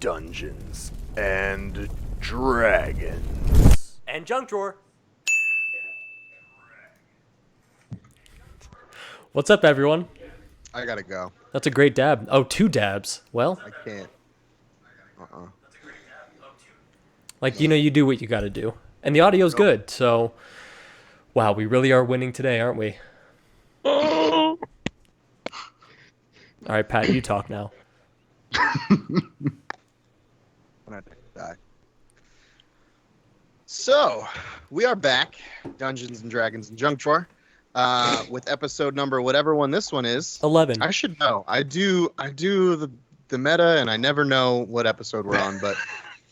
Dungeons and Dragons. And junk drawer. What's up, everyone? I gotta go. That's a great dab. Oh, 2 dabs. Well, I can't. you do what you gotta do. And the audio's good, so... Wow, we really are winning today, aren't we? All right, Pat, you talk now. When I die. So, we are back, Dungeons and Dragons and Junk Drawer, with episode number whatever one this one is. 11. I should know. I do the meta, and I never know what episode we're on, but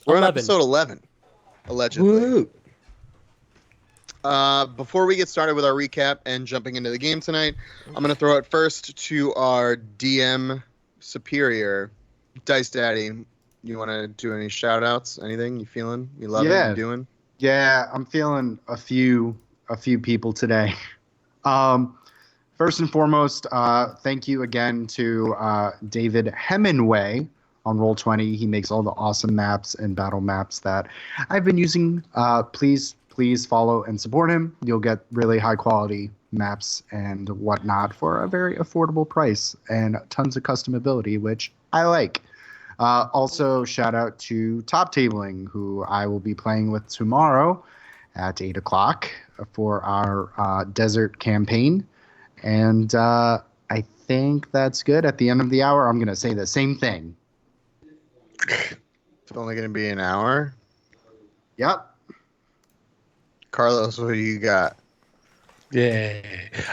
we're 11. on episode 11, allegedly. Woo. Before we get started with our recap and jumping into the game tonight, I'm going to throw it first to our DM superior, Dice Daddy. You want to do any shout outs? Anything you feeling? You love what you're doing? Yeah, I'm feeling a few people today. First and foremost, thank you again to David Hemingway on Roll20. He makes all the awesome maps and battle maps that I've been using. Please follow and support him. You'll get really high quality maps and whatnot for a very affordable price and tons of customability, which I like. Also, shout out to Top Tabling, who I will be playing with tomorrow at 8 o'clock for our desert campaign. And I think that's good. At the end of the hour, I'm going to say the same thing. It's only going to be an hour. Yep. Carlos, what do you got? Yeah.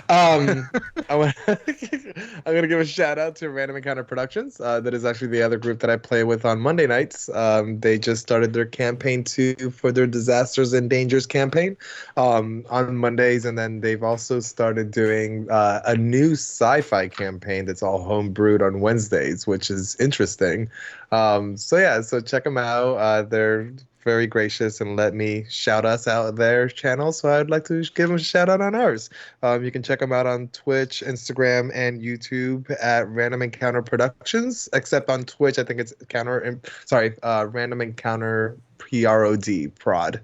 I'm gonna give a shout out to Random Encounter Productions. That is actually the other group that I play with on Monday nights. They just started their campaign 2 for their Disasters and Dangers campaign on Mondays, and then they've also started doing a new sci-fi campaign that's all homebrewed on Wednesdays, which is interesting. So check them out. They're very gracious and let me shout us out their channel, so I'd like to give them a shout out on ours. You can check them out on Twitch, Instagram, and YouTube at Random Encounter Productions, except on Twitch I think it's Random Encounter Prod.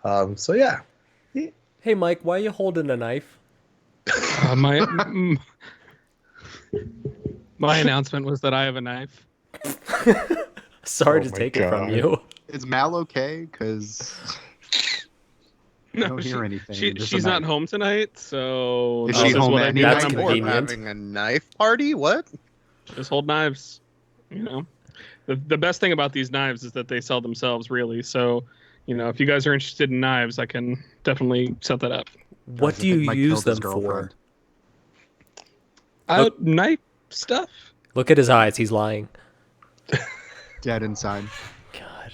Yeah. Hey, Mike, why are you holding a knife? My announcement was that I have a knife. Sorry to take it from you. Is Mal okay? Because I don't hear anything. She's not home tonight, so Is she home at That's night? convenient. Having a knife party? What? just hold knives. You know, the best thing about these knives is that they sell themselves, really. So, if you guys are interested in knives, I can definitely set that up. What do you use them for? Knife stuff. Look at his eyes. He's lying. Dead inside. God.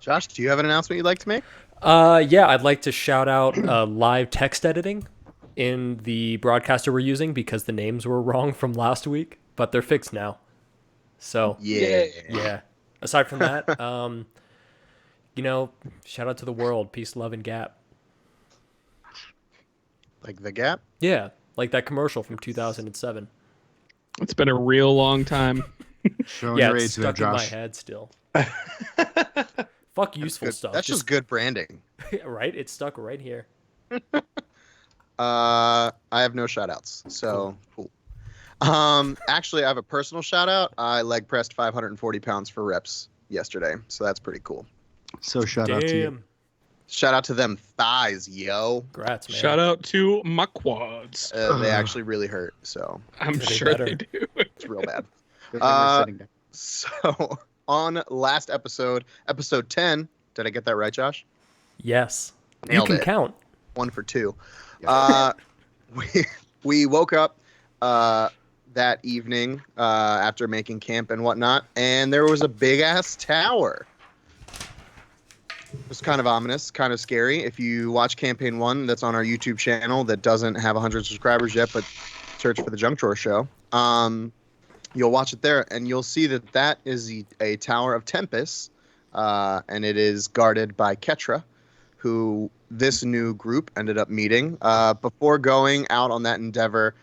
Josh, do you have an announcement you'd like to make? Yeah, I'd like to shout out live text editing in the broadcaster we're using because the names were wrong from last week, but they're fixed now. So yeah. Aside from that, shout out to the world, peace, love, and gap. Like the Gap? Yeah, like that commercial from 2007. It's been a real long time. Showing Yeah, your it's age there, stuck in my Josh. head still. Fuck useful Good. stuff. That's just good branding. Right? It's stuck right here. I have no shout outs, so cool. Actually, I have a personal shout out. I leg pressed 540 pounds for reps yesterday, so that's pretty cool. So shout out to you. Shout out to them thighs, yo. Congrats, man. Shout out to my quads. They actually really hurt, so I'm Getting sure better. they do. it's real bad. Good thing we're sitting down. So on last episode 10, did I get that right, Josh? Yes. Nailed You can it. count. 1 for 2. Yeah. We woke up that evening after making camp and whatnot, and there was a big ass tower. It was kind of ominous, kind of scary. If you watch campaign 1, that's on our YouTube channel that doesn't have 100 subscribers yet, but search for the Junk Drawer Show. You'll watch it there, and you'll see that is a Tower of Tempest, and it is guarded by Ketra, who this new group ended up meeting. Before going out on that endeavor,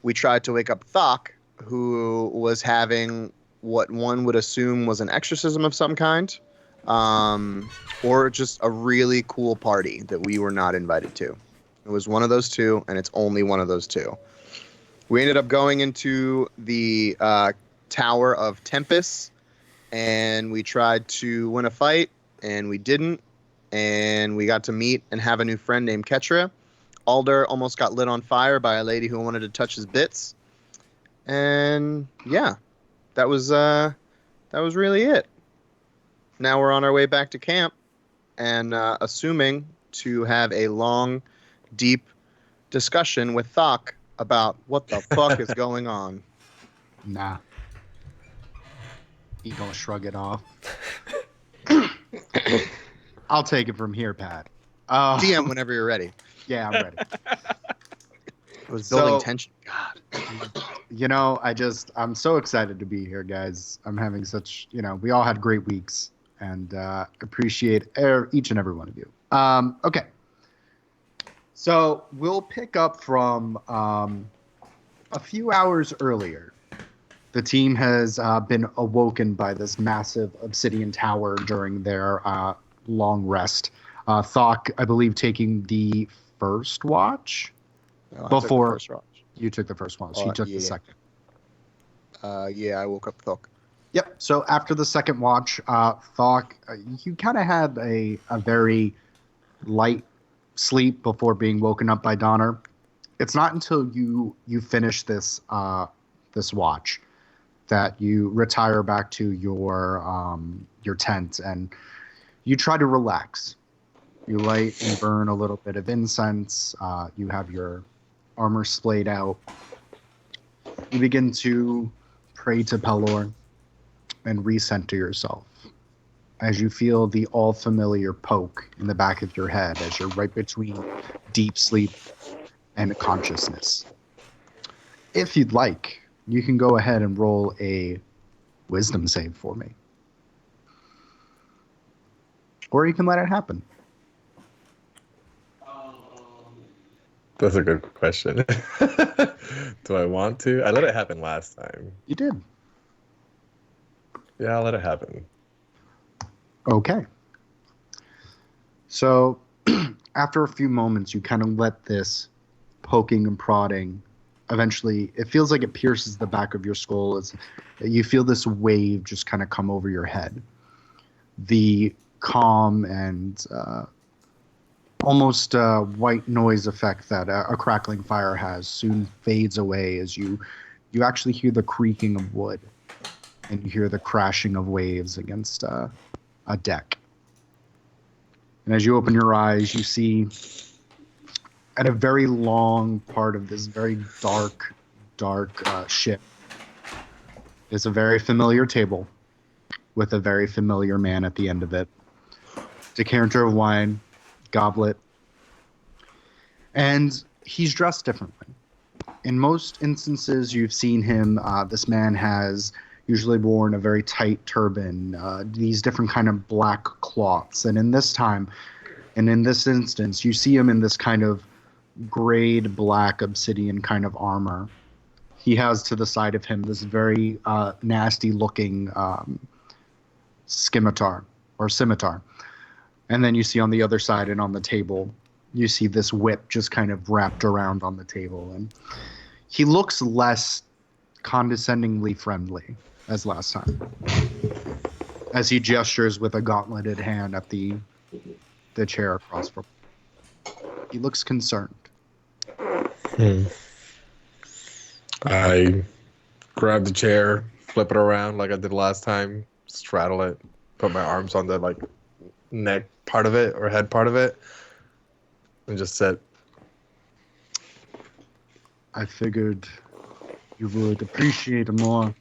we tried to wake up Thokk, who was having what one would assume was an exorcism of some kind, or just a really cool party that we were not invited to. It was one of those two, and it's only one of those two. We ended up going into the Tower of Tempest, and we tried to win a fight, and we didn't. And we got to meet and have a new friend named Ketra. Alder almost got lit on fire by a lady who wanted to touch his bits. And yeah, that was really it. Now we're on our way back to camp, and assuming to have a long, deep discussion with Thokk about what the fuck is going on. Nah. He gonna shrug it off. I'll take it from here, Pat. DM whenever you're ready. Yeah, I'm ready. It was building tension. God. You know, I'm so excited to be here, guys. I'm having such, we all had great weeks, and appreciate each and every one of you. Okay. So we'll pick up from a few hours earlier. The team has been awoken by this massive obsidian tower during their long rest. Thokk, I believe, taking the first watch. No, Before I took the first watch. You took the first watch. He took the second. Yeah, I woke up Thokk. Yep. So after the second watch, Thokk, you kind of had a very light sleep before being woken up by Donner. It's not until you finish this watch that you retire back to your tent and you try to relax. You light and burn a little bit of incense. You have your armor splayed out. You begin to pray to Pelor and recenter yourself as you feel the all-familiar poke in the back of your head as you're right between deep sleep and consciousness. If you'd like, you can go ahead and roll a wisdom save for me. Or you can let it happen. That's a good question. Do I want to? I let it happen last time. You did. Yeah, I'll let it happen. Okay. So after a few moments, you kind of let this poking and prodding. Eventually, it feels like it pierces the back of your skull as you feel this wave just kind of come over your head. The calm and almost white noise effect that a crackling fire has soon fades away as you actually hear the creaking of wood and you hear the crashing of waves against a deck. And as you open your eyes, you see at a very long part of this very dark ship is a very familiar table with a very familiar man at the end of it. Decanter of wine, goblet, and he's dressed differently. In most instances you've seen him, this man has usually worn a very tight turban, these different kind of black cloths, and in this instance you see him in this kind of grayed black obsidian kind of armor. He has to the side of him this very nasty looking scimitar. And then you see on the other side and on the table, you see this whip just kind of wrapped around on the table. And he looks less condescendingly friendly as last time, as he gestures with a gauntleted hand at the chair across from him. He looks concerned. I grab the chair, flip it around like I did last time, straddle it, put my arms on the neck part of it or head part of it, and just said, I figured you would appreciate a more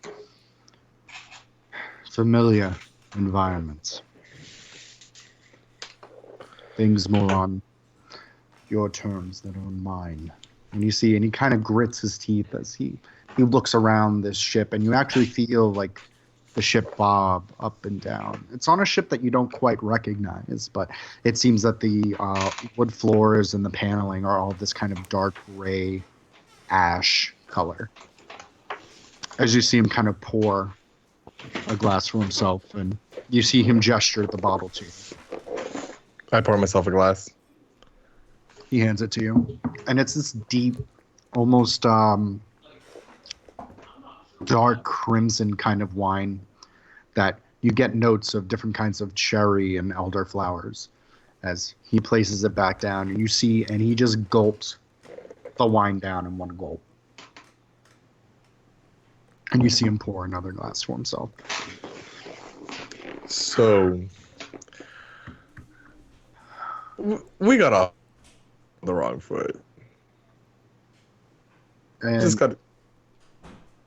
familiar environment. Things more on your terms than on mine. And you see, and he kind of grits his teeth as he looks around this ship, and you actually feel like the ship bob up and down. It's on a ship that you don't quite recognize, but it seems that the wood floors and the paneling are all this kind of dark gray ash color. As you see him kind of pour a glass for himself, and you see him gesture the bottle to you. I pour myself a glass. He hands it to you, and it's this deep, almost dark crimson kind of wine that you get notes of different kinds of cherry and elderflowers. As he places it back down, and you see, and he just gulps the wine down in one gulp. And you see him pour another glass for himself. So we got off the wrong foot. And Just got to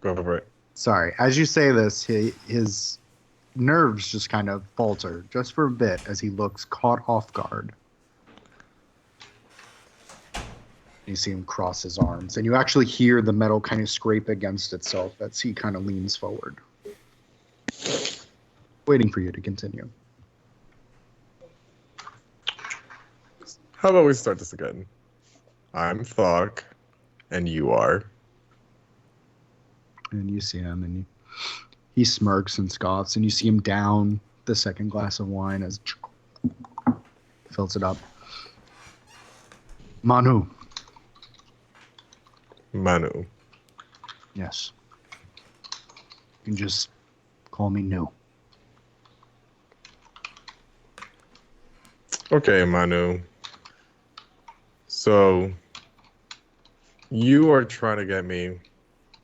go for it. sorry, as you say this, his nerves just kind of falter just for a bit as he looks caught off guard. You see him cross his arms, and you actually hear the metal kind of scrape against itself as he kind of leans forward, waiting for you to continue. How about we start this again? I'm Thokk, and you are. And you see him, and he smirks and scoffs, and you see him down the second glass of wine as fills it up. Manu. Manu. Yes. You can just call me Nu. Okay, Manu. So, you are trying to get me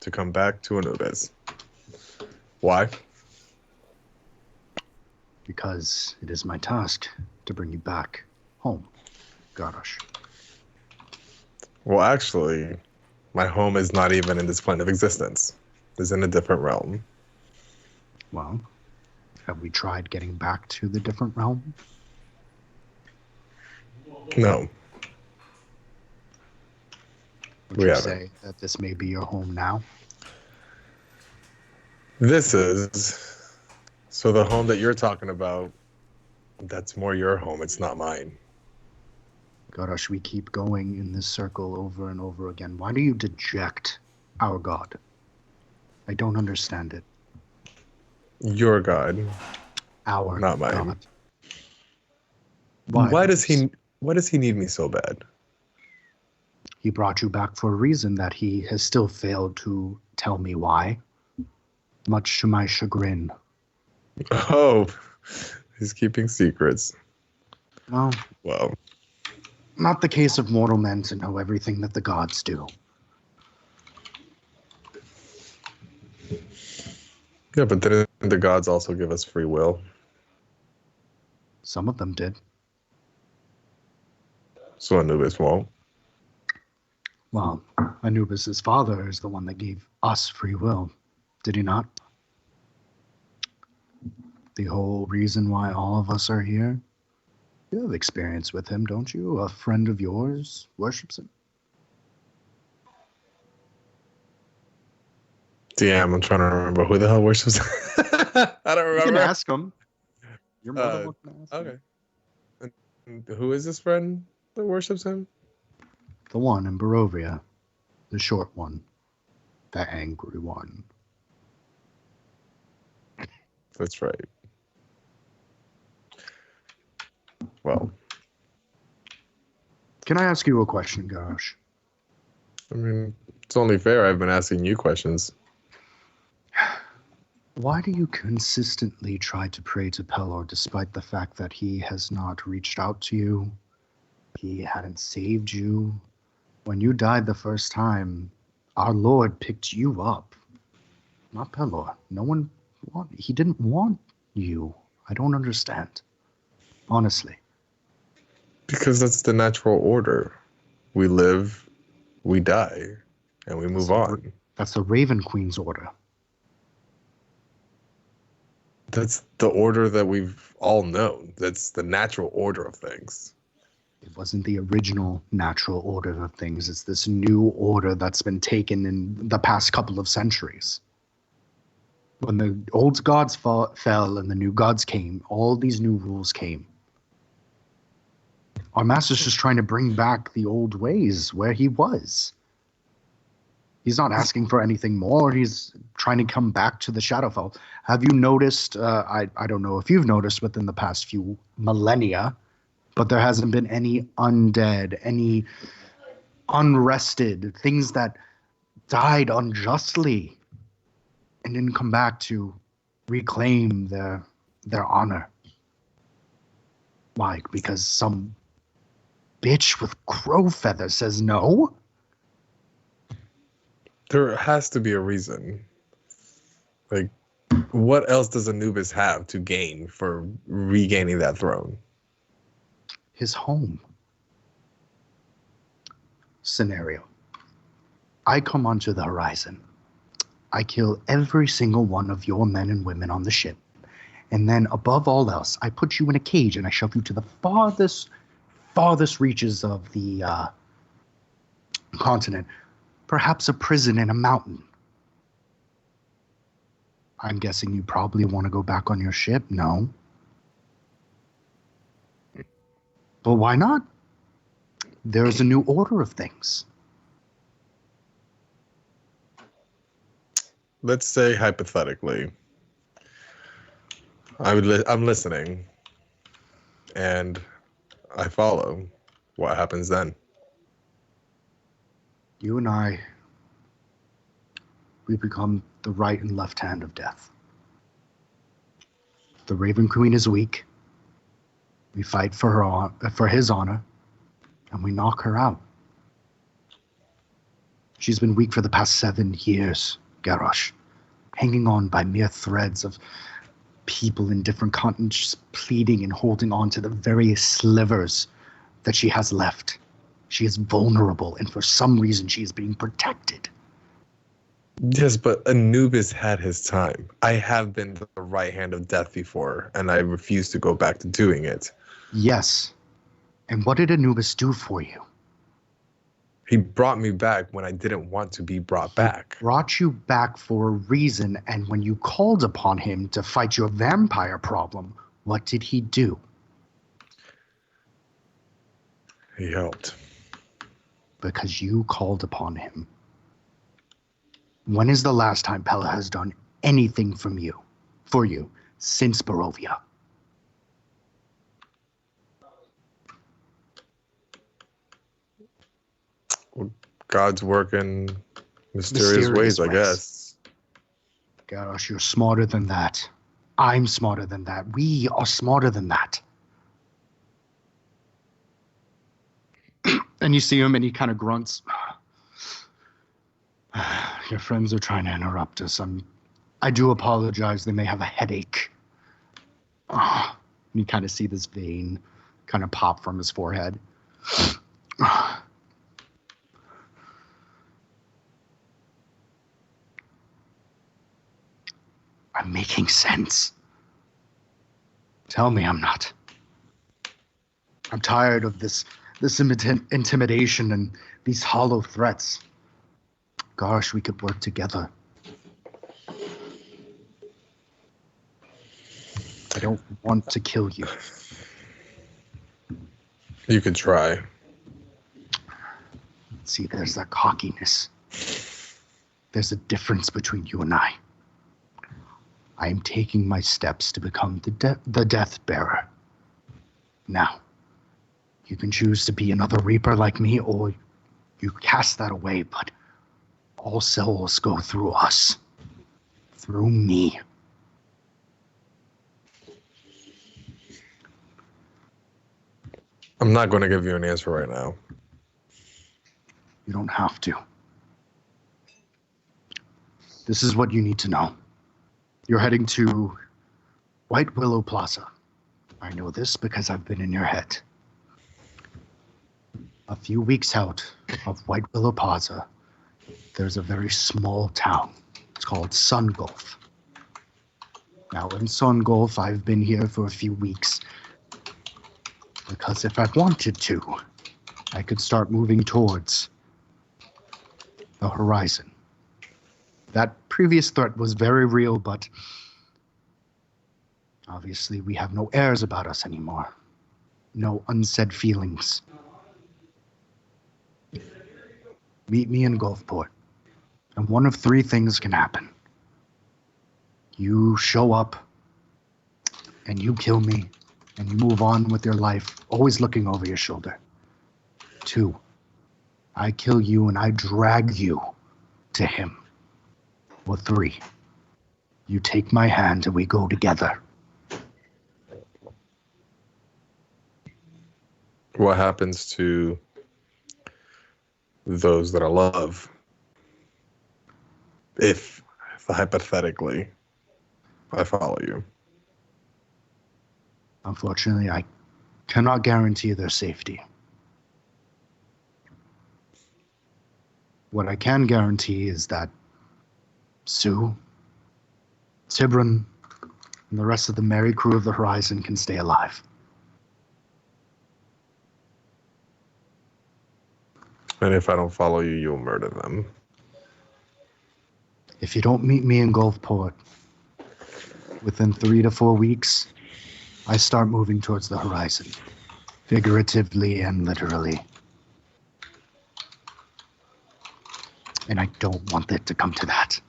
to come back to Anubis. Why? Because it is my task to bring you back home, Garrosh. Well, actually, my home is not even in this plane of existence. It's in a different realm. Well, have we tried getting back to the different realm? No. Would We you haven't. say that this may be your home now? This is... So the home that you're talking about, that's more your home. It's not mine. Garrosh, we keep going in this circle over and over again. Why do you deject our God? I don't understand it. Your God. Our Not mine. God. Why does he need me so bad? He brought you back for a reason that he has still failed to tell me why. Much to my chagrin. Oh, he's keeping secrets. Well, Well, not the case of mortal men to know everything that the gods do. yeah, but didn't the gods also give us free will? Some of them did. So Anubis won't. Well, Anubis' father is the one that gave us free will, did he not? The whole reason why all of us are here? You have experience with him, don't you? A friend of yours worships him. Damn, I'm trying to remember who the hell worships. I don't You remember. can ask him. Your mother Uh, can ask him. Okay. And who is this friend that worships him? The one in Barovia. The short one. The angry one. That's right. Well, Can I ask you a question, Garrosh? I mean, it's only fair. I've been asking you questions. Why do you consistently try to pray to Pelor despite the fact that he has not reached out to you? He hadn't saved you. When you died the first time, our Lord picked you up. Not Pelor. He didn't want you. I don't understand. Honestly. Because that's the natural order. We live, we die, and we move on. That's the Raven Queen's order. That's the order that we've all known. That's the natural order of things. It wasn't the original natural order of things. It's this new order that's been taken in the past couple of centuries. When the old gods fell and the new gods came, all these new rules came. Our master's just trying to bring back the old ways where he was. He's not asking for anything more. He's trying to come back to the Shadowfell. Have you noticed, I don't know if you've noticed within the past few millennia, but there hasn't been any undead, any unrested, things that died unjustly and didn't come back to reclaim their honor. Why? Because some bitch with crow feathers says no? There has to be a reason. Like, what else does Anubis have to gain for regaining that throne? His home. Scenario. I come onto the horizon. I kill every single one of your men and women on the ship. And then above all else, I put you in a cage and I shove you to the farthest reaches of the continent. Perhaps a prison in a mountain. I'm guessing you probably want to go back on your ship? No. But why not? There's a new order of things. Let's say hypothetically, I'm listening, and I follow. What happens then? You and I, we become the right and left hand of death. The Raven Queen is weak. We fight for his honor, and we knock her out. She's been weak for the past 7 years, Garrosh, hanging on by mere threads of people in different continents just pleading and holding on to the very slivers that she has left. She is vulnerable, and for some reason she is being protected. Yes, but Anubis had his time. I have been the right hand of death before, and I refuse to go back to doing it. Yes. And what did Anubis do for you? He brought me back when I didn't want to be brought back. He brought you back for a reason, and when you called upon him to fight your vampire problem, what did he do? He helped. Because you called upon him. When is the last time Pella has done anything for you, since Barovia? God's work in mysterious ways, I guess. Garrosh, you're smarter than that. I'm smarter than that. We are smarter than that. And you see him and he kind of grunts. Your friends are trying to interrupt us. I do apologize. They may have a headache. And you kind of see this vein kind of pop from his forehead. I'm making sense. Tell me I'm not. I'm tired of this intimidation and these hollow threats. Gosh, we could work together. I don't want to kill you. You could try. See, there's that cockiness. There's a difference between you and I. I am taking my steps to become the Death Bearer. Now, you can choose to be another Reaper like me, or you cast that away, but all souls go through us. Through me. I'm not going to give you an answer right now. You don't have to. This is what you need to know. You're heading to White Willow Plaza. I know this because I've been in your head. A few weeks out of White Willow Plaza, there's a very small town. It's called Sun Gulf. Now, in Sun Gulf, I've been here for a few weeks because if I wanted to, I could start moving towards the horizon. That previous threat was very real, but obviously we have no airs about us anymore. No unsaid feelings. Meet me in Gulfport. And one of three things can happen. You show up, and you kill me, and you move on with your life, always looking over your shoulder. 2, I kill you and I drag you to him. Or 3, you take my hand and we go together. What happens to those that I love? If hypothetically I follow you. Unfortunately, I cannot guarantee their safety. What I can guarantee is that Sue, Tibran, and the rest of the merry crew of the Horizon can stay alive. And if I don't follow you, you'll murder them. If you don't meet me in Gulfport within 3 to 4 weeks, I start moving towards the horizon, figuratively and literally. And I don't want it to come to that.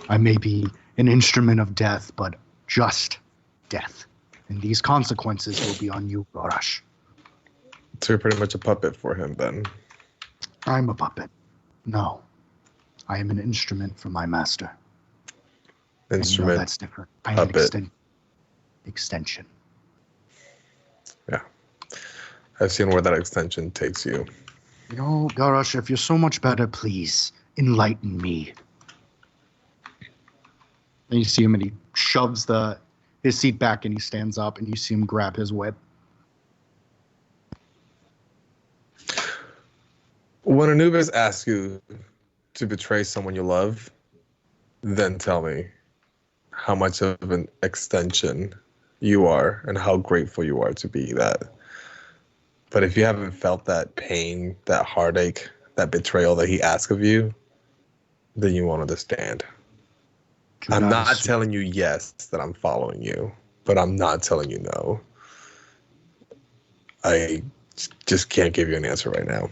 I may be an instrument of death, but just death. And these consequences will be on you, Garash. So you're pretty much a puppet for him then. I'm a puppet. No. I am an instrument for my master. Instrument. And no, that's different. I am Puppet. an extension. Yeah. I've seen where that extension takes you. You know, Garash, if you're so much better, please enlighten me. And you see him, and he shoves his seat back, and he stands up, and you see him grab his whip. When Anubis asks you to betray someone you love, then tell me how much of an extension you are and how grateful you are to be that. But if you haven't felt that pain, that heartache, that betrayal that he asks of you, then you won't understand. I'm not telling you yes that I'm following you, but I'm not telling you no. I just can't give you an answer right now.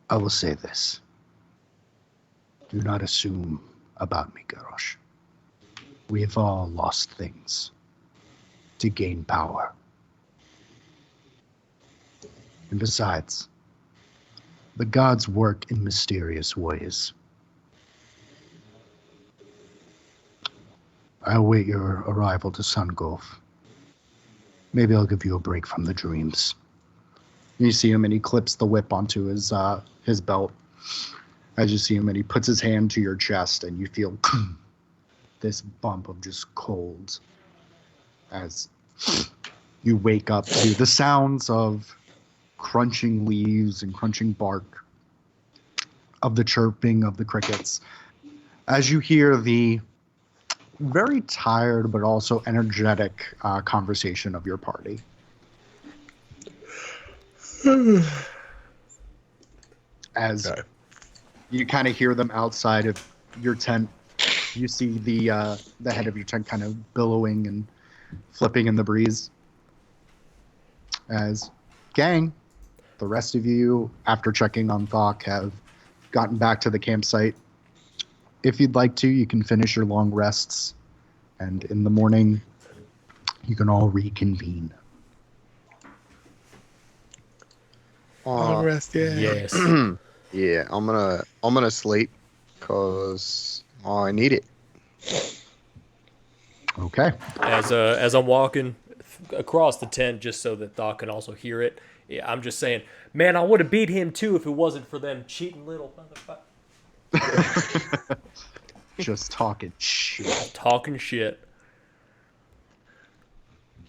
I will say this. Do not assume about me, Garash. We have all lost things to gain power. And besides, the gods work in mysterious ways. I await your arrival to Sun Gulf. Maybe I'll give you a break from the dreams. You see him, and he clips the whip onto his belt. As you see him, and he puts his hand to your chest, and you feel this bump of just cold as you wake up to the sounds of crunching leaves and crunching bark, of the chirping of the crickets, as you hear the very tired but also energetic conversation of your party. As you kind of hear them outside of your tent, you see the head of your tent kind of billowing and flipping in the breeze. As gang, the rest of you, after checking on Thokk, have gotten back to the campsite. If you'd like to, you can finish your long rests, and in the morning, you can all reconvene. Long rest, yeah. Yes. Yeah, I'm gonna sleep because I need it. Okay. As I'm walking across the tent, just so that Thokk can also hear it, yeah, I'm just saying, man, I would have beat him too if it wasn't for them cheating little motherfuckers. Just talking shit. Talking shit.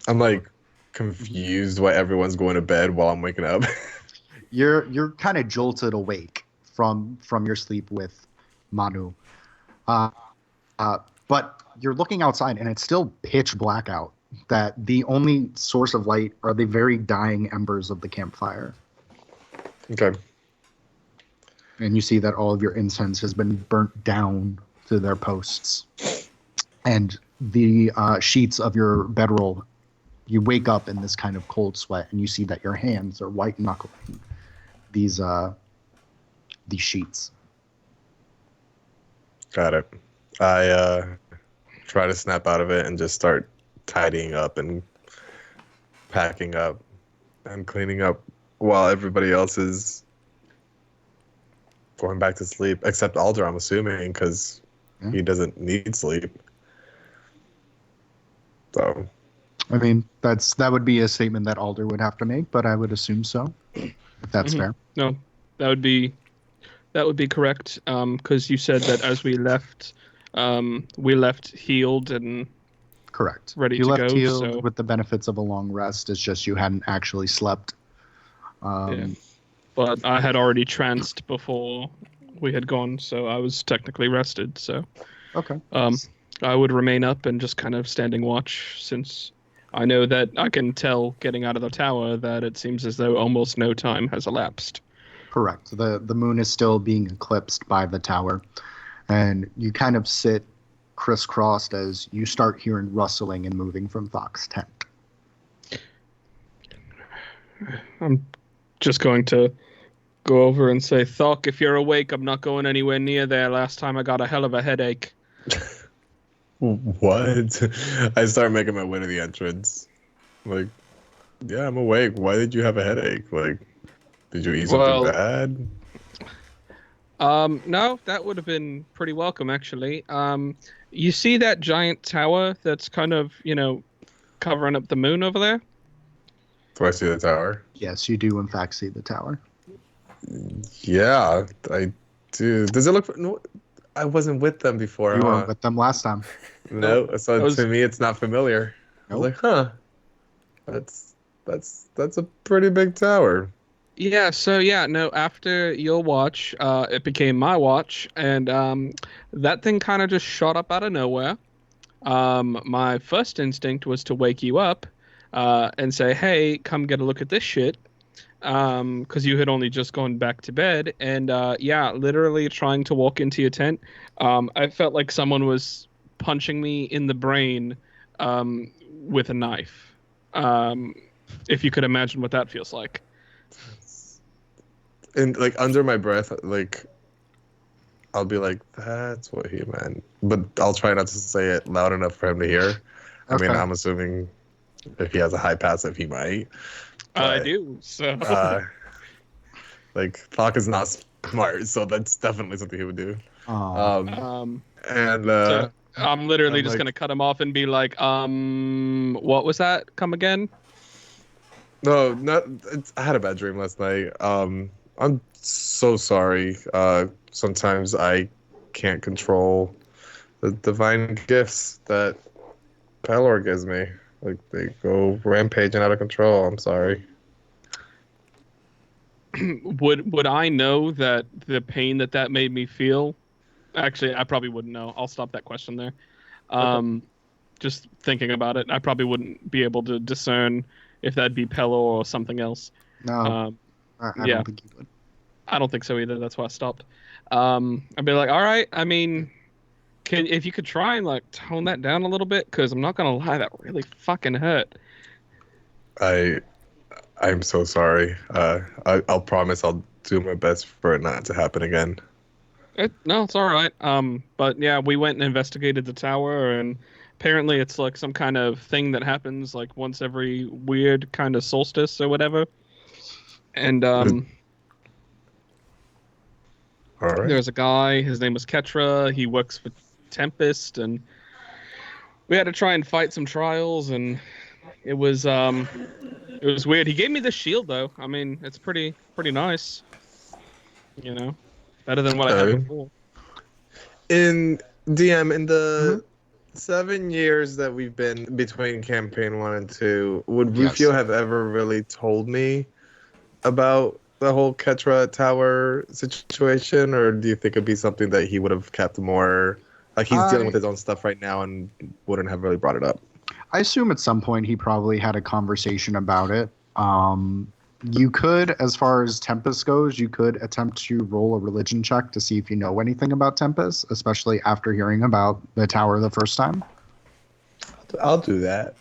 I'm like confused why everyone's going to bed while I'm waking up. You're kind of jolted awake from your sleep with Manu, but you're looking outside and it's still pitch black out. That the only source of light are the very dying embers of the campfire. Okay. And you see that all of your incense has been burnt down to their posts, and the sheets of your bedroll. You wake up in this kind of cold sweat, and you see that your hands are white knuckling these the sheets. Got it. I try to snap out of it and just start tidying up and packing up and cleaning up while everybody else is going back to sleep, except Alder, I'm assuming, because he doesn't need sleep. So, I mean, that would be a statement that Alder would have to make, but I would assume so, if that's fair. No, that would be correct. Because you said that as we left healed and Correct. ready you to left go. healed So with the benefits of a long rest. It's just you hadn't actually slept. yeah. But I had already tranced before we had gone, so I was technically rested. So Okay. I would remain up and just kind of standing watch, since I know that I can tell getting out of the tower that it seems as though almost no time has elapsed. Correct. The moon is still being eclipsed by the tower, and you kind of sit crisscrossed as you start hearing rustling and moving from Thokk's tent. I'm just going to go over and say, Thokk, if you're awake, I'm not going anywhere near there. Last time I got a hell of a headache. what? I start making my way to the entrance. Like, yeah, I'm awake. Why did you have a headache? Like, did you eat something bad? No, that would have been pretty welcome, actually. You see that giant tower that's kind of, covering up the moon over there? Do I see the tower? Yes, you do in fact see the tower. Yeah, I do. Does it look... No, I wasn't with them before, You weren't with them last time. No, so to me it's not familiar. I was like, huh. That's a pretty big tower. Yeah, after your watch, it became my watch, and that thing kind of just shot up out of nowhere. My first instinct was to wake you up and say, hey, come get a look at this shit, because you had only just gone back to bed, and literally trying to walk into your tent, I felt like someone was punching me in the brain with a knife. If you could imagine what that feels like. And like under my breath, like I'll be like, "That's what he meant," but I'll try not to say it loud enough for him to hear. I mean, I'm assuming if he has a high passive, he might. I do. So, like, Thokk is not smart, so that's definitely something he would do. So I'm literally just gonna cut him off and be like, what was that? Come again? No, I had a bad dream last night. I'm so sorry. Sometimes I can't control the divine gifts that Pelor gives me. Like, they go rampaging out of control. I'm sorry. Would I know that the pain that made me feel? Actually, I probably wouldn't know. I'll stop that question there. Just thinking about it, I probably wouldn't be able to discern if that'd be Pelor or something else. No, I don't think you would. I don't think so either. That's why I stopped. I'd be like, all right. I mean, if you could try and like tone that down a little bit, because I'm not gonna lie, that really fucking hurt. I'm so sorry. I'll promise I'll do my best for it not to happen again. No, it's all right. But yeah, we went and investigated the tower, and apparently it's like some kind of thing that happens like once every weird kind of solstice or whatever. And all right. There's a guy, his name was Ketra, he works for Tempest, and we had to try and fight some trials, and it was weird. He gave me this shield though. I mean, it's pretty nice. Better than what I had before. In DM, in the 7 years that we've been between campaign 1 and 2, would Rufio have ever really told me about the whole Ketra Tower situation, or do you think it'd be something that he would have kept more, like he's dealing with his own stuff right now and wouldn't have really brought it up? I assume at some point he probably had a conversation about it. You could, as far as Tempest goes, you could attempt to roll a religion check to see if you know anything about Tempest, especially after hearing about the tower the first time. I'll do that.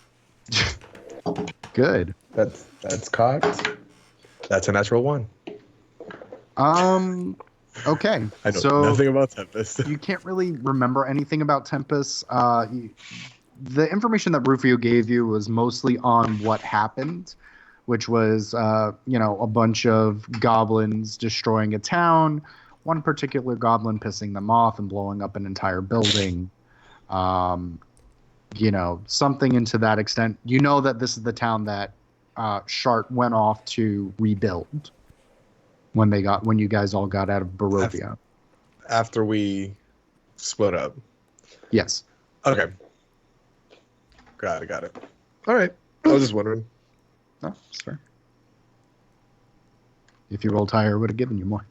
Good. That's cocked. That's a natural 1. Okay, I know so nothing about Tempest. you can't really remember anything about Tempest. The information that Rufio gave you was mostly on what happened, which was, a bunch of goblins destroying a town, one particular goblin pissing them off and blowing up an entire building. Something into that extent. You know that this is the town that Shart went off to rebuild when you guys all got out of Barovia. After we split up. Yes. Okay. Got it. All right. I was just wondering. No, that's fair. If you rolled higher, I would have given you more.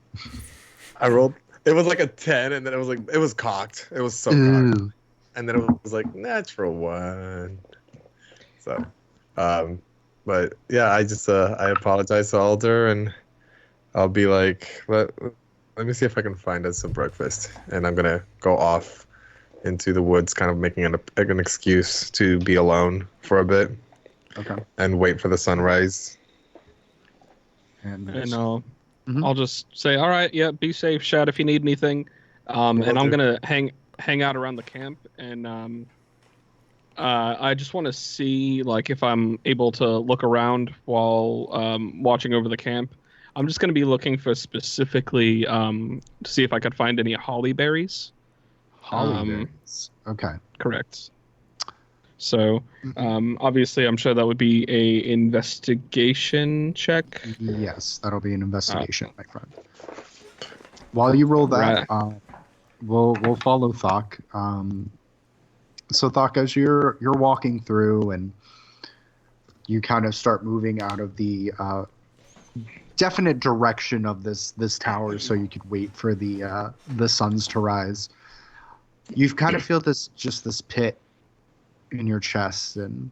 I rolled. It was like a 10, and then it was cocked. It was so cocked. And then it was like natural 1. So, but yeah, I apologize to Alder, and I'll be like, let me see if I can find us some breakfast, and I'm gonna go off into the woods, kind of making an excuse to be alone for a bit. Okay. And wait for the sunrise. And I'll just say, all right, yeah, be safe, shout if you need anything. And I'm gonna hang out around the camp, and I just want to see like if I'm able to look around while watching over the camp. I'm just gonna be looking for specifically to see if I could find any holly berries. Holly berries. Okay. Correct. So, obviously, I'm sure that would be a investigation check. Yes, that'll be an investigation, my friend. While you roll that, we'll follow Thokk. So Thokk, as you're walking through and you kind of start moving out of the definite direction of this tower, so you could wait for the suns to rise. You kind of feel this pit in your chest, and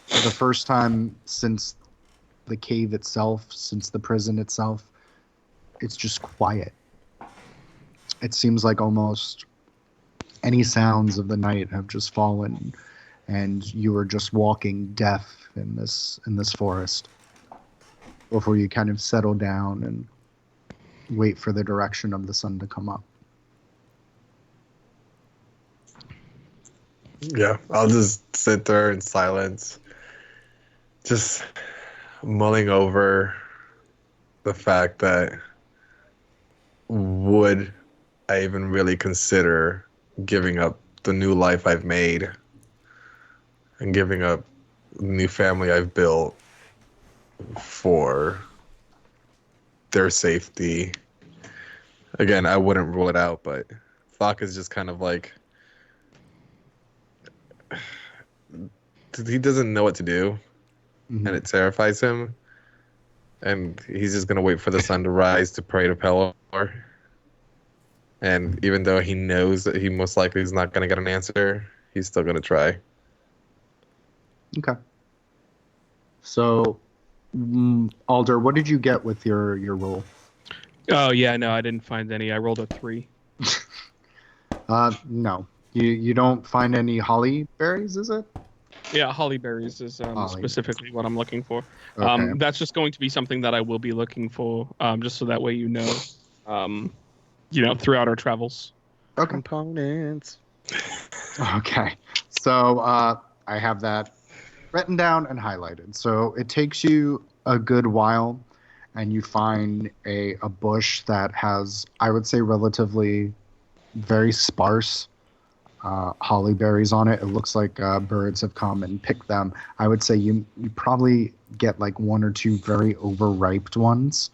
for the first time since the cave itself, since the prison itself, it's just quiet. It seems like almost any sounds of the night have just fallen, and you are just walking deaf in this forest before you kind of settle down and wait for the direction of the sun to come up. Yeah, I'll just sit there in silence, just mulling over the fact that would I even really consider giving up the new life I've made and giving up the new family I've built for their safety. Again, I wouldn't rule it out, but Thokk is just kind of like, he doesn't know what to do, and it terrifies him, and he's just gonna wait for the sun to rise to pray to Pelor. And even though he knows that he most likely is not gonna get an answer, he's still gonna try. Okay. So, Alder, what did you get with your roll? Oh yeah, no, I didn't find any. I rolled a 3. No. You don't find any holly berries, is it? Yeah, holly berries is specifically what I'm looking for. Okay. That's just going to be something that I will be looking for, just so that way throughout our travels. Okay. Components. Okay. So I have that written down and highlighted. So it takes you a good while, and you find a bush that has, I would say, relatively very sparse holly berries on it. It looks like birds have come and picked them. I would say you probably get like 1 or 2 very overripe ones,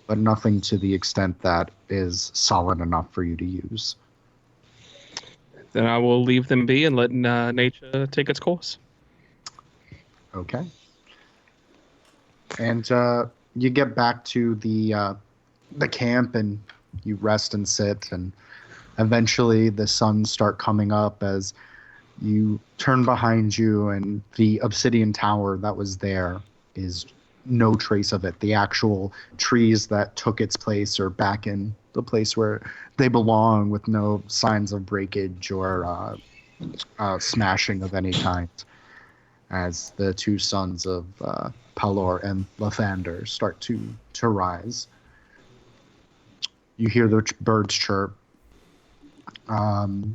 but nothing to the extent that is solid enough for you to use. Then I will leave them be and let nature take its course. Okay. And you get back to the camp, and you rest and sit, and eventually the suns start coming up as you turn behind you, and the obsidian tower that was there is no trace of it. The actual trees that took its place are back in the place where they belong, with no signs of breakage or smashing of any kind, as the 2 sons of Pelor and Lathander start to rise. You hear the birds chirp. Donner,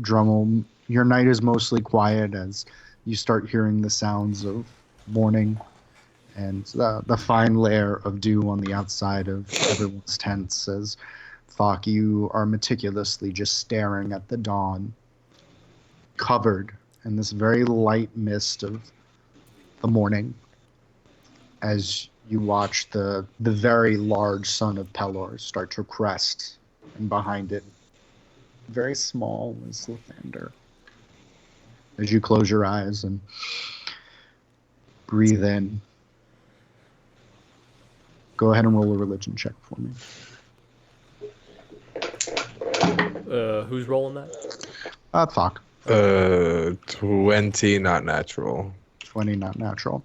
Drummel, your night is mostly quiet as you start hearing the sounds of morning and the fine layer of dew on the outside of everyone's tents as Thokk, you are meticulously just staring at the dawn, covered in this very light mist of the morning as you watch the very large sun of Pelor start to crest, and behind it, very small, is Lathander. As you close your eyes and breathe in, go ahead and roll a religion check for me. Who's rolling that? Thokk. 20, not natural. 20, not natural.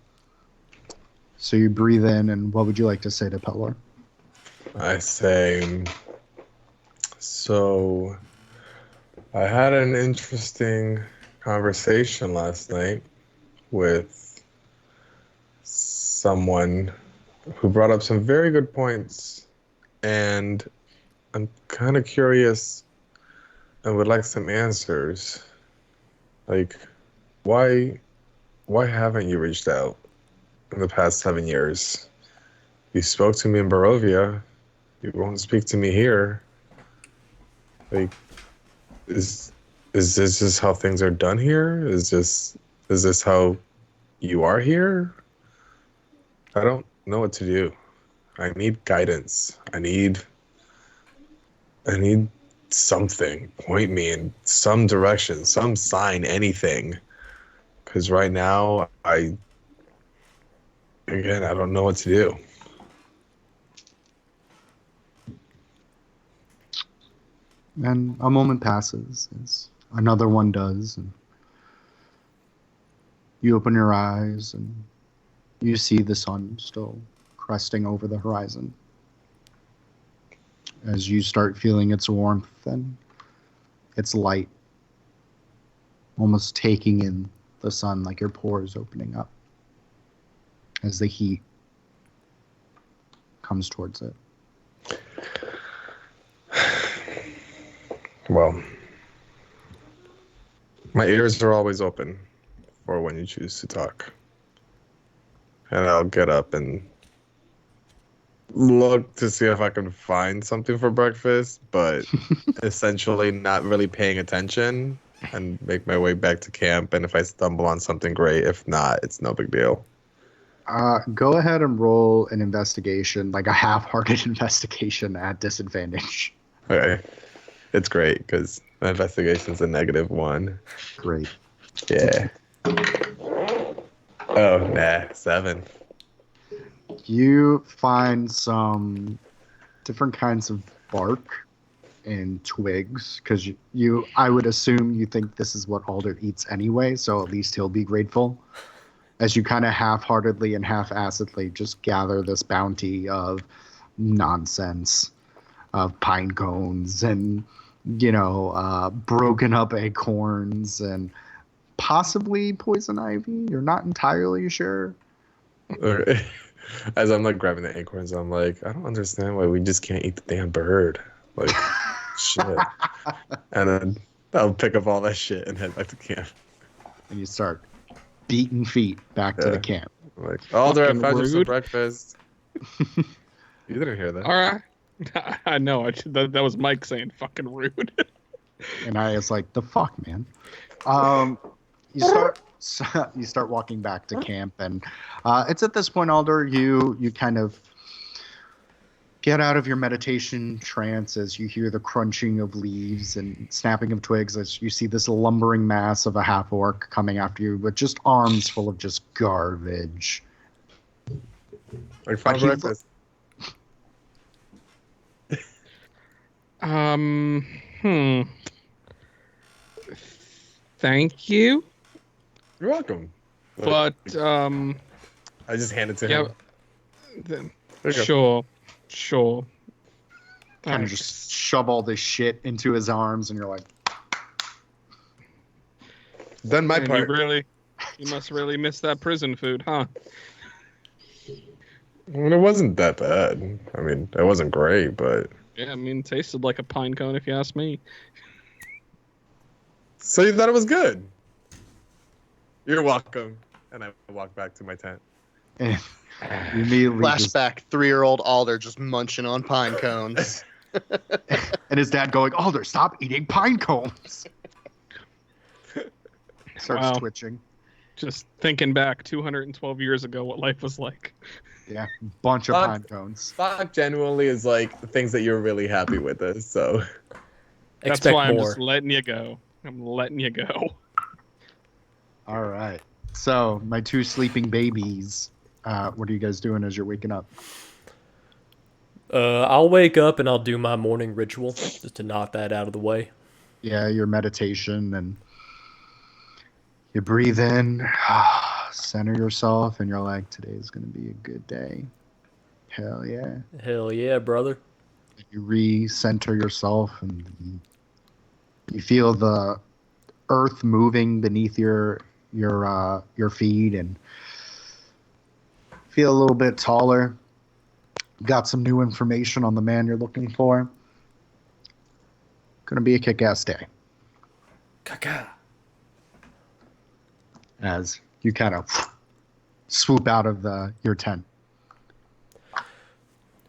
So you breathe in, and what would you like to say to Pelor? I say, so I had an interesting conversation last night with someone who brought up some very good points, and I'm kind of curious and would like some answers. Like, why haven't you reached out in the past 7 years? You spoke to me in Barovia. You won't speak to me here. Like, is this just how things are done here? Is this how you are here? I don't know what to do. I need guidance. I need something. Point me in some direction, some sign, anything. Because right now, I don't know what to do. And a moment passes as another one does, and you open your eyes and you see the sun still cresting over the horizon. As you start feeling its warmth and its light, almost taking in the sun like your pores opening up as the heat comes towards it. Well, my ears are always open for when you choose to talk. And I'll get up and look to see if I can find something for breakfast, but essentially not really paying attention, and make my way back to camp. And if I stumble on something, great. If not, it's no big deal. Go ahead and roll an investigation, like a half-hearted investigation at disadvantage. Okay. It's great because my investigation's a -1. Great. Yeah. Oh, nah, 7. You find some different kinds of bark and twigs because I would assume you think this is what Alder eats anyway, so at least he'll be grateful. As you kind of half-heartedly and half-acidly just gather this bounty of nonsense, of pine cones and, broken up acorns and possibly poison ivy. You're not entirely sure. Okay. As I'm like grabbing the acorns, I'm like, I don't understand why we just can't eat the damn bird. Like, shit. And then I'll pick up all that shit and head back to camp. And you start beating feet back to the camp. I'm like, Alder, I Fucking found you some rude. breakfast. You didn't hear that. All right. I know. That was Mike saying fucking rude. And I was like, the fuck, man. You start walking back to camp, and it's at this point, Alder, you kind of get out of your meditation trance as you hear the crunching of leaves and snapping of twigs as you see this lumbering mass of a half-orc coming after you with just arms full of just garbage. I found he breakfast. Thank you. You're welcome. But I just handed to him. There you go. Sure. Kind of just shove all this shit into his arms, and you're like, Done my And part. you must really miss that prison food, huh? It wasn't that bad. I mean, it wasn't great, but. Yeah, I mean, it tasted like a pine cone if you ask me. So you thought it was good? You're welcome. And I walked back to my tent. And you immediately just, Flashback, 3-year-old Alder just munching on pine cones. and his dad going, Alder, stop eating pine cones. Starts Wow. twitching. Just thinking back 212 years ago, what life was like. Yeah, bunch of pine cones. Thokk genuinely is like the things that you're really happy with us. So That's Expect why I'm more. just letting you go. I'm letting you go. All right. So, my two sleeping babies, what are you guys doing as you're waking up? I'll wake up and I'll do my morning ritual just to knock that out of the way. Yeah, your meditation, and you breathe in, center yourself, and you're like, today's going to be a good day. Hell yeah. Hell yeah, brother. You re-center yourself, and you feel the earth moving beneath your feet, and feel a little bit taller. Got some new information on the man you're looking for. Gonna be a kick-ass day. Caca. As you kind of swoop out of your tent.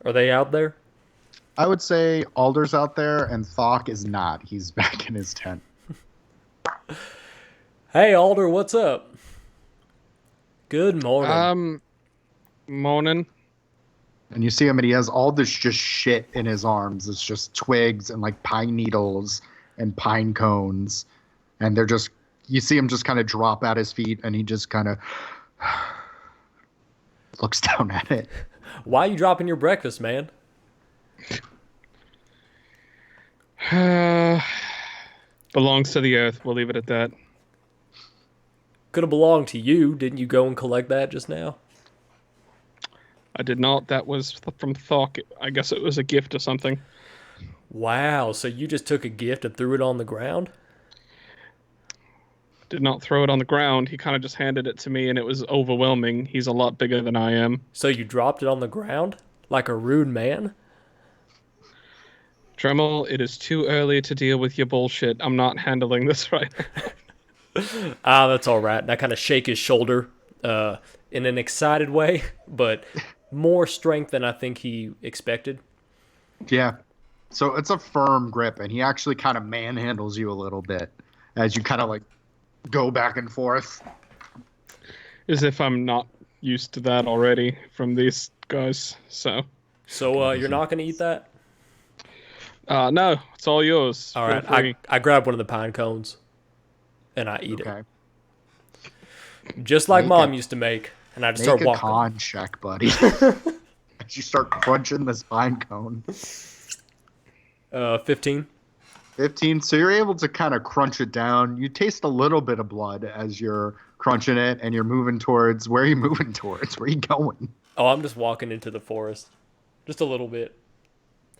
Are they out there? I would say Alder's out there, and Thokk is not. He's back in his tent. Hey, Alder, what's up? Good morning. Morning. And you see him, and he has all this just shit in his arms. It's just twigs and like pine needles and pine cones. And they're just, you see him just kind of drop at his feet, and he just kind of looks down at it. Why are you dropping your breakfast, man? Belongs to the earth. We'll leave it at that. Could have belonged to you. Didn't you go and collect that just now? I did not. That was from Thokk. I guess it was a gift or something. Wow, so you just took a gift and threw it on the ground? Did not throw it on the ground. He kind of just handed it to me, and it was overwhelming. He's a lot bigger than I am. So you dropped it on the ground? Like a rude man? Dremel, it is too early to deal with your bullshit. I'm not handling this right now. That's all right. And I kind of shake his shoulder in an excited way, but more strength than I think he expected. Yeah. So it's a firm grip, and he actually kind of manhandles you a little bit as you kind of like go back and forth. As if I'm not used to that already from these guys. So you're not going to eat that? no, it's all yours. All Feel right. free. I grab one of the pine cones and I eat Okay. it. Just like Make Mom it- used to make. And I just Make start a walking. con check, buddy. As you start crunching this pine cone. 15. 15. So you're able to kind of crunch it down. You taste a little bit of blood as you're crunching it, and you're moving towards. Where are you moving towards? Where are you going? Oh, I'm just walking into the forest. Just a little bit.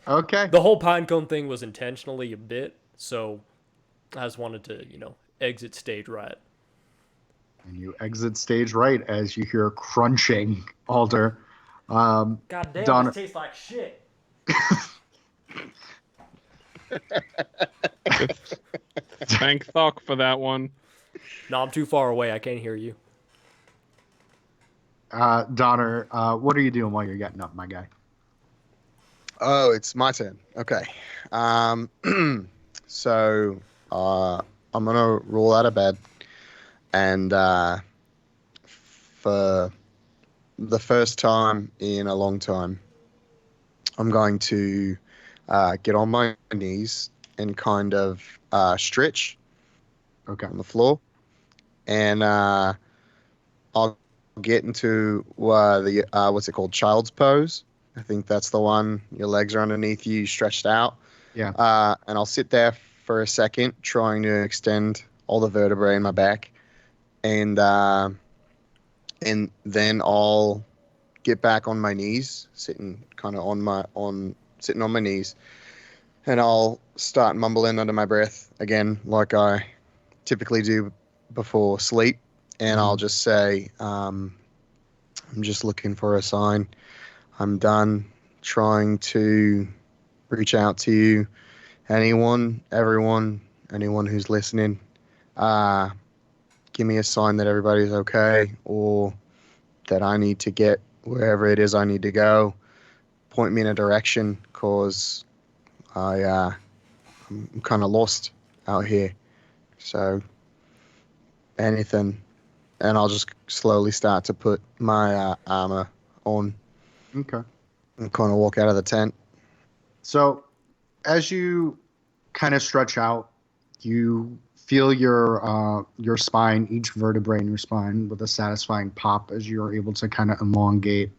Okay. The whole pine cone thing was intentionally a bit, so I just wanted to, exit stage right. And you exit stage right as you hear crunching, Alder. God damn, Donna- this tastes like shit. Thank Thokk for that one. No, I'm too far away. I can't hear you. Donner, what are you doing while you're getting up, my guy? Oh, it's my turn. Okay. So I'm gonna roll out of bed, and for the first time in a long time, I'm going to get on my knees and kind of stretch Okay. on the floor, and I'll get into the what's it called, child's pose. I think that's the one. Your legs are underneath you, stretched out. Yeah. And I'll sit there for a second, trying to extend all the vertebrae in my back, and then I'll get back on my knees, sitting on my knees, and I'll start mumbling under my breath again, like I typically do before sleep, and I'll just say, "I'm just looking for a sign. I'm done trying to reach out to you. Anyone who's listening, give me a sign that everybody's okay or that I need to get wherever it is I need to go. Point me in a direction, because I'm kind of lost out here. So anything, and I'll just slowly start to put my armor on. Okay. And kind of walk out of the tent. So as you kind of stretch out, you feel your spine, each vertebrae in your spine, with a satisfying pop as you're able to kind of elongate,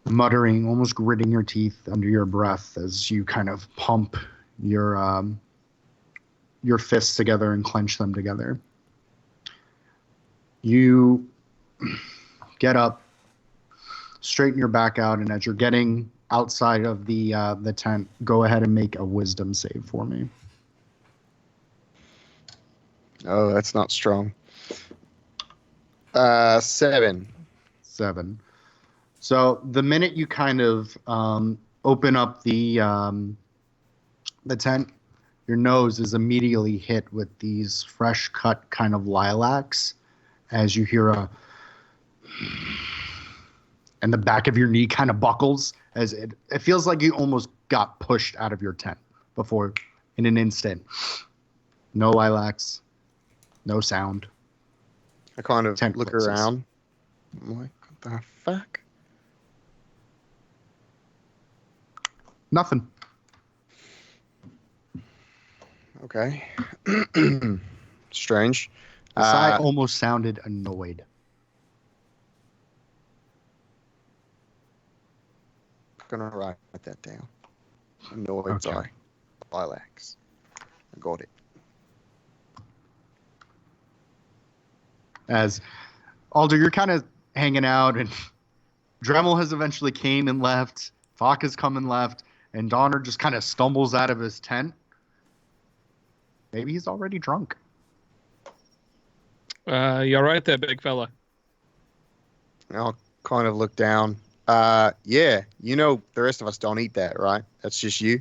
muttering, almost gritting your teeth under your breath as you kind of pump your fists together and clench them together. You get up, straighten your back out, and as you're getting outside of the tent, go ahead and make a wisdom save for me. Oh, that's not strong. 7. 7. So the minute you kind of open up the tent, your nose is immediately hit with these fresh cut kind of lilacs as you hear and the back of your knee kind of buckles as it feels like you almost got pushed out of your tent before in an instant. No lilacs, no sound. I kind of Tent look closes. around. I'm like, what the fuck? Nothing. Okay. Strange. The sigh almost sounded annoyed. Gonna write that down. Annoyed Okay. sigh. Lilacs. I got it. As Alder, you're kind of hanging out, and Dremel has eventually came and left. Thokk has come and left, and Donner just kind of stumbles out of his tent. Maybe he's already drunk. You're right there, big fella. I'll kind of look down. Yeah, the rest of us don't eat that, right? That's just you.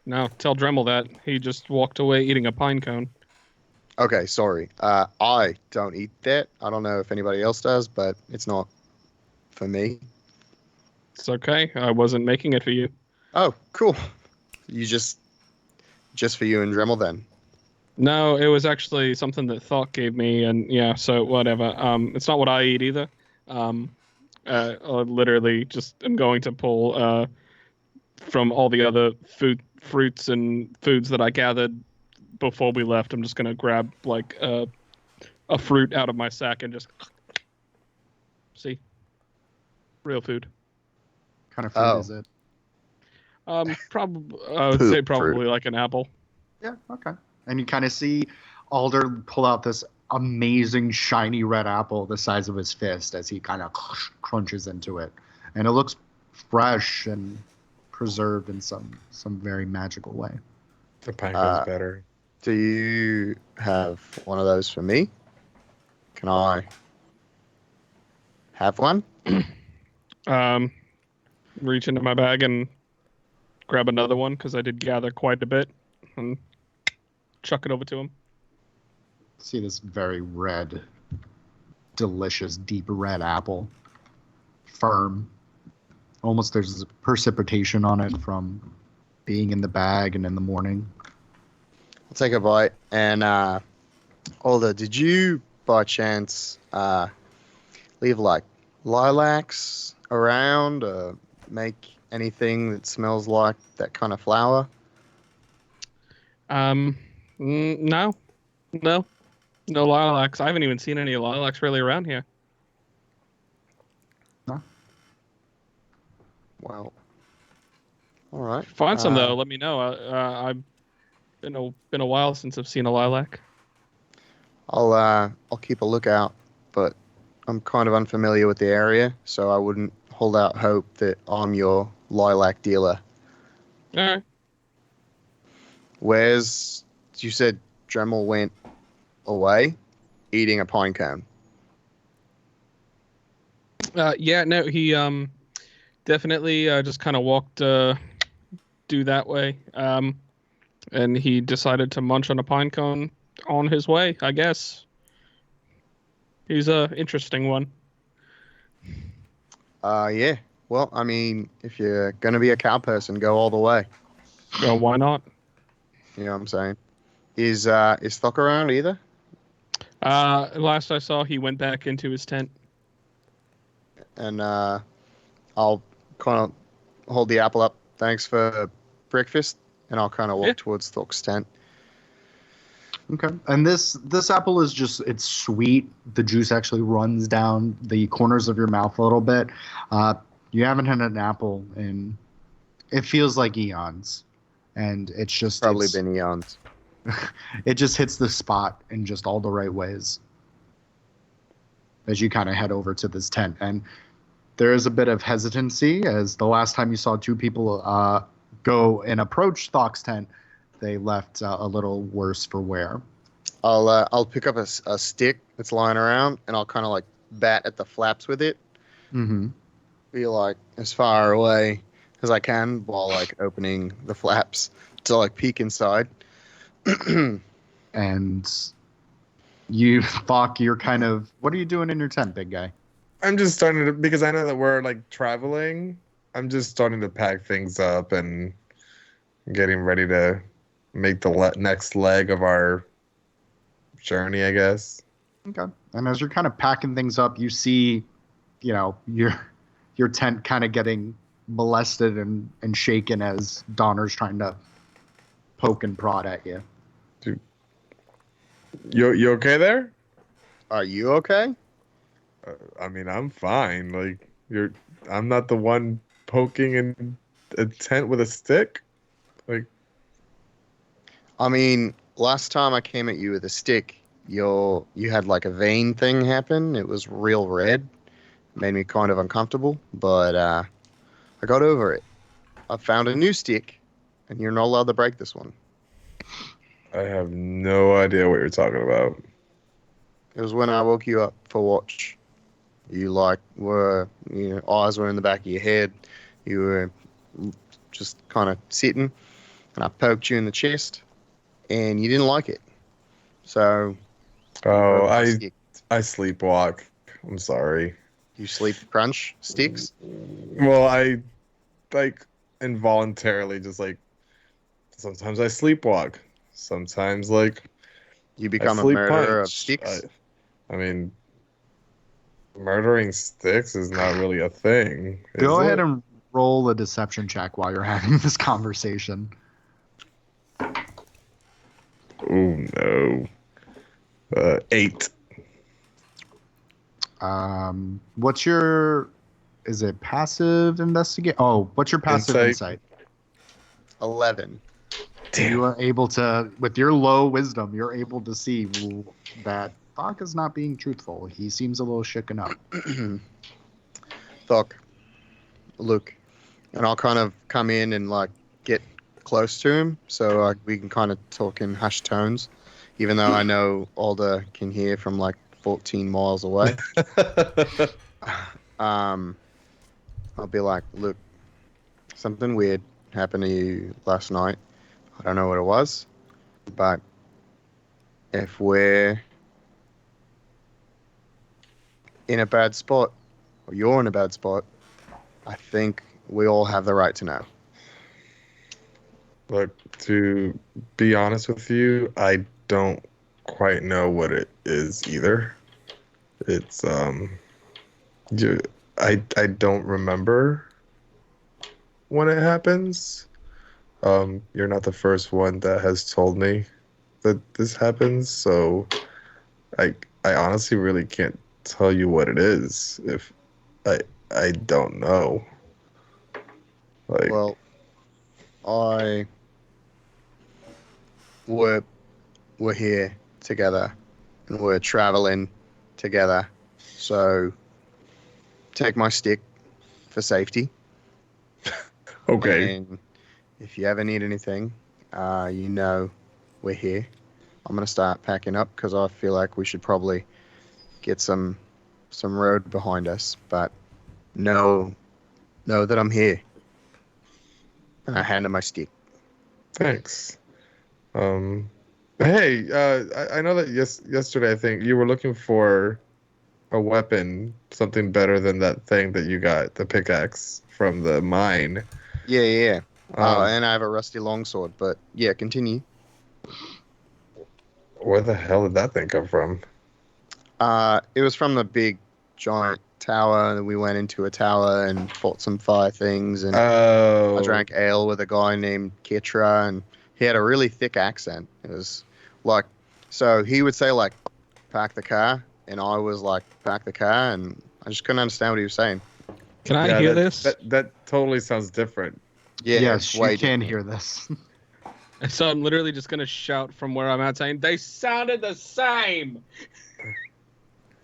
No, tell Dremel that. He just walked away eating a pine cone. Okay, sorry. I don't eat that. I don't know if anybody else does, but it's not for me. It's okay. I wasn't making it for you. Oh, cool. You just for you and Dremel then. No, it was actually something that Thokk gave me, and yeah, so whatever. It's not what I eat either. I literally just am going to pull from all the other fruits and foods that I gathered before we left. I'm just gonna grab like a fruit out of my sack and just see real food. What kind of fruit is it? Probably I would say probably fruit. like an apple. Yeah, okay. And you kind of see Alder pull out this amazing shiny red apple the size of his fist as he kind of crunches into it. And it looks fresh and preserved in some very magical way. The pine cone's better. Do you have one of those for me? Can I have one? Reach into my bag and grab another one because I did gather quite a bit and chuck it over to him. See this very red, delicious, deep red apple. Firm. Almost there's precipitation on it from being in the bag and in the morning. I'll take a bite. And Alder, did you by chance leave like lilacs around or make anything that smells like that kind of flower? No lilacs. I haven't even seen any lilacs really around here. No. Well, all right. Find some though. Let me know. I've been a while since I've seen a lilac. I'll keep a lookout, but I'm kind of unfamiliar with the area, so I wouldn't hold out hope that I'm your lilac dealer. All right. You said Dremel went away eating a pine cone. Yeah, no, he definitely just kind of walked due that way. And he decided to munch on a pine cone on his way, I guess. He's a interesting one. Yeah. Well, I mean, if you're gonna be a cow person, go all the way. Well, why not? You know what I'm saying? Is Thokk around either? Last I saw, he went back into his tent. And I'll kind of hold the apple up. Thanks for breakfast, and I'll kind of walk Yeah. towards Thokk's tent. Okay. And this apple is just, it's sweet. The juice actually runs down the corners of your mouth a little bit. You haven't had an apple in, it feels like eons. And it's just Probably been eons. it just hits the spot in just all the right ways as you kind of head over to this tent. And there is a bit of hesitancy, as the last time you saw two people go and approach Thokk's tent, they left a little worse for wear. I'll pick up a stick that's lying around, and I'll kind of like bat at the flaps with it. Mm-hmm. Be like as far away as I can while like opening the flaps to like peek inside. And you, Thokk, you're kind of, what are you doing in your tent, big guy? I'm just starting to, because I know that we're like traveling. I'm just starting to pack things up and getting ready to make the next leg of our journey, I guess. Okay. And as you're kind of packing things up, you see, you know, your tent kind of getting molested and shaken as Donner's trying to poke and prod at you. You okay there? Are you okay? I mean, I'm fine. Like I'm not the one poking in a tent with a stick. Like, I mean, last time I came at you with a stick, you had like a vein thing happen. It was real red. Made me kind of uncomfortable, but I got over it. I found a new stick, and you're not allowed to break this one. I have no idea what you're talking about. It was when I woke you up for watch. You like were, you know, eyes were in the back of your head. You were just kind of sitting, and I poked you in the chest, and you didn't like it. So, Oh, broke the I stick. sleepwalk. I'm sorry. You sleep crunch sticks. Well, I like involuntarily just like sometimes I sleepwalk. Sometimes like You I become a sleep murderer of punch. sticks. I mean, murdering sticks is not really a thing. Go is ahead it? and roll a deception check while you're having this conversation. Oh no. 8. What's your, is it passive investigate? Oh, what's your passive insight? 11. You are able to, with your low wisdom, you're able to see that Thokk is not being truthful. He seems a little shaken up. Thokk, look, and I'll kind of come in and like get close to him so like we can kind of talk in hushed tones, even though I know Alder can hear from like 14 miles away. I'll be like, look, something weird happened to you last night. I don't know what it was, but if we're in a bad spot, or you're in a bad spot, I think we all have the right to know. Look, to be honest with you, I don't quite know what it is either. It's I don't remember when it happens. You're not the first one that has told me that this happens, so I honestly really can't tell you what it is if I don't know. Like, Well, we're here together, and we're traveling together. So take my stick for safety. okay. And if you ever need anything, you know we're here. I'm gonna start packing up because I feel like we should probably get some road behind us. But know that I'm here. And I hand him my stick. Thanks. Hey, I know that yesterday I think you were looking for a weapon, something better than that thing that you got, the pickaxe from the mine. Yeah. And I have a rusty longsword, but yeah, continue. Where the hell did that thing come from? It was from the big giant tower, and we went into a tower and fought some fire things, and I drank ale with a guy named Kitra, and he had a really thick accent. It was like, so he would say like, "Park the car," and I was like, "Park the car," and I just couldn't understand what he was saying. Can I hear this? That totally sounds different. Yeah, Yes, you can different. hear this. So I'm literally just gonna shout from where I'm at, saying they sounded the same.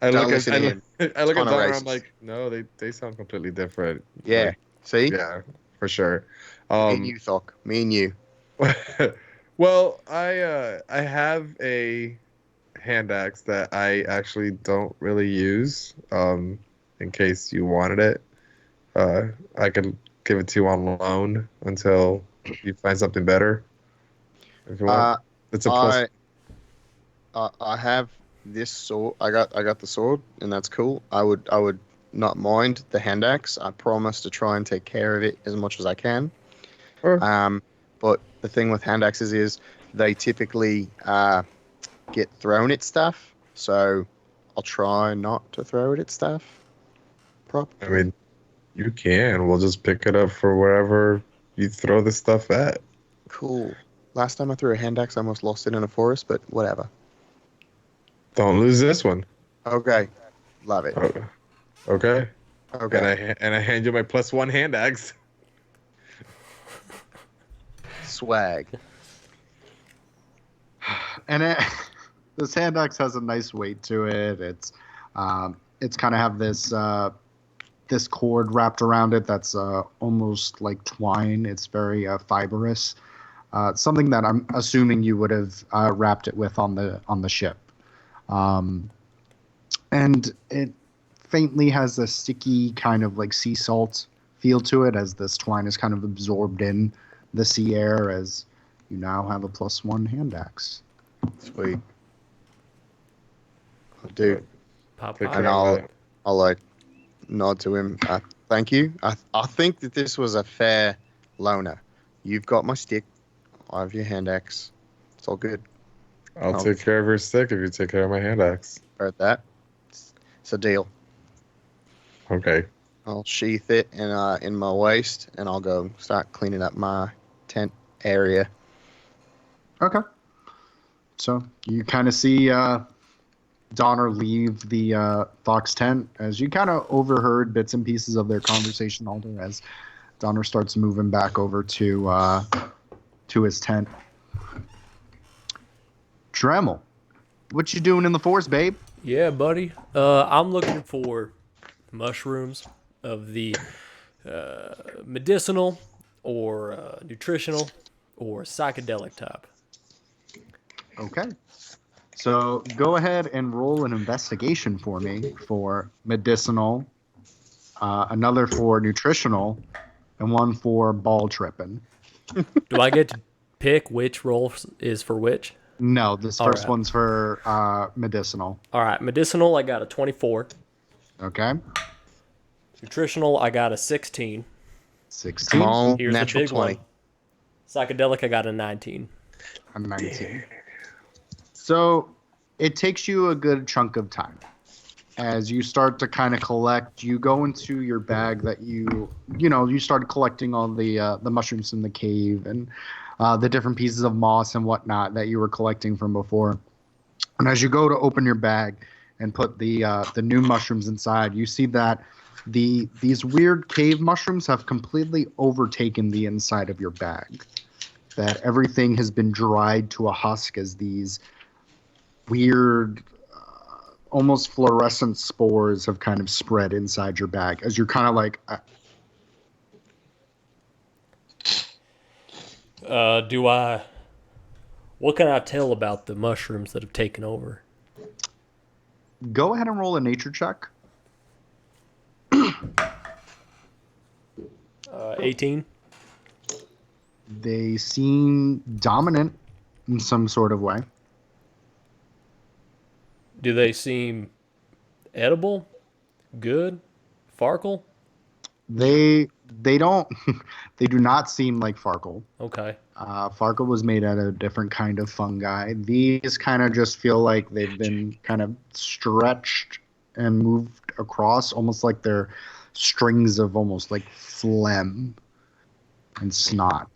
I Don't look listen at to him. I look at kinda Donner, racist. I'm like, no, they sound completely different. Yeah. See? Yeah, for sure. Me and you, Thokk. Me and you. Well, I have a hand axe that I actually don't really use. In case you wanted it, I can give it to you on loan until you find something better. If you want, it's a plus. I have this sword. I got the sword, and that's cool. I would not mind the hand axe. I promise to try and take care of it as much as I can. Sure. But the thing with hand axes is they typically get thrown at stuff. So I'll try not to throw it at stuff. I mean, you can. We'll just pick it up for wherever you throw the stuff at. Cool. Last time I threw a hand axe, I almost lost it in a forest, but whatever. Don't lose this one. Okay. Love it. Oh, okay. Okay. And I hand you my +1 hand axe. Swag. And this hand axe has a nice weight to it. It's kind of have this cord wrapped around it that's almost like twine. It's very fibrous. Something that I'm assuming you would have wrapped it with on the ship. And it faintly has a sticky kind of like sea salt feel to it, as this twine is kind of absorbed in the sea air, as you now have a +1 hand axe. Sweet. Dude. Pop, Take pop. And care. I'll like nod to him. Thank you. I think that this was a fair loaner. You've got my stick. I have your hand axe. It's all good. I'll take care of your stick if you take care of my hand axe. Heard that. It's a deal. Okay. I'll sheath it in my waist, and I'll go start cleaning up my tent area. Okay. So you kind of see Donner leave the Thok's tent, as you kind of overheard bits and pieces of their conversation, Alder, as Donner starts moving back over to his tent. Dremel, what you doing in the forest, babe? Yeah, buddy. I'm looking for mushrooms of the medicinal or nutritional or psychedelic type. Okay. So go ahead and roll an investigation for me for medicinal, another for nutritional, and one for ball tripping. Do I get to pick which roll is for which? No, this All first right. one's for medicinal. All right, medicinal, I got a 24. Okay. Nutritional, I got a 16. 16. Come on, Here's natural the big 20. one. Psychedelic, I got a 19. A 19. So it takes you a good chunk of time. As you start to kind of collect, you go into your bag that you start collecting all the mushrooms in the cave and the different pieces of moss and whatnot that you were collecting from before. And as you go to open your bag and put the new mushrooms inside, you see that these weird cave mushrooms have completely overtaken the inside of your bag. That everything has been dried to a husk, as these weird, almost fluorescent spores have kind of spread inside your bag, as you're kind of like... What can I tell about the mushrooms that have taken over? Go ahead and roll a nature check. 18. They seem dominant in some sort of way. Do they seem edible? Good? Farkle? They don't they do not seem like Farkle. Okay. Farkle was made out of a different kind of fungi. These kind of just feel like they've been kind of stretched and moved across, almost like they're strings of almost like phlegm and snot.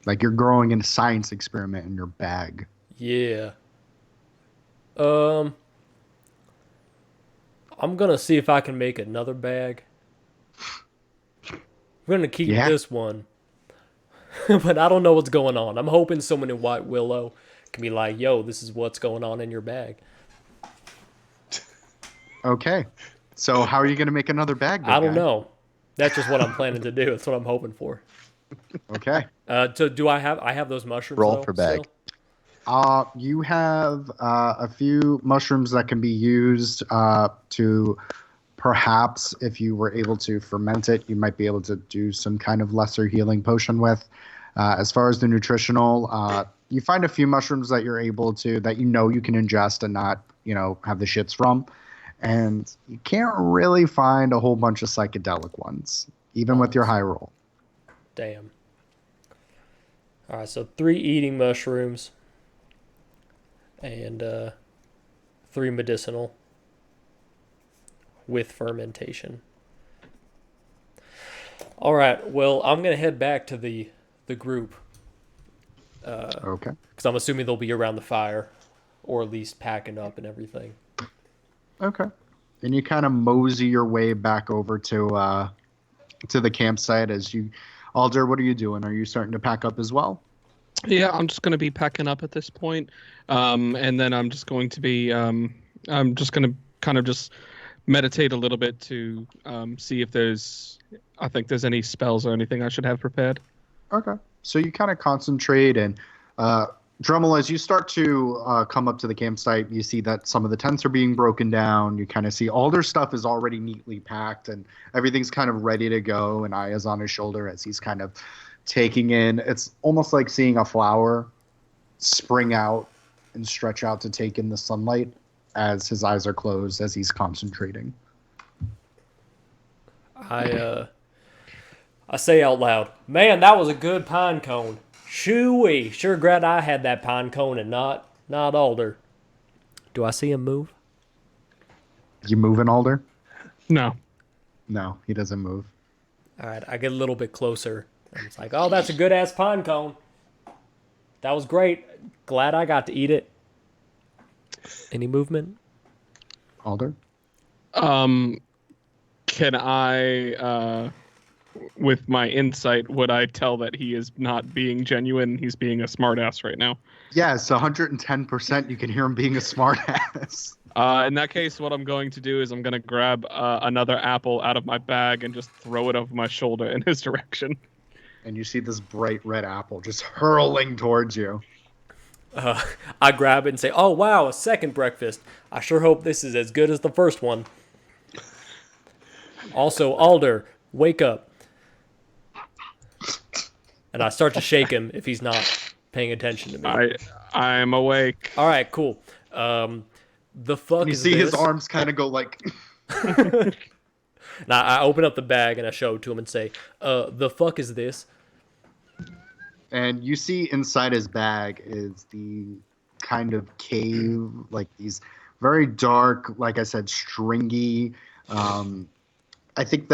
Like you're growing a science experiment in your bag. Yeah. I'm gonna see if I can make another bag. I'm gonna keep this one. But I don't know what's going on. I'm hoping someone in White Willow can be like, yo, this is what's going on in your bag. Okay. So how are you going to make another bag? I don't know. That's just what I'm planning to do. That's what I'm hoping for. Okay. So do I have those mushrooms? Roll for bag. You have a few mushrooms that can be used to perhaps, if you were able to ferment it, you might be able to do some kind of lesser healing potion with. As far as the nutritional, you find a few mushrooms that you're able to, that you can ingest and not, have the shits from. And you can't really find a whole bunch of psychedelic ones, even with your high roll. Damn. All right, so 3 eating mushrooms and 3 medicinal with fermentation. All right, well, I'm going to head back to the group. Okay. Because I'm assuming they'll be around the fire, or at least packing up and everything. Okay. And you kind of mosey your way back over to the campsite as you... Alder, what are you doing? Are you starting to pack up as well? Yeah, I'm just going to be packing up at this point. And then I'm just going to be... I'm just going to kind of just meditate a little bit to see if there's any spells or anything I should have prepared. Okay. So you kind of concentrate and... Dremel, as you start to come up to the campsite, you see that some of the tents are being broken down. You kind of see all their stuff is already neatly packed and everything's kind of ready to go. And Aya's on his shoulder as he's kind of taking in. It's almost like seeing a flower spring out and stretch out to take in the sunlight as his eyes are closed as he's concentrating. I say out loud, man, that was a good pine cone. Shoo-wee. Sure glad I had that pine cone and not Alder. Do I see him move? You moving, Alder? No. No, he doesn't move. All right, I get a little bit closer. And it's like, oh, that's a good-ass pine cone. That was great. Glad I got to eat it. Any movement? Alder? Can I... with my insight, would I tell that he is not being genuine? He's being a smartass right now. Yes, 110%. You can hear him being a smartass. In that case, what I'm going to do is I'm going to grab another apple out of my bag and just throw it over my shoulder in his direction. And you see this bright red apple just hurling towards you. I grab it and say, oh, wow, a second breakfast. I sure hope this is as good as the first one. Also, Alder, wake up. And I start to shake him if he's not paying attention to me. I'm awake. All right, cool. The fuck and you is see this? his arms kind of go like... Now, I open up the bag and I show it to him and say, the fuck is this? And you see inside his bag is the kind of cave, like these very dark, like I said, stringy. I think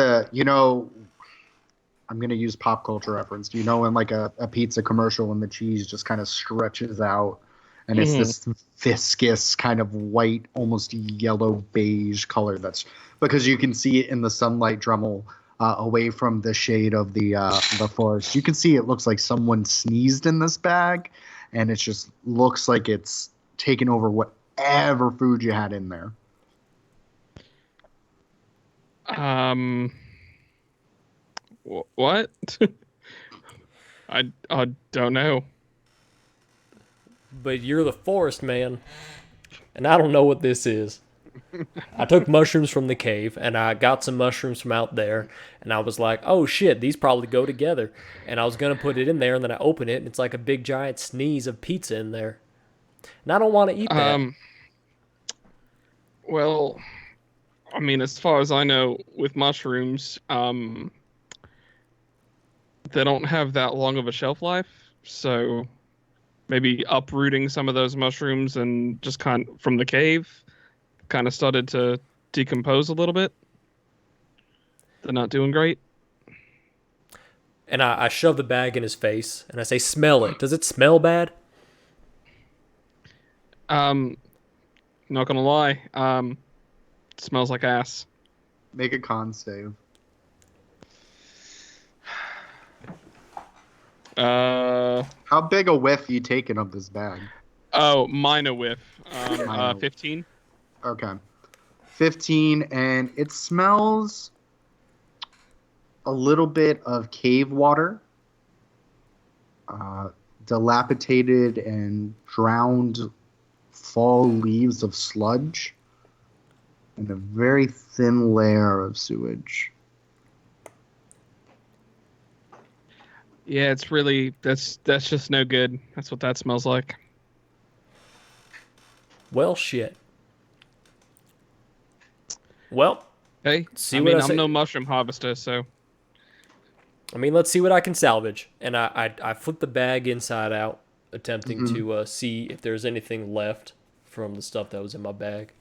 I'm going to use pop culture reference. Do you know in like a pizza commercial when the cheese just kind of stretches out and it's this viscous kind of white, almost yellow beige color? That's because you can see it in the sunlight, Dremel, away from the shade of the forest. You can see it looks like someone sneezed in this bag and it just looks like it's taken over whatever food you had in there. What? I don't know. But you're the forest man, and I don't know what this is. I took mushrooms from the cave, and I got some mushrooms from out there, and I was like, oh shit, these probably go together. And I was going to put it in there, and then I open it, and it's like a big giant sneeze of pizza in there. And I don't want to eat that. Well, I mean, as far as I know, with mushrooms, they don't have that long of a shelf life, so maybe uprooting some of those mushrooms and just from the cave kind of started to decompose a little bit. They're not doing great. And I shove the bag in his face, and I say, smell it. Does it smell bad? Not gonna lie, it smells like ass. Make a con save. How big a whiff you taking of this bag? Oh, minor whiff. Minor. 15. Okay. 15, and it smells a little bit of cave water, dilapidated and drowned fall leaves of sludge, and a very thin layer of sewage. Yeah, it's really that's just no good. That's what that smells like. Well, shit. Well, Hey, see what I I'm say- no mushroom harvester, so I mean, let's see what I can salvage. And I flip the bag inside out, attempting to see if there's anything left from the stuff that was in my bag.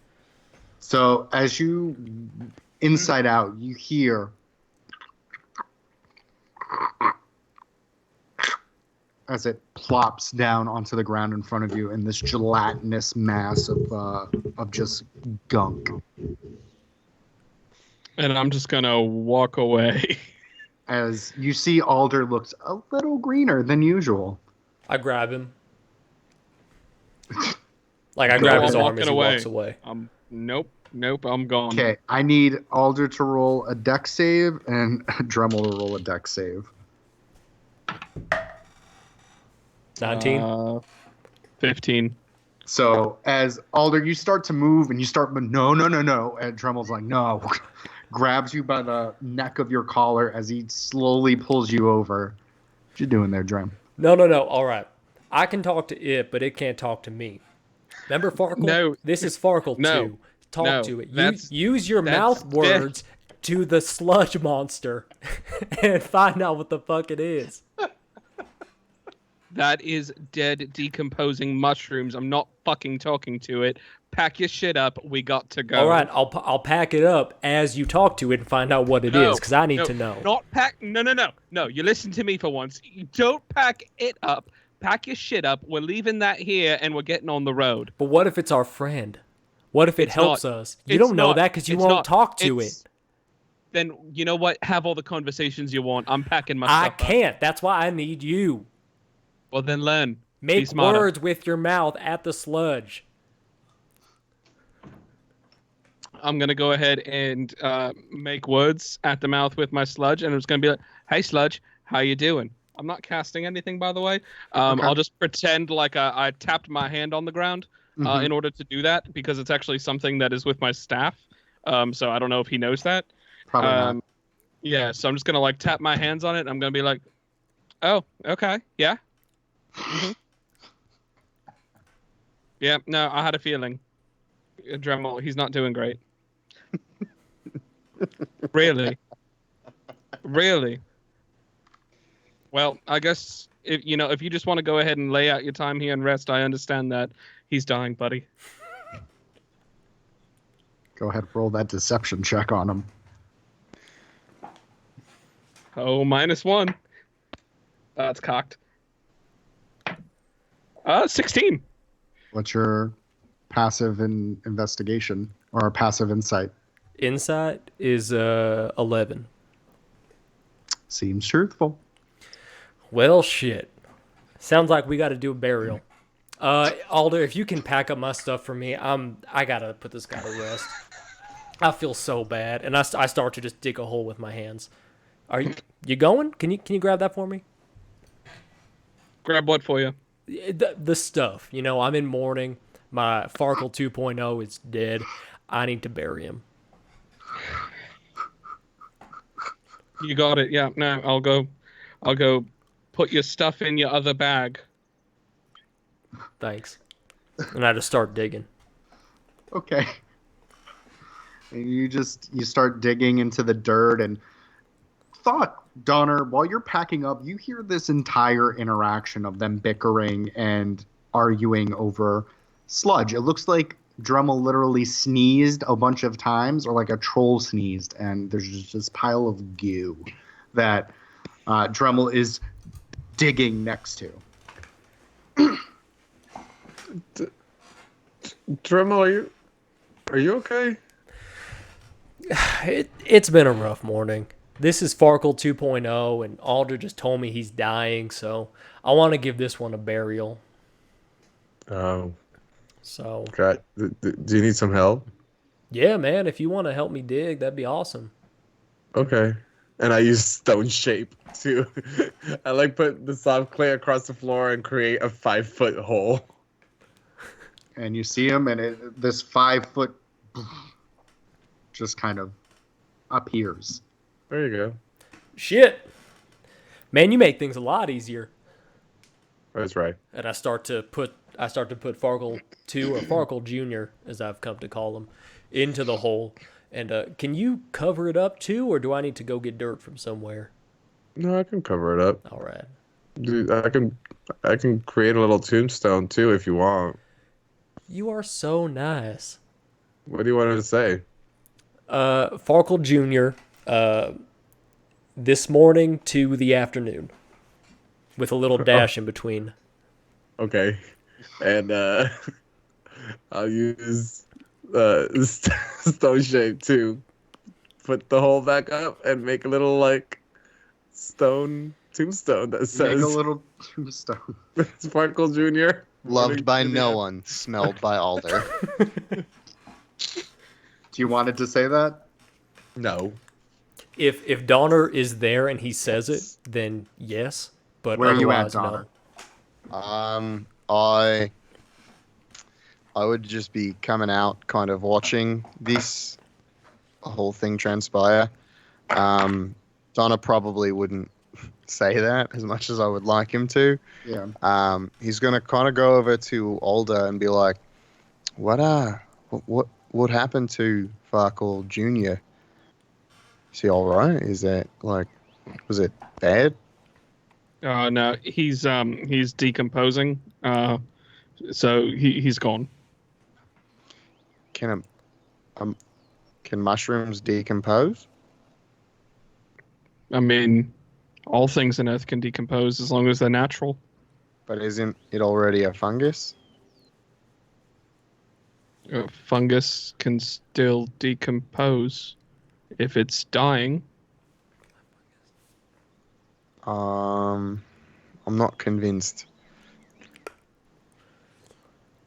So as you inside out, you hear as it plops down onto the ground in front of you in this gelatinous mass of just gunk. and I'm just gonna walk away. As you see, Alder looks a little greener than usual. I grab him. Like, I grab his I'm arm as he walking walks away. Nope, I'm gone. Okay, I need Alder to roll a dex save and Dremel to roll a dex save. 19? 15. So as Alder, you start to move and you start, but no, and Dremel's like, no, grabs you by the neck of your collar as he slowly pulls you over. What you doing there, Drem? No. All right. I can talk to it, but it can't talk to me. Remember Farkle? No. This is Farkle No. 2. Talk No. to it. That's- Use your that's mouth words to the sludge monster and find out what the fuck it is. That is dead, decomposing mushrooms. I'm not fucking talking to it. Pack your shit up. We got to go. All right, I'll pack it up as you talk to it and find out what it is, because I need to know. Not pack. No. You listen to me for once. You don't pack it up. Pack your shit up. We're leaving that here, and we're getting on the road. But what if it's our friend? What if it It's helps not. us? You It's don't know not. that because you It's won't not. talk to It's- it. Then you know what? Have all the conversations you want. I'm packing my I stuff up. can't. That's why I need you. Well, then learn. Be Make smarter. words with your mouth at the sludge. I'm gonna go ahead and make words at the mouth with my sludge, and it's gonna be like, "Hey, sludge, how you doing?" I'm not casting anything, by the way. Okay. I'll just pretend like I tapped my hand on the ground in order to do that, because it's actually something that is with my staff. So I don't know if he knows that. Probably not. Yeah, so I'm just gonna like tap my hands on it. I'm gonna be like, "Oh, okay, yeah." Mhm. Yeah, no, I had a feeling. Dremel, he's not doing great. Really? Well, I guess if you just want to go ahead and lay out your time here and rest, I understand that. He's dying, buddy. Go ahead, roll that deception check on him. Oh, -1. That's cocked. 16. What's your passive investigation or passive insight? Insight is 11. Seems truthful. Well, shit. Sounds like we got to do a burial. Alder, if you can pack up my stuff for me, I gotta put this guy to rest. I feel so bad, and I start to just dig a hole with my hands. Are you going? Can you grab that for me? Grab what for you? The stuff. I'm in mourning. My Farkle 2.0 is dead. I need to bury him. You got it. Yeah. No, I'll go put your stuff in your other bag. Thanks. And I just start digging. Okay. And you start digging into the dirt, and Thokk, Donner, while you're packing up, you hear this entire interaction of them bickering and arguing over sludge. It looks like Dremel literally sneezed a bunch of times, or like a troll sneezed, and there's just this pile of goo that Dremel is digging next to. Dremel, are you okay? It's been a rough morning. This is Farkle 2.0, and Alder just told me he's dying, so I want to give this one a burial. Oh. So. God, do you need some help? Yeah, man, if you want to help me dig, that'd be awesome. Okay. And I use stone shape to, I like put the soft clay across the floor and create a 5-foot hole. And you see him, and this 5-foot just kind of appears. There you go. Shit. Man, you make things a lot easier. That's right. And I start to put Farkle 2 or Farkle Jr., as I've come to call him, into the hole. And can you cover it up too, or do I need to go get dirt from somewhere? No, I can cover it up. All right. Dude, I can create a little tombstone too if you want. You are so nice. What do you want to say? Farkle Jr., this morning to the afternoon, with a little dash in between. Okay. And I'll use stone shape to put the hole back up and make a little like stone tombstone that says make a little tombstone. Sparkle Jr. Loved by no one, smelled by Alder. Do you want it to say that? No. If Donner is there and he says it, then yes. But where are you at, otherwise, Donner? No. I would just be coming out, kind of watching this whole thing transpire. Donna probably wouldn't say that as much as I would like him to. Yeah. He's gonna kind of go over to Alder and be like, what happened to Farkle Jr.? Is he all right? Is that was it bad? No, he's decomposing. So he's gone. Can mushrooms decompose? I mean, all things on Earth can decompose as long as they're natural. But isn't it already a fungus? Fungus can still decompose if it's dying. I'm not convinced.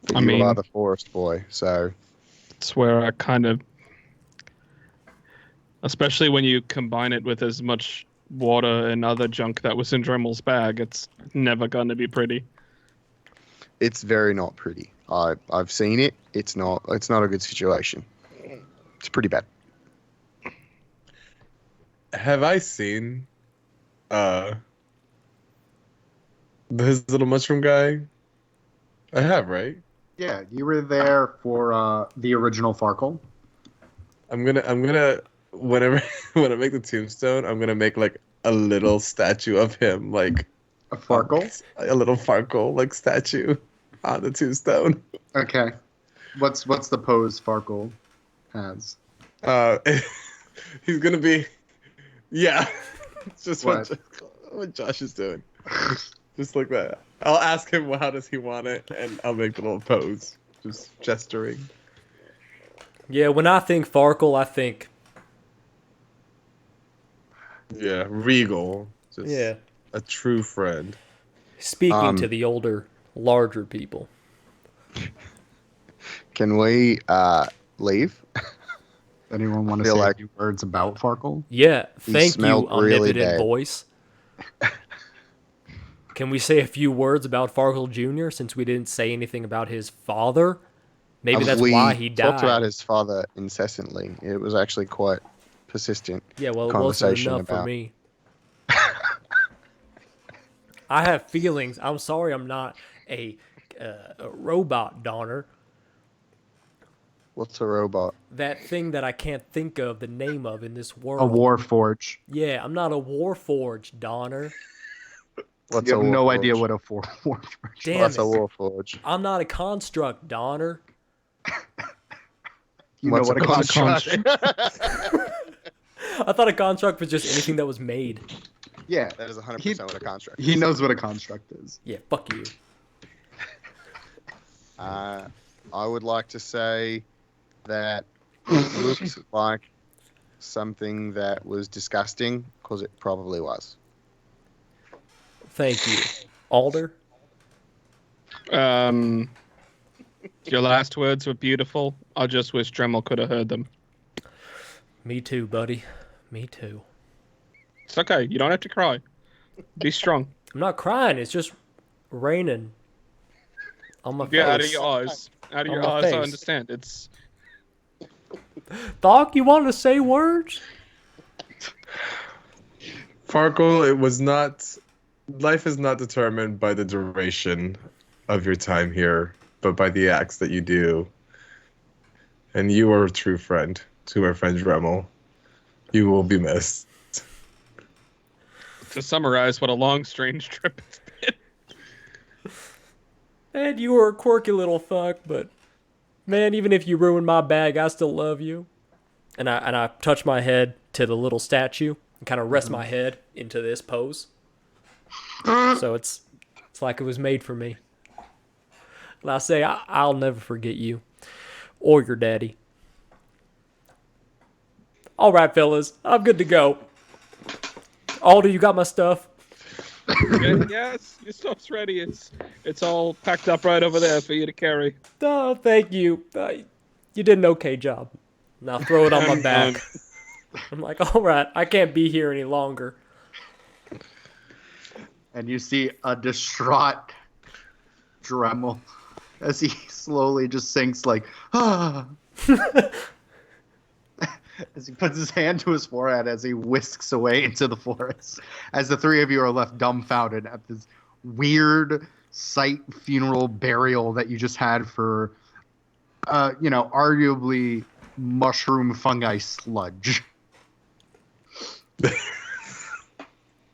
But I you mean, are the forest boy, so it's where I kind of, especially when you combine it with as much water and other junk that was in Dremel's bag, it's never going to be pretty. it's very not pretty. I've seen it. It's not a good situation. It's pretty bad. Have I seen his little mushroom guy? I have, right? Yeah, you were there for the original Farkle. I'm gonna whenever when I make the tombstone, I'm gonna make like a little statue of him, like A Farkle? a little Farkle like statue on the tombstone. Okay. What's the pose Farkle has? He's gonna be, yeah. It's just What? what Josh is doing. Just like that. I'll ask him how does he want it, and I'll make the little pose, just gesturing. Yeah, when I think Farkle, I think Yeah, regal. Just yeah. a true friend. Speaking to the older, larger people. Can we leave? Anyone want to Feel say like- a few words about Farkle? Yeah, He thank you, smelled really omnipotent bad. voice. Can we say a few words about Farkle Jr. since we didn't say anything about his father? Maybe that's we why he talked about died. his father incessantly. It was actually quite persistent Yeah, well, it wasn't conversation enough for about. me. I have feelings. I'm sorry I'm not a robot, Donner. What's a robot? That thing that I can't think of the name of in this world. A Warforge. Yeah, I'm not a Warforged, Donner. What's You a have no Warforge? idea what a Warforge Damn What's it. a Warforge? I'm not a construct, Donner. You What's know what a construct. I thought a construct was just anything that was made. Yeah, That is 100% what a construct is. he knows what a construct is. Yeah, fuck you. I would like to say that it looks like something that was disgusting, because it probably was. Thank you. Alder? Your last words were beautiful. I just wish Dremel could have heard them. Me too, buddy. Me too. It's okay. You don't have to cry. Be strong. I'm not crying. It's just raining on my face. Yeah, out of your eyes. Out of On your my eyes, I face. understand. It's Thokk, you want to say words? Farkle, it was not. Life is not determined by the duration of your time here, but by the acts that you do. And you are a true friend to my friend Dremel. You will be missed. to summarize what a long, strange trip it's been. And you were a quirky little fuck, but man, even if you ruined my bag, I still love you. And I touch my head to the little statue and kind of rest my head into this pose. So it's like it was made for me. And I say I'll never forget you or your daddy. All right, fellas, I'm good to go. Alder, you got my stuff? Yes, your stuff's ready. It's all packed up right over there for you to carry. Oh, thank you. You did an okay job. Now throw it on my back. I'm like, all right, I can't be here any longer. And you see a distraught Dremel as he slowly just sinks like, ah. As he puts his hand to his forehead as he whisks away into the forest. As the three of you are left dumbfounded at this weird site funeral burial that you just had for, arguably mushroom fungi sludge.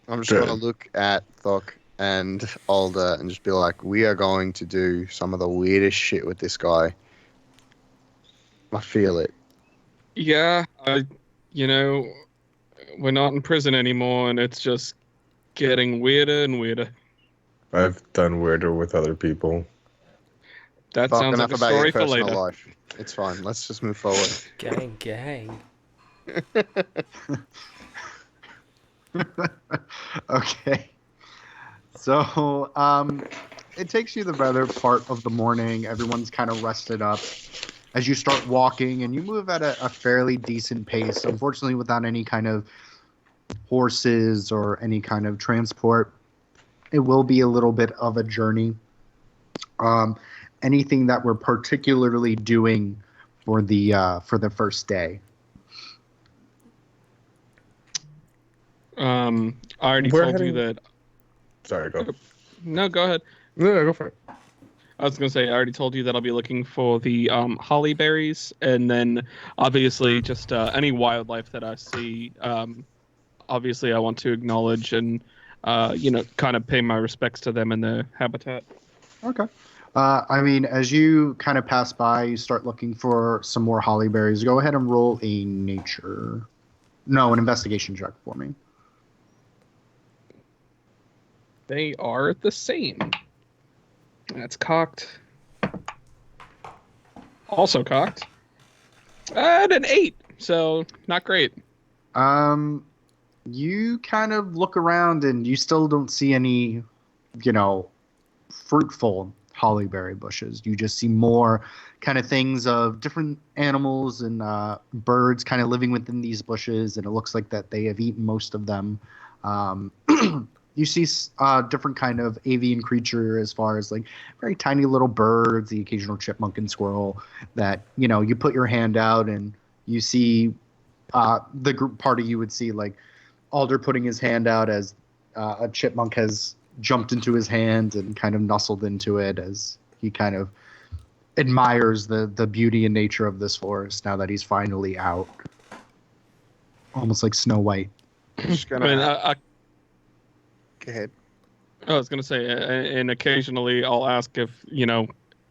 I'm just going to look at Thokk and Alder and just be like, we are going to do some of the weirdest shit with this guy. I feel it. Yeah, we're not in prison anymore, and it's just getting weirder and weirder. I've done weirder with other people. That Thokk, sounds like enough a about story your for personal later. life. It's fine. Let's just move forward. Gang, gang. Okay. So, it takes you the better part of the morning. Everyone's kind of rested up. As you start walking, and you move at a fairly decent pace, unfortunately without any kind of horses or any kind of transport. It will be a little bit of a journey. Anything that we're particularly doing for the first day? I already We're told you heading- that. Sorry, go. No, go ahead. No, go for it. I was gonna say I already told you that I'll be looking for the holly berries, and then obviously just any wildlife that I see. Obviously, I want to acknowledge and kind of pay my respects to them and their habitat. Okay. As you kind of pass by, you start looking for some more holly berries. Go ahead and roll an investigation check for me. They are the same. That's cocked. Also cocked. And an 8, so not great. You kind of look around and you still don't see any, fruitful hollyberry bushes. You just see more kind of things of different animals and birds kind of living within these bushes, and it looks like that they have eaten most of them. you see different kind of avian creature, as far as like very tiny little birds, the occasional chipmunk and squirrel that, you put your hand out and you see the group party. You would see like Alder putting his hand out as a chipmunk has jumped into his hand and kind of nestled into it as he kind of admires the beauty and nature of this forest now that he's finally out. Almost like Snow White. Just I gonna mean, go ahead. I was gonna say, and occasionally I'll ask if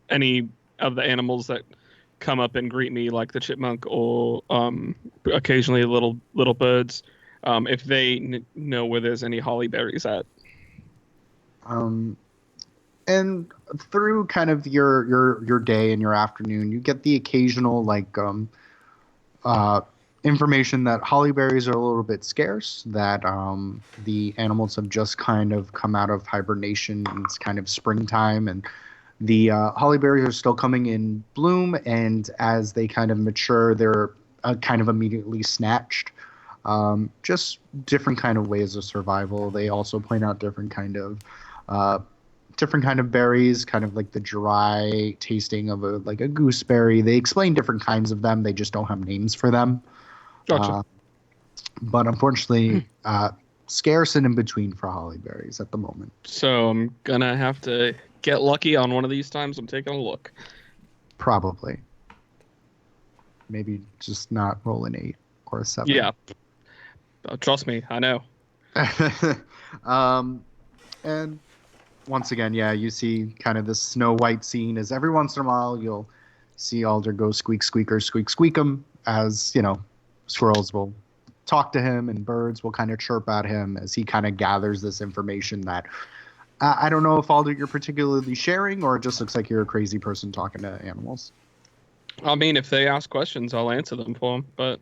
any of the animals that come up and greet me, like the chipmunk or occasionally little birds, if they know where there's any holly berries at. And through kind of your day and your afternoon, you get the occasional information that hollyberries are a little bit scarce, that the animals have just kind of come out of hibernation, and it's kind of springtime, and the hollyberries are still coming in bloom, and as they kind of mature, they're kind of immediately snatched. Just different kind of ways of survival. They also point out different kind of berries, kind of like the dry tasting of a gooseberry. They explain different kinds of them. They just don't have names for them. Gotcha. But unfortunately, scarce and in between for hollyberries at the moment. So I'm gonna have to get lucky on one of these times. I'm taking a look. Probably. Maybe just not roll an 8 or a 7. Yeah. Trust me, I know. And once again, yeah, you see kind of this Snow White scene as every once in a while you'll see Alder go squeak, squeaker, squeak, squeakum, as, squirrels will talk to him and birds will kind of chirp at him as he kind of gathers this information that I don't know if Alder you're particularly sharing, or it just looks like you're a crazy person talking to animals. I mean, if they ask questions, I'll answer them for them. But,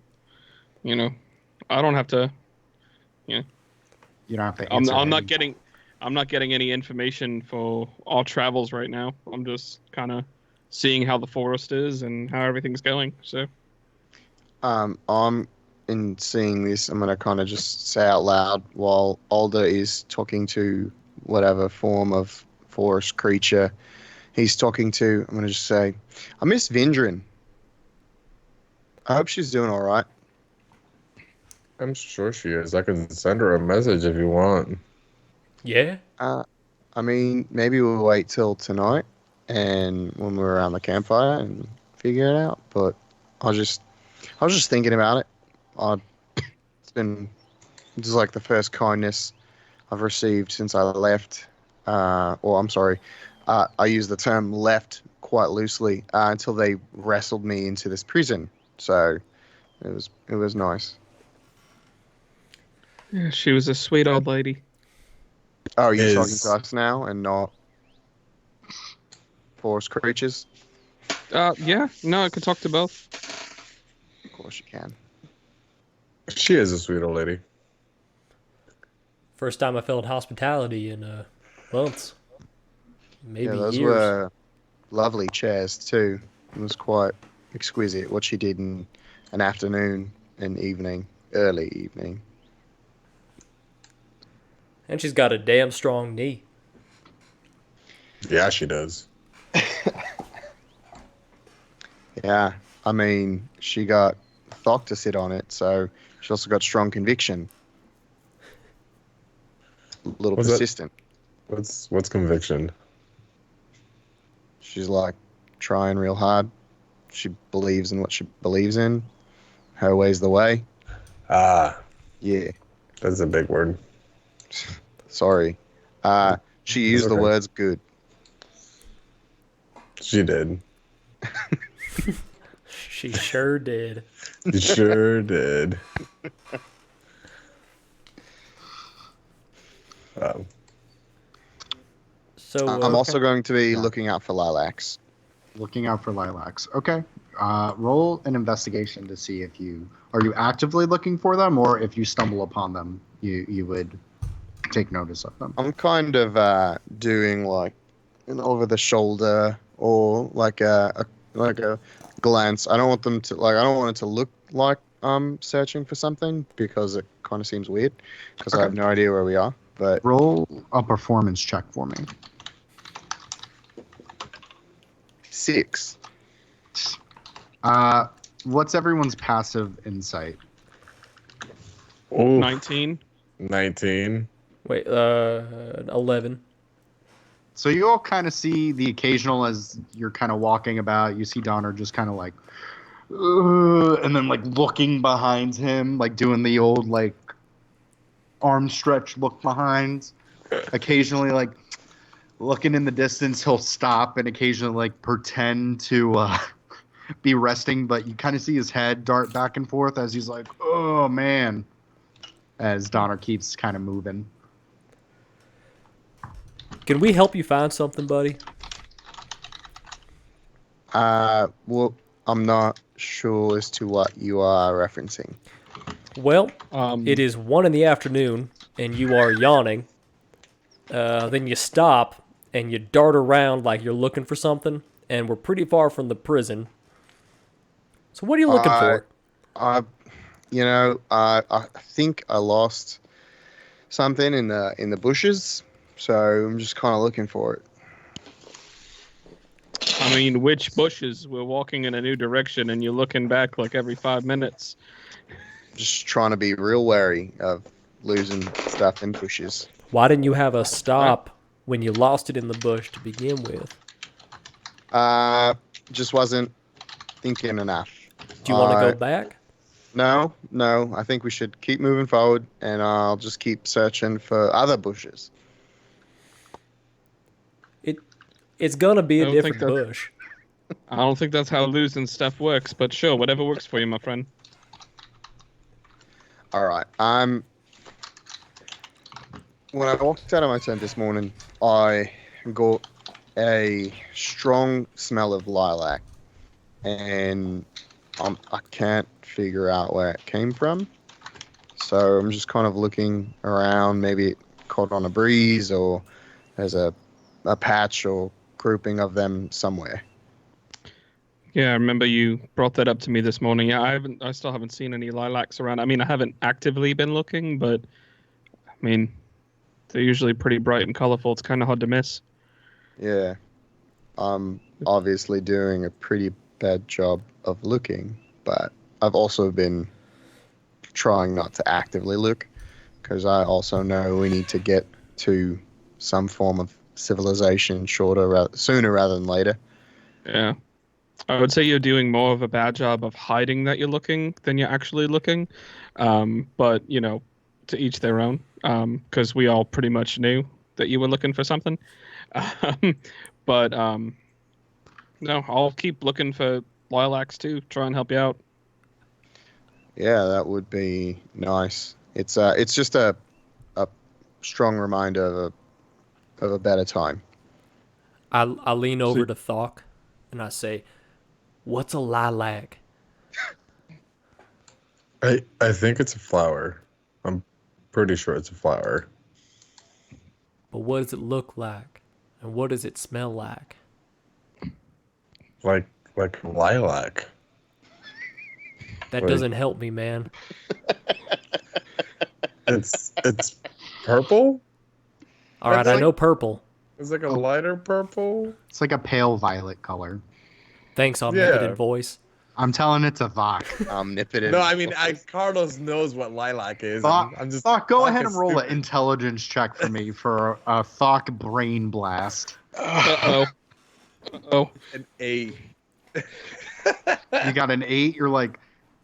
I don't have to. You don't have to answer. I'm not getting any information for our travels right now. I'm just kind of seeing how the forest is and how everything's going. So, I'm in seeing this. I'm gonna kind of just say out loud while Alder is talking to whatever form of forest creature he's talking to. I'm gonna just say, I miss Vindrin. I hope she's doing all right. I'm sure she is. I can send her a message if you want. Yeah. I mean, maybe we'll wait till tonight and when we're around the campfire and figure it out. But I was just thinking about it. It's been just like the first kindness I've received since I left. I'm sorry. I use the term left quite loosely until they wrestled me into this prison. So it was nice. yeah, she was a sweet old lady. Oh, you're talking to us now and not forest creatures? Yeah, no, I could talk to both. Of course you can. She is a sweet old lady. First time I felt hospitality in months. Maybe Yeah, those years. were lovely chairs too. It was quite exquisite what she did in an afternoon and early evening. And she's got a damn strong knee. Yeah, she does. Yeah, I mean, she got Thokk to sit on it, so she also got strong conviction. A little What's that? persistent. What's conviction? She's like trying real hard. She believes in what she believes in. Her way's the way. Ah, Yeah. that's a big word. Sorry. She used the okay. words good. She did. She sure did. She sure did. Wow. So I'm also going to be Yeah. looking out for lilacs. Looking out for lilacs. Okay. Roll an investigation to see if you are you actively looking for them, or if you stumble upon them, you would take notice of them. I'm kind of doing like an over the shoulder or like a glance. I don't want them to I don't want it to look like I'm searching for something because it kind of seems weird because I Okay. have no idea where we are. But Roll a performance check for me. 6. What's everyone's passive insight? Ooh, 19. 19. Wait, 11. So you all kind of see the occasional as you're kind of walking about. You see Donner just kind of like, and then like looking behind him, like doing the old like arm stretch look behind. Occasionally, like looking in the distance, he'll stop and occasionally like pretend to be resting, but you kind of see his head dart back and forth as he's like, "Oh man," as Donner keeps kind of moving. Can we help you find something, buddy? Well, I'm not sure as to what you are referencing. Well, Um, it is 1 in the afternoon, and you are yawning. Then you stop, and you dart around like you're looking for something, and we're pretty far from the prison. So what are you looking for? I think I lost something in the bushes, so I'm just kind of looking for it. I mean, which bushes? We're walking in a new direction, and you're looking back like every 5 minutes. Just trying to be real wary of losing stuff in bushes. Why didn't you have us stop when you lost it in the bush to begin with? Just wasn't thinking enough. Do you want to go back? No. I think we should keep moving forward, and I'll just keep searching for other bushes. It's gonna be I a don't different think that- bush. I don't think that's how losing stuff works, but sure, whatever works for you, my friend. All right. When I walked out of my tent this morning, I got a strong smell of lilac, and I can't figure out where it came from. So I'm just kind of looking around. Maybe it caught on a breeze, or there's a patch or grouping of them somewhere. Yeah, I remember you brought that up to me this morning. Yeah, I still haven't seen any lilacs around. I mean, I haven't actively been looking, but I mean, they're usually pretty bright and colorful. It's kind of hard to miss. Yeah. I'm obviously doing a pretty bad job of looking, but I've also been trying not to actively look, because I also know we need to get to some form of civilization sooner rather than later. Yeah. I would say you're doing more of a bad job of hiding that you're looking than you're actually looking. But, you know, to each their own, because we all pretty much knew that you were looking for something. But no, I'll keep looking for lilacs too, try and help you out. Yeah, that would be nice. It's just a strong reminder of a better time. I lean over to Thokk, and I say, "What's a lilac?" I think it's a flower. I'm pretty sure it's a flower. But what does it look like? And what does it smell like? Like lilac. That Wait. doesn't help me, man. It's purple? All right, I know purple. It's like a lighter purple. It's like a pale violet color. Thanks, omnipotent voice. I'm telling it to Thokk. Omnipotent. No, I mean Carlos knows what lilac is. I'm just Thokk, go Thokk ahead is and roll an stupid. intelligence check for me for a Thokk brain blast. Uh-oh. Uh-oh. An 8. You got an 8. You're like,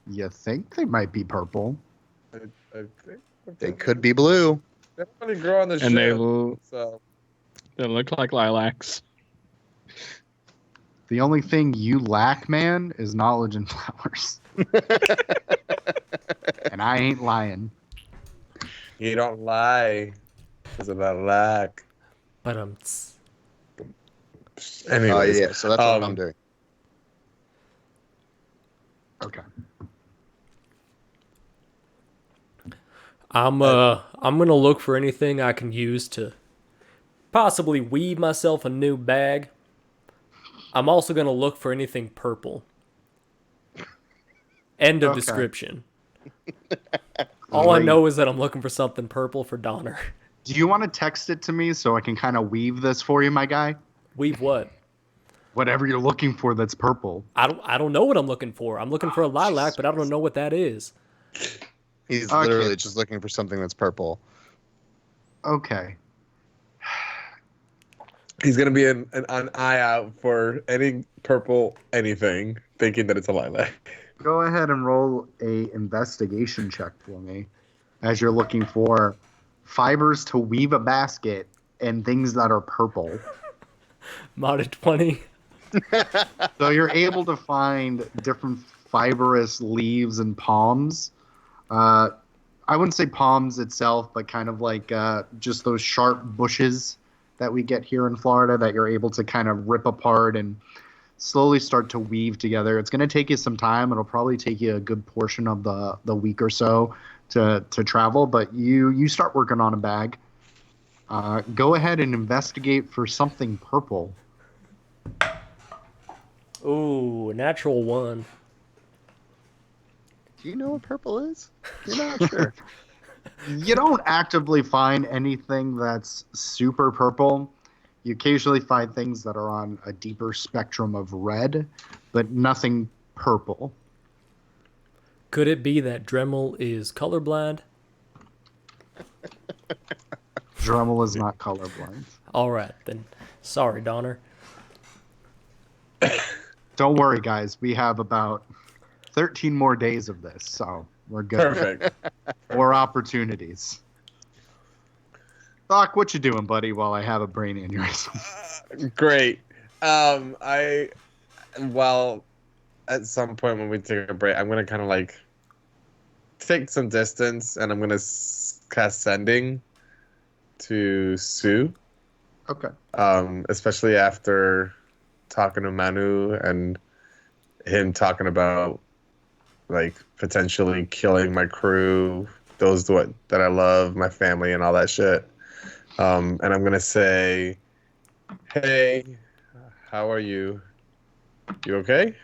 you think they might be purple? I think They could be blue. They don't really grow on the And ship, so they look like lilacs. The only thing you lack, man, is knowledge in flowers. And I ain't lying. you don't lie. It's about lack. But Anyways, Yeah, so that's what I'm doing. Okay. I'm gonna look for anything I can use to possibly weave myself a new bag. I'm also gonna look for anything purple. End of description. All I know is that I'm looking for something purple for Donner. Do you want to text it to me so I can kind of weave this for you, my guy? Weave what? Whatever you're looking for that's purple. I don't know what I'm looking for. I'm looking for a lilac, but I don't know what that is. He's Okay. literally just looking for something that's purple. Okay. He's gonna be an eye out for any purple anything, thinking that it's a lilac. Go ahead and roll a investigation check for me as you're looking for fibers to weave a basket and things that are purple. Modded 20. So you're able to find different fibrous leaves and palms. I wouldn't say palms itself, but kind of like just those sharp bushes that we get here in Florida that you're able to kind of rip apart and slowly start to weave together. It's going to take you some time. It'll probably take you a good portion of the week or so to travel, but you start working on a bag. Go ahead and investigate for something purple. Ooh, natural 1. Do you know what purple is? You're not sure. You don't actively find anything that's super purple. You occasionally find things that are on a deeper spectrum of red, but nothing purple. Could it be that Dremel is colorblind? Dremel is not colorblind. All right, then. Sorry, Donner. Don't worry, guys. We have about 13 more days of this, so we're good. Perfect. More opportunities. Thokk, what you doing, buddy, while I have a brain aneurysm? Great. Well, at some point when we take a break, I'm gonna kind of like take some distance, and I'm gonna cast Sending to Sue. Okay. Especially after talking to Manu and him talking about like potentially killing my crew, those that I love, my family, and all that shit. And I'm gonna say, "Hey, how are you? You okay?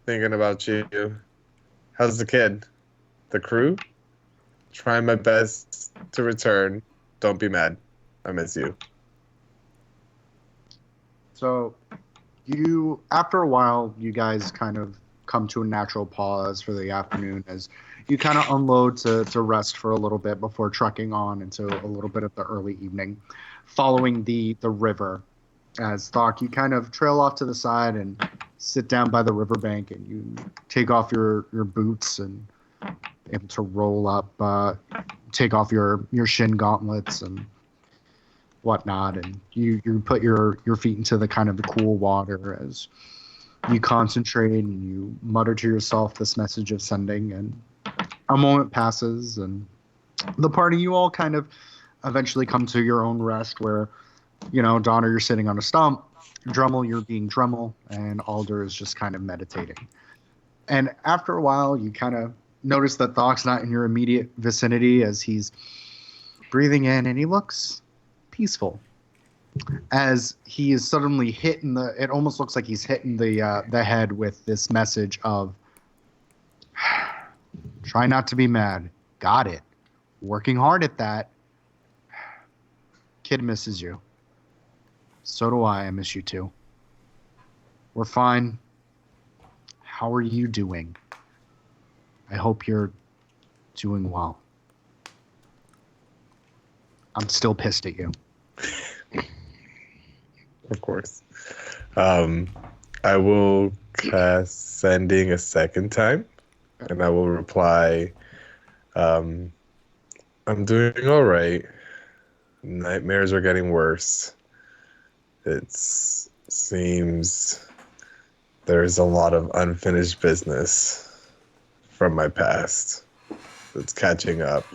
Thinking about you. How's the kid? The crew? Trying my best to return. Don't be mad. I miss you." So, after a while, you guys kind of come to a natural pause for the afternoon as you kind of unload to rest for a little bit before trekking on into a little bit of the early evening, following the river. As Thokk, you kind of trail off to the side and sit down by the riverbank, and you take off your boots and able to roll up, take off your shin gauntlets and whatnot, and you put your feet into the kind of the cool water as you concentrate and you mutter to yourself this message of Sending, and a moment passes, and the party, you all kind of eventually come to your own rest where, Donner, you're sitting on a stump, Dremel, you're being Dremel, and Alder is just kind of meditating. And after a while, you kind of notice that Thokk's not in your immediate vicinity as he's breathing in, and he looks peaceful. As he is suddenly hit it almost looks like he's hitting the head with this message of, try not to be mad. Got it. Working hard at that. Kid misses you. So do I. I miss you too. We're fine. How are you doing? I hope you're doing well. I'm still pissed at you. Of course. I will cast Sending a second time, and I will reply, I'm doing all right. Nightmares are getting worse. It seems there's a lot of unfinished business from my past that's catching up.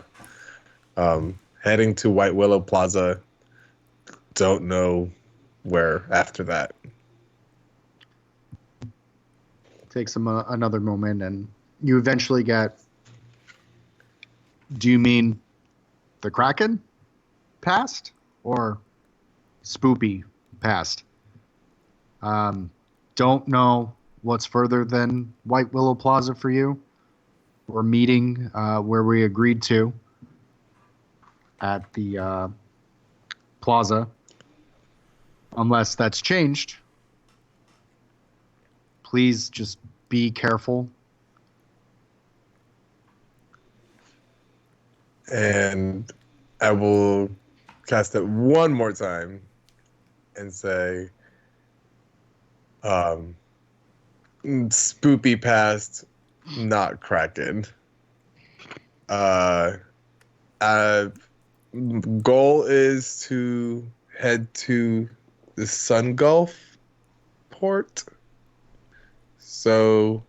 Heading to White Willow Plaza. Don't know where after that. Takes him another moment, and you eventually get. Do you mean the Kraken past or Spoopy past? Don't know what's further than White Willow Plaza for you. We're meeting where we agreed to. at the plaza. Unless that's changed, please just be careful. And I will cast it one more time and say, spoopy past, not Kraken. Goal is to head to the Sun Gulf port. So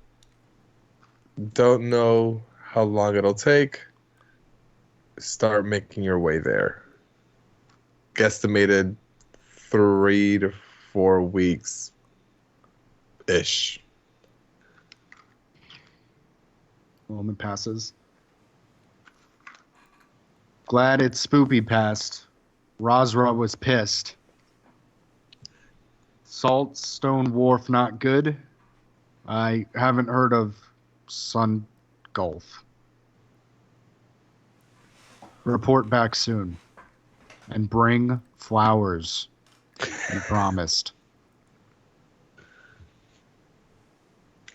don't know how long it'll take. Start making your way there. Guesstimated 3 to 4 weeks ish. A moment passes. Glad it's spoopy past. Razra was pissed. Saltstone Wharf not good. I haven't heard of Sun Gulf. Report back soon. And bring flowers. You promised.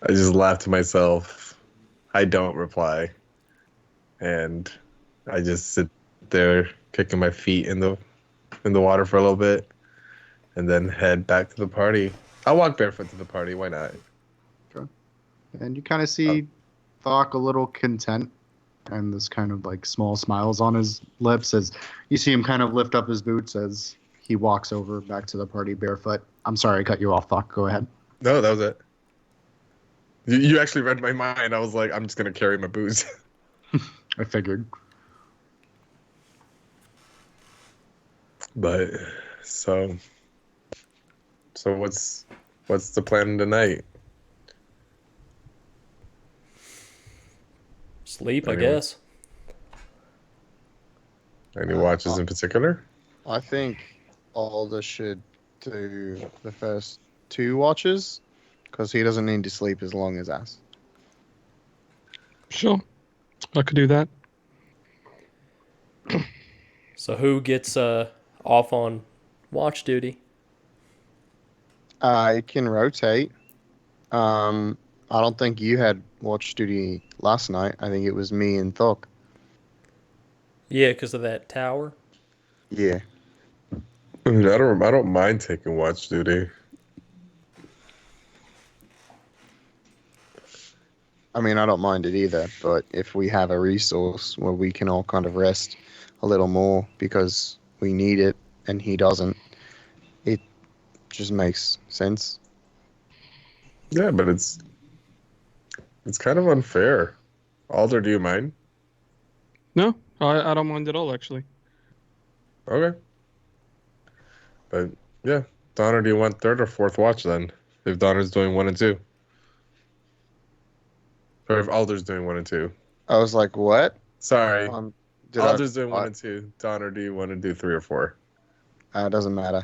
I just laughed to myself. I don't reply. And I just sit there kicking my feet in the water for a little bit and then head back to the party. I'll walk barefoot to the party. Why not? Okay. And you kind of see Thokk a little content and this kind of like small smiles on his lips as you see him kind of lift up his boots as he walks over back to the party barefoot. I'm sorry I cut you off, Thokk. Go ahead. No, that was it. You actually read my mind. I was like, I'm just going to carry my boots. I figured. But so what's the plan tonight? Sleep, Anyone? I guess. Any watches in particular? I think Alder should do the first 2 watches because he doesn't need to sleep as long as us. Sure. I could do that. So who gets off on watch duty? It can rotate. I don't think you had watch duty last night. I think it was me and Thokk. Yeah, because of that tower. Yeah. I mean, I don't mind taking watch duty. I mean, I don't mind it either, but if we have a resource where we can all kind of rest a little more because we need it and he doesn't, it just makes sense. Yeah, but it's kind of unfair. Alder, do you mind? No, I don't mind at all, actually. Okay. But yeah, Donner, do you want 3rd or 4th watch then? If Donner's doing 1 and 2. Or if Alder's doing 1 and 2. I was like, what? Sorry. Alder's doing what? 1 and 2. Donner, do you want to do 3 or 4? It doesn't matter.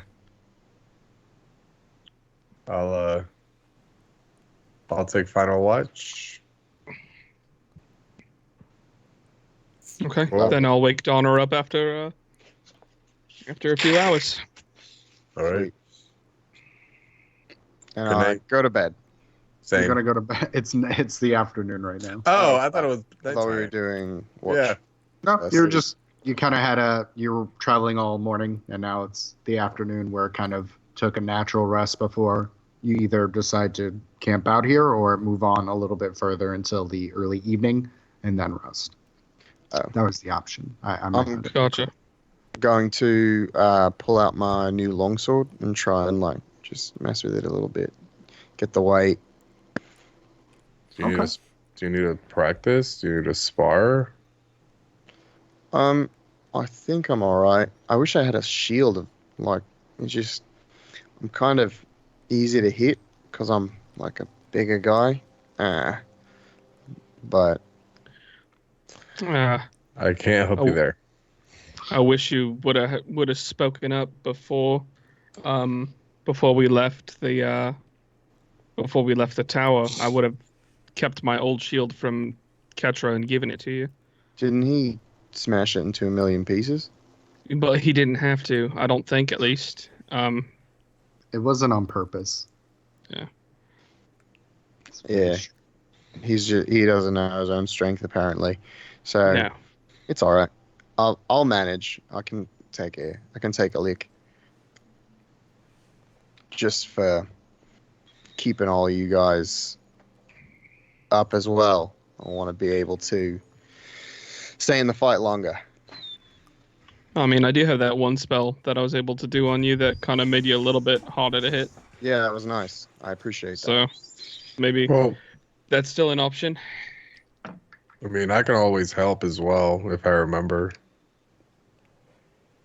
I'll take final watch. Okay, Well- then I'll wake Donner up after a few hours. All right. Sweet. And Good night. go to bed. Same. You're gonna go to bed. It's the afternoon right now. Oh, I thought it was I thought we were nighttime. doing watch. Yeah. No, That's you're it. just you kind of had you were traveling all morning, and now it's the afternoon where it kind of took a natural rest before you either decide to camp out here or move on a little bit further until the early evening and then rest. Oh. That was the option. I'm Gotcha. Going to pull out my new longsword and try and like just mess with it a little bit. Get the weight. Do you, Okay. do you need to practice? Do you need to spar? I think I'm all right. I wish I had a shield of like it's just I'm kind of easy to hit because I'm like a bigger guy. But Ah. I can't help you Oh. there. I wish you would have spoken up before we left the tower. I would have kept my old shield from Ketra and given it to you. didn't he smash it into a million pieces? But he didn't have to. I don't think, at least. It wasn't on purpose. Yeah. He doesn't know his own strength apparently, so No. it's all right. I'll manage. I can take a lick, just for keeping all you guys up as well. I want to be able to stay in the fight longer. I mean, I do have that one spell that I was able to do on you that kind of made you a little bit harder to hit. Yeah, that was nice. I appreciate that. So maybe Well, that's still an option. I mean, I can always help as well if I remember.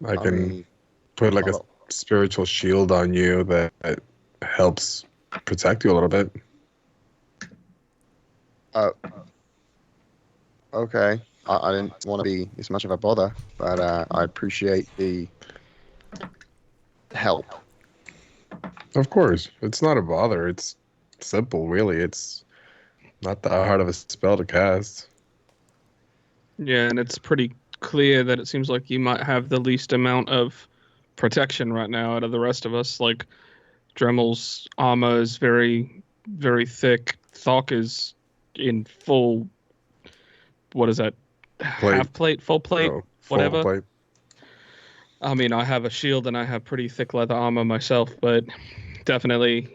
I can mean, put like a I'll- spiritual shield on you that helps protect you a little bit. Okay. I didn't want to be as much of a bother, but I appreciate the help. Of course, it's not a bother. It's simple, really. It's not that hard of a spell to cast. Yeah, and it's pretty clear that it seems like you might have the least amount of protection right now out of the rest of us. Like, Dremel's armor is very, very thick. Thokk is in full, what is that? Plate. Half plate, full plate, No, full whatever. plate. I mean, I have a shield and I have pretty thick leather armor myself, but definitely,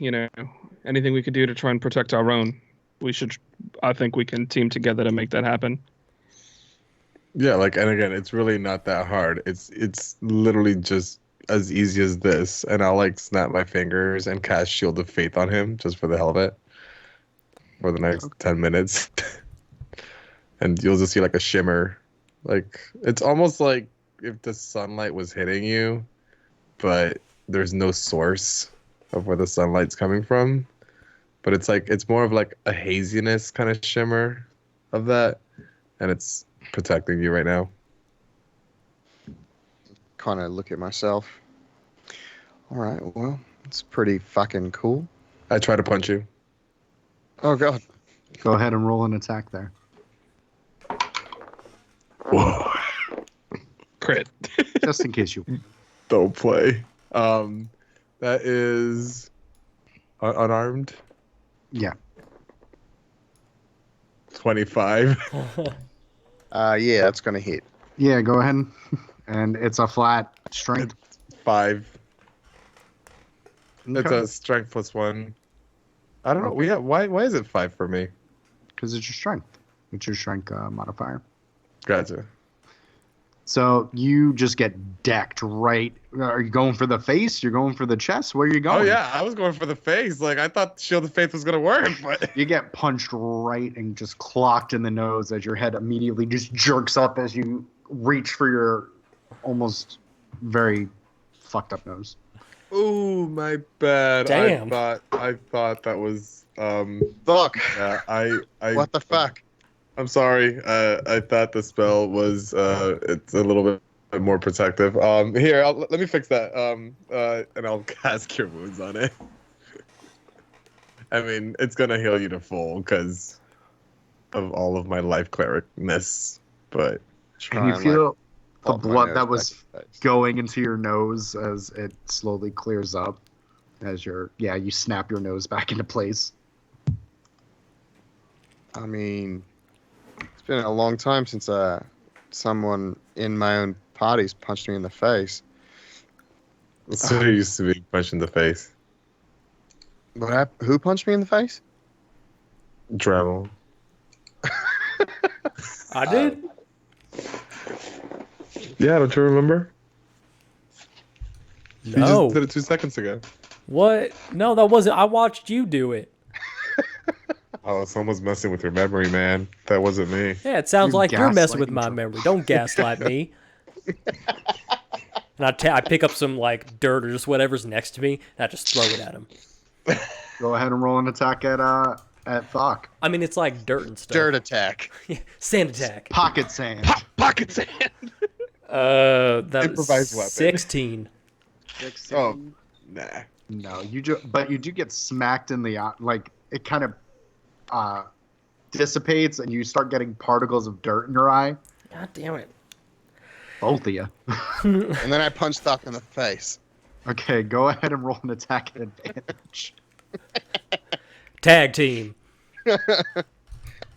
anything we could do to try and protect our own, I think we can team together to make that happen. Yeah, and again, it's really not that hard. It's literally just as easy as this, and I'll snap my fingers and cast Shield of Faith on him just for the hell of it for the next 10 minutes. And you'll just see a shimmer. It's almost like if the sunlight was hitting you, but there's no source of where the sunlight's coming from. But it's more of a haziness kind of shimmer of that, and it's protecting you right now. Kind of look at myself. All right, well, it's pretty fucking cool. I try to punch you. Oh god. Go ahead and roll an attack there. Whoa. Crit. Just in case you... Don't play. That is unarmed. Yeah. 25. Yeah, that's gonna hit. Yeah, go ahead. And it's a flat strength. 5. It's Okay. a strength +1. I don't know. Why is it 5 for me? Because it's your strength. It's your strength modifier. Gotcha. So you just get decked right. Are you going for the face? You're going for the chest? Where are you going? Oh yeah, I was going for the face. I thought Shield of Faith was gonna work, but You get punched right and just clocked in the nose as your head immediately just jerks up as you reach for your almost very fucked up nose. ooh, my bad. Damn. I thought that was Fuck. yeah, I What the fuck? I'm sorry. I thought the spell was it's a little bit more protective. Here, let me fix that. And I'll cast Cure Wounds on it. I mean, it's gonna heal you to full because of all of my life clericness, but Can you feel the pop my blood nose that was back to face. going into your nose as it slowly clears up? As you snap your nose back into place. I mean, it's been a long time since someone in my own party's punched me in the face. so used to being punched in the face. Who punched me in the face? Dremel. I did. Yeah, don't you remember? You No. just did it 2 seconds ago. What? No, that wasn't. I watched you do it. Oh, someone's messing with your memory, man. That wasn't me. Yeah, it sounds You like you're messing with gaslighting my Troy. memory. Don't gaslight me. And I pick up some dirt or just whatever's next to me, and I just throw it at him. Go ahead and roll an attack at Thokk. I mean, it's like dirt and stuff. Dirt attack. Sand attack. Pocket sand. Pocket sand. That Improvised was weapon. 16. Oh, nah. No, but you do get smacked in the it kind of dissipates and you start getting particles of dirt in your eye. God damn it. Both of you. And then I punch Thokk in the face. Okay, go ahead and roll an attack at advantage. Tag team.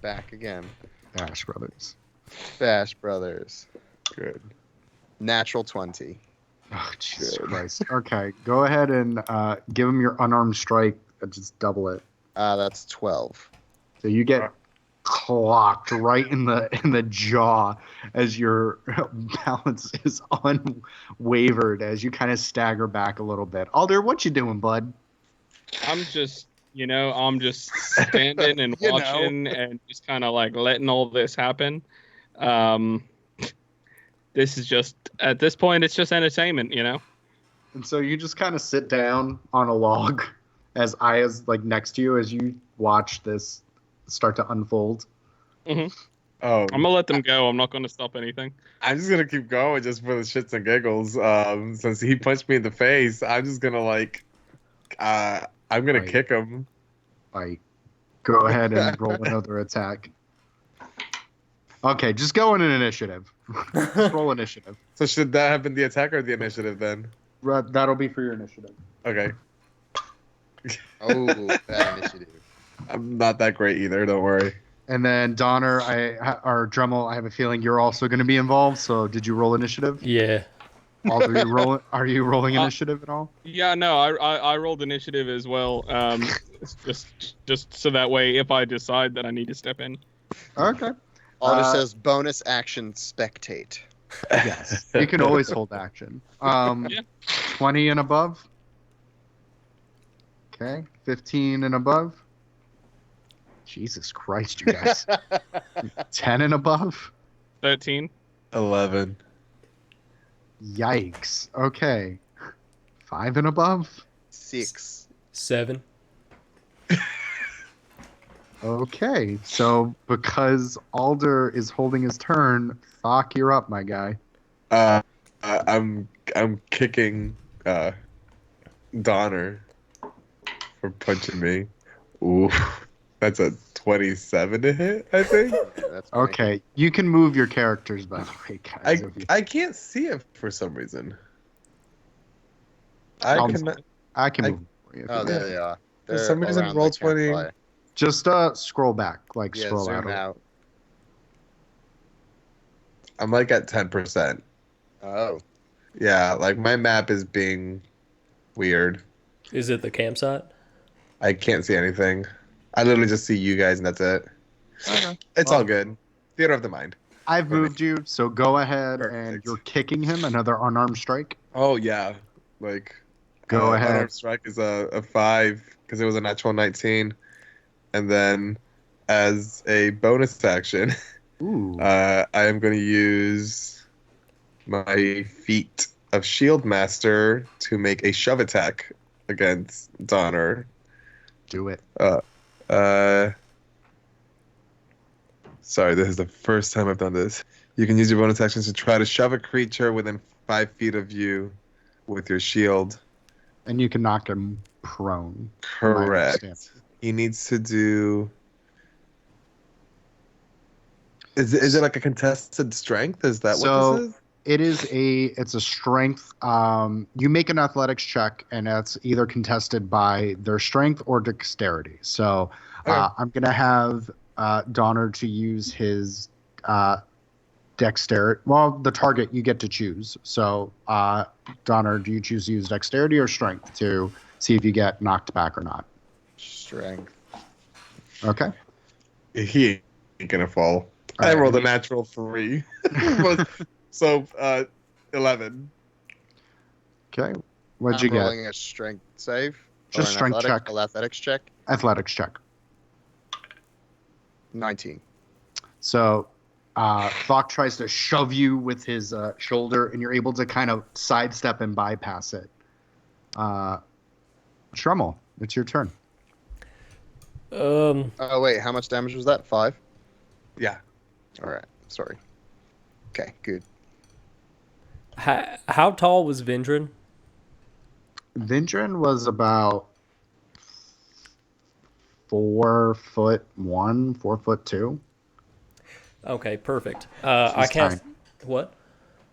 Back again. Bash Brothers. Bash Brothers. Good. Natural 20. Oh, Jesus Christ. Okay, go ahead and give him your unarmed strike. Just double it. That's 12. So you get clocked right in the jaw as your balance is unwavered as you kind of stagger back a little bit. Alder, what you doing, bud? I'm just standing and watching and just kind of like letting all this happen. This is just, at this point, it's just entertainment, And so you just kind of sit down on a log as Aya's like next to you as you watch this start to unfold. Mm-hmm. Oh, I'm gonna let them go. I'm not gonna stop anything. I'm just gonna keep going just for the shits and giggles. Since he punched me in the face, I'm just gonna I'm gonna kick him. Like, go ahead and roll another attack. Okay, just go in an initiative. Just roll initiative. So should that have been the attack or the initiative then? That'll be for your initiative. Okay. Oh, bad initiative. I'm not that great either. Don't worry. And then Donner, or Dremel, I have a feeling you're also going to be involved. So did you roll initiative? Yeah. Alder, are you rolling initiative at all? Yeah, no, I rolled initiative as well. Just so that way, if I decide that I need to step in. Okay. Alder says bonus action spectate. Yes. You can always hold action. 20 and above. Okay. 15 and above. Jesus Christ, you guys. 10 and above. 13. 11. Yikes. Okay. 5 and above. 6. 7. Okay. So because Alder is holding his turn, Thokk, you're up, my guy. I'm kicking Donner for punching me. Ooh, that's a 27 to hit, I think. Yeah, that's Okay. You can move your characters, by the way, guys. I can't see it for some reason. I can cannot. move for you. Oh, there they are. For some They're reason, around roll the 20. campfire. Just scroll back, Yeah, scroll zoom out. out. I'm like at 10%. Oh. Yeah, like my map is being weird. Is it the campsite? I can't see anything. I literally just see you guys and that's it. Okay. It's all good. Theater of the mind. I've moved you, so go ahead and Perfect. you're kicking him. Another unarmed strike. Oh yeah, like Go ahead. Unarmed strike is a 5 because it was a natural 19, and then as a bonus action, Ooh. I am going to use my feat of Shield Master to make a shove attack against Donner. Do it. Sorry, this is the first time I've done this. You can use your bonus actions to try to shove a creature within 5 feet of you with your shield. And you can knock him prone. Correct. He needs to do. Is it like a contested strength? Is that what this is? It's a strength. You make an athletics check, and that's either contested by their strength or dexterity. So Okay. I'm gonna have Donner to use his dexterity. Well, the target you get to choose. So Donner, do you choose to use dexterity or strength to see if you get knocked back or not? Strength. Okay. He ain't gonna fall. All I right. rolled a natural 3. So 11. Okay. What'd you I'm get? rolling a strength save. Just or an strength check. Athletics check. Athletics check. 19. So Thokk tries to shove you with his shoulder, and you're able to kind of sidestep and bypass it. Shrummel, it's your turn. Oh, wait. How much damage was that? 5? Yeah. All right. Sorry. Okay, good. How tall was Vindrin? Vindrin was about 4'1", 4'2". Okay, perfect. I can't. tiny. What?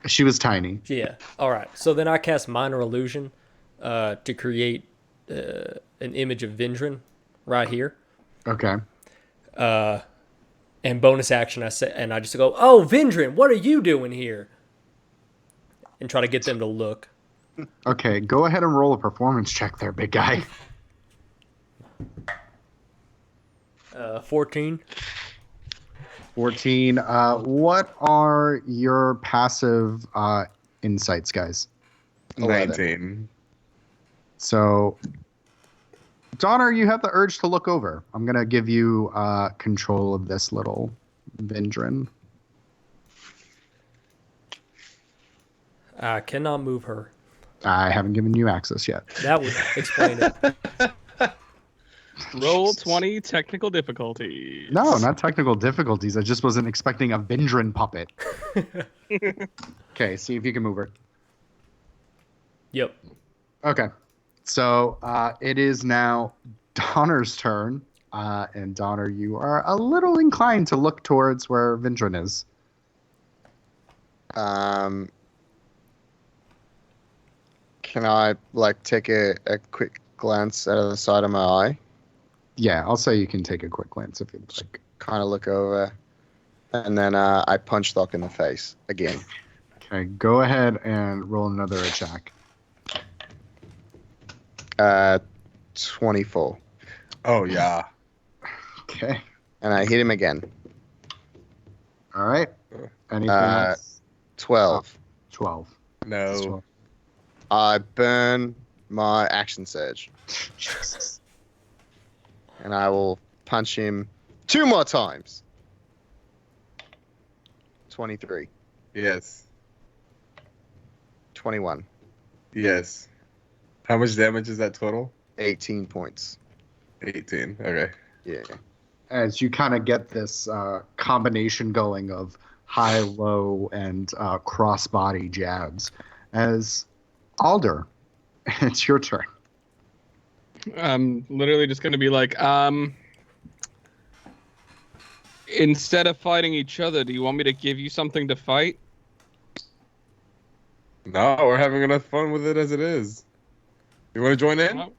She was tiny. Yeah. All right. So then I cast Minor Illusion to create an image of Vindrin right here. Okay. And bonus action, I just go, "Oh, Vindrin, what are you doing here?" And try to get them to look. Okay, go ahead and roll a performance check there, big guy. 14. 14. What are your passive insights, guys? 19. So, Donner, you have the urge to look over. I'm going to give you control of this little Vindrin. I cannot move her. I haven't given you access yet. That would explain it. Roll 20 technical difficulties. No, not technical difficulties. I just wasn't expecting a Vindrin puppet. Okay, see if you can move her. Yep. Okay. So it is now Donner's turn. And Donner, you are a little inclined to look towards where Vindrin is. Can I take a quick glance out of the side of my eye? Yeah, I'll say you can take a quick glance if you'd like. Kind of look over, and then I punch Thokk in the face again. Okay, go ahead and roll another attack. 24. Oh, yeah. Okay. And I hit him again. All right. Anything else? 12. 12. No. 12. I burn my action surge. Jesus. And I will punch him 2 more times. 23. Yes. 21. Yes. How much damage is that total? 18 points. 18. Okay. Yeah. As you kind of get this combination going of high, low, and cross-body jabs. As Alder, it's your turn. I'm literally just going to be like, instead of fighting each other, do you want me to give you something to fight? No, we're having enough fun with it as it is. You want to join in? Well,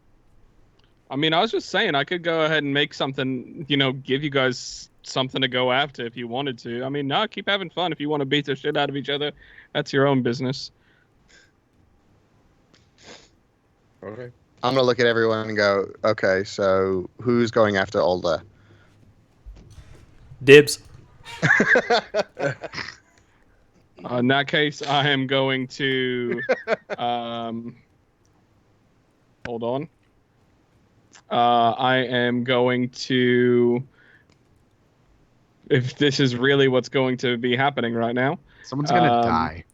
I mean, I was just saying I could go ahead and make something, give you guys something to go after if you wanted to. I mean, no, keep having fun. If you want to beat the shit out of each other, that's your own business. Okay. I'm going to look at everyone and go, okay, so who's going after Alder? Dibs. In that case, I am going to... hold on. I am going to... If this is really what's going to be happening right now. Someone's going to die.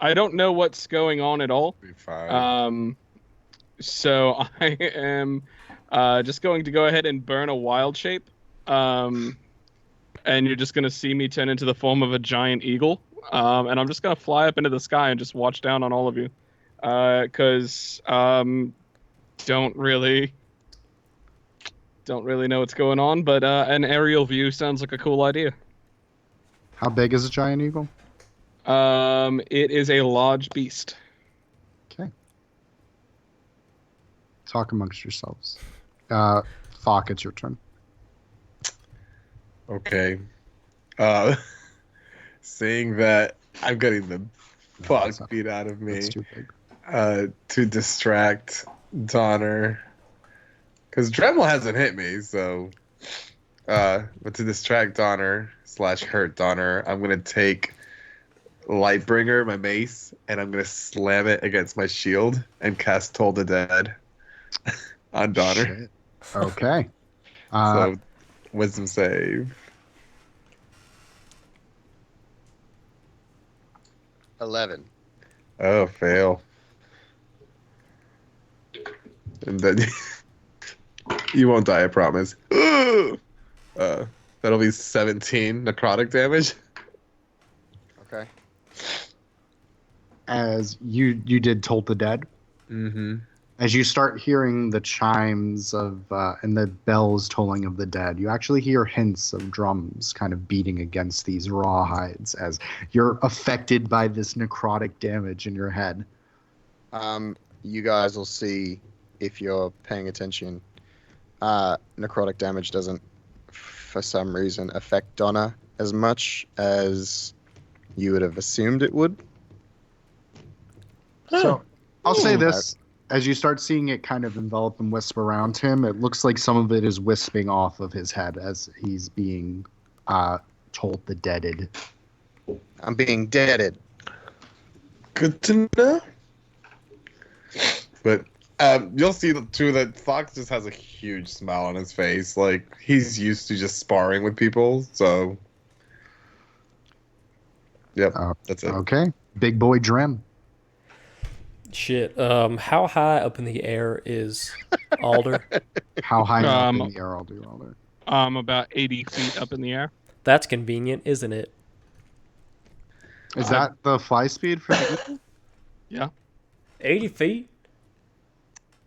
I don't know what's going on at all. Be fine. So I am just going to go ahead and burn a wild shape. And you're just going to see me turn into the form of a giant eagle. And I'm just going to fly up into the sky and just watch down on all of you. Because don't really know what's going on. But an aerial view sounds like a cool idea. How big is a giant eagle? It is a large beast. Okay. Talk amongst yourselves. Thokk, it's your turn. Okay. Seeing that I'm getting the fuck beat out of me, That's too big. to distract Donner, because Dremel hasn't hit me, so but to distract Donner / hurt Donner, I'm gonna take Lightbringer, my mace, and I'm gonna slam it against my shield and cast Toll the Dead on Donner. Shit. Okay. So wisdom save. 11. Oh, fail. And then you won't die, I promise. That'll be 17 necrotic damage. Okay. As you did Tolt the Dead. Mm-hmm. As you start hearing the chimes of and the bells tolling of the dead, you actually hear hints of drums kind of beating against these raw hides as you're affected by this necrotic damage in your head. You guys will see if you're paying attention. Necrotic damage doesn't, for some reason, affect Donna as much as you would have assumed it would. So I'll say this. As you start seeing it kind of envelop and wisp around him, it looks like some of it is wisping off of his head as he's being told the deaded. I'm being deaded. Good to know. But you'll see too that Thokk just has a huge smile on his face. Like he's used to just sparring with people. So, yep, that's it. Okay, big boy Drem. Shit. How high up in the air is Alder? How high up in the air, Alder? About 80 feet up in the air. That's convenient, isn't it? Is that the fly speed for the eagle? Yeah. 80 feet?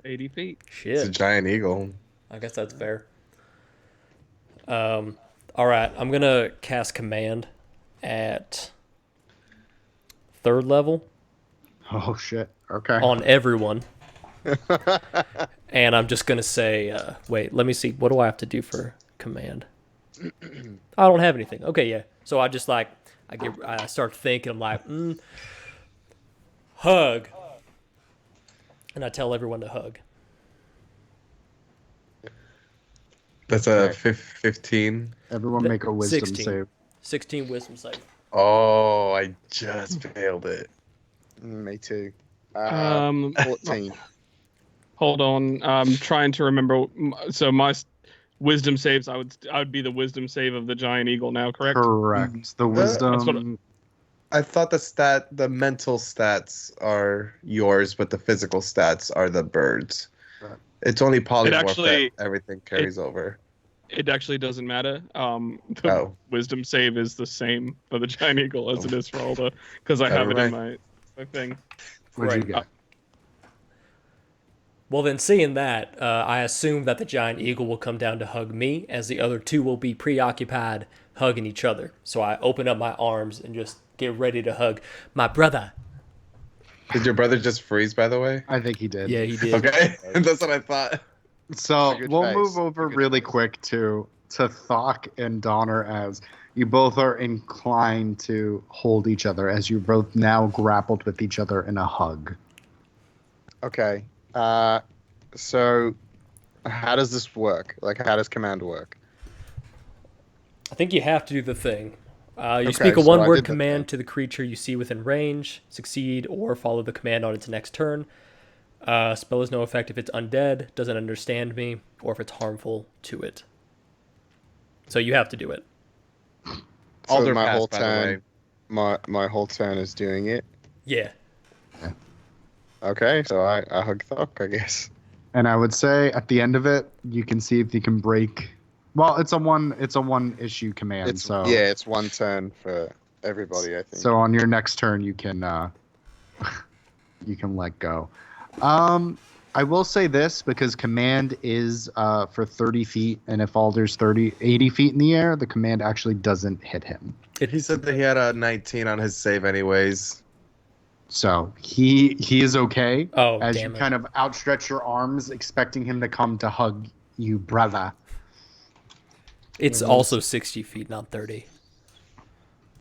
80 feet. Shit. It's a giant eagle. I guess that's fair. All right, I'm gonna cast command at 3rd level. Oh shit. Okay. On everyone. And I'm just gonna say, wait, let me see. What do I have to do for command? I don't have anything. Okay, yeah. So I just I start thinking. I'm like, hug, and I tell everyone to hug. That's a 15. Everyone make a wisdom 16. save. 16 wisdom save. Oh, I just failed it. Me too. 14. Hold on. I'm trying to remember. So my wisdom saves, I would be the wisdom save of the giant eagle now, correct? Correct. The wisdom. I thought the mental stats are yours, but the physical stats are the birds. Right. It's only polymorph that everything carries over. It actually doesn't matter. The wisdom save is the same for the giant eagle as it is for all the, because I have it in my thing. What'd you get? Well, then, seeing that, I assume that the giant eagle will come down to hug me, as the other two will be preoccupied hugging each other. So I open up my arms and just get ready to hug my brother. Did your brother just freeze, by the way? I think he did. Yeah, he did. Okay, that's what I thought. So we'll move over really quick to Thokk and Donner as you both are inclined to hold each other as you both now grappled with each other in a hug. Okay. So how does this work? Like, how does command work? I think you have to do the thing. You Okay, speak a so I one-word did the command thing. to the creature you see within range, succeed, or follow the command on its next turn. Spell is no effect if it's undead, doesn't understand me, or if it's harmful to it. So you have to do it. So my whole turn, my whole turn is doing it. Yeah. Okay, so I hug Thokk, I guess. And I would say at the end of it, you can see if you can break. Well, it's a one issue command. It's one turn for everybody, I think. So on your next turn, you can let go. I will say this because command is for 30 feet, and if Alder's 80 feet in the air, the command actually doesn't hit him. He said that he had a 19 on his save anyways. So he is okay. Oh, as damn you it. kind of outstretch your arms, expecting him to come to hug you, brother. It's also 60 feet, not 30.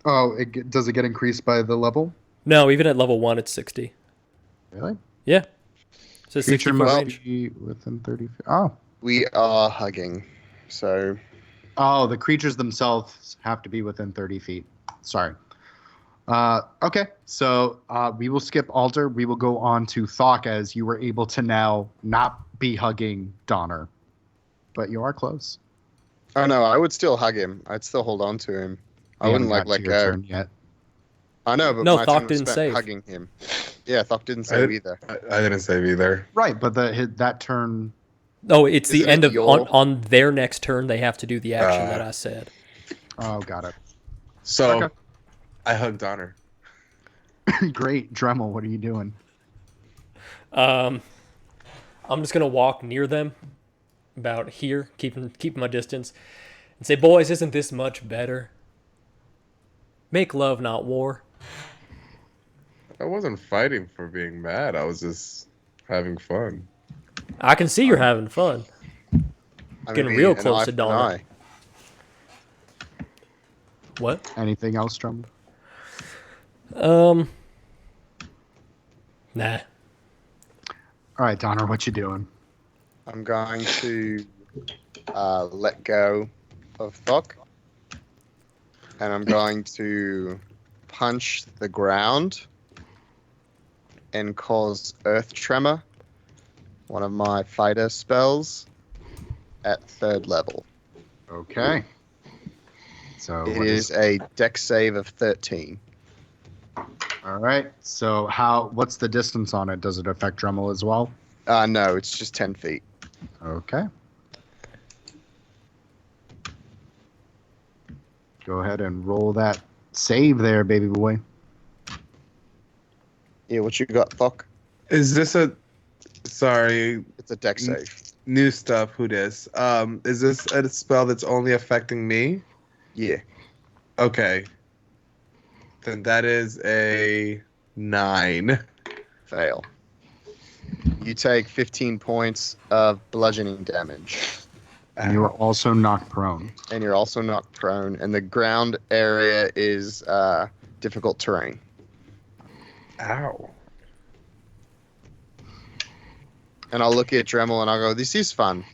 Oh, does it get increased by the level? No, even at level 1, it's 60. Really? Yeah. So 60 Creature foot must range. be within 30 feet. Oh. We are hugging, so... Oh, the creatures themselves have to be within 30 feet. Sorry. Okay, so we will skip Alder. We will go on to Thokk as you were able to now not be hugging Donner. But you are close. Oh, no, I would still hug him. I'd still hold on to him. I You wouldn't, haven't let got to your go. turn yet. I know, but No, my Thokk turn was didn't spent save. hugging him. Yeah, Thokk didn't save either. I didn't save either. Right, but that turn... No, it's the Isn't end it of your- on their next turn. They have to do the action that I said. Oh, got it. So, Okay. I hugged Donner. Great. Dremel, what are you doing? I'm just gonna walk near them, about here, keeping my distance, and say, "Boys, isn't this much better? Make love, not war." I wasn't fighting for being mad. I was just having fun. I can see you're having fun. I Getting mean, real an close eye to for an Donna. eye. What? Anything else, Drum? Nah. All right, Donner, what you doing? I'm going to let go of Thokk, and I'm going to punch the ground and cause earth tremor, one of my fighter spells, at 3rd level. Okay. So It what is a dex save of 13. All right. So what's the distance on it? Does it affect Dremel as well? No, it's just 10 feet. Okay. Go ahead and roll that save there, baby boy. Yeah, what you got, Thokk? Is this a... Sorry, It's a dex save. new stuff. Who dis? Is this a spell that's only affecting me? Yeah. Okay. Then that is a 9. Fail. You take 15 points of bludgeoning damage. And you are also knocked prone. And you're also knocked prone. And the ground area is difficult terrain. Ow. And I'll look at Dremel and I'll go, this is fun.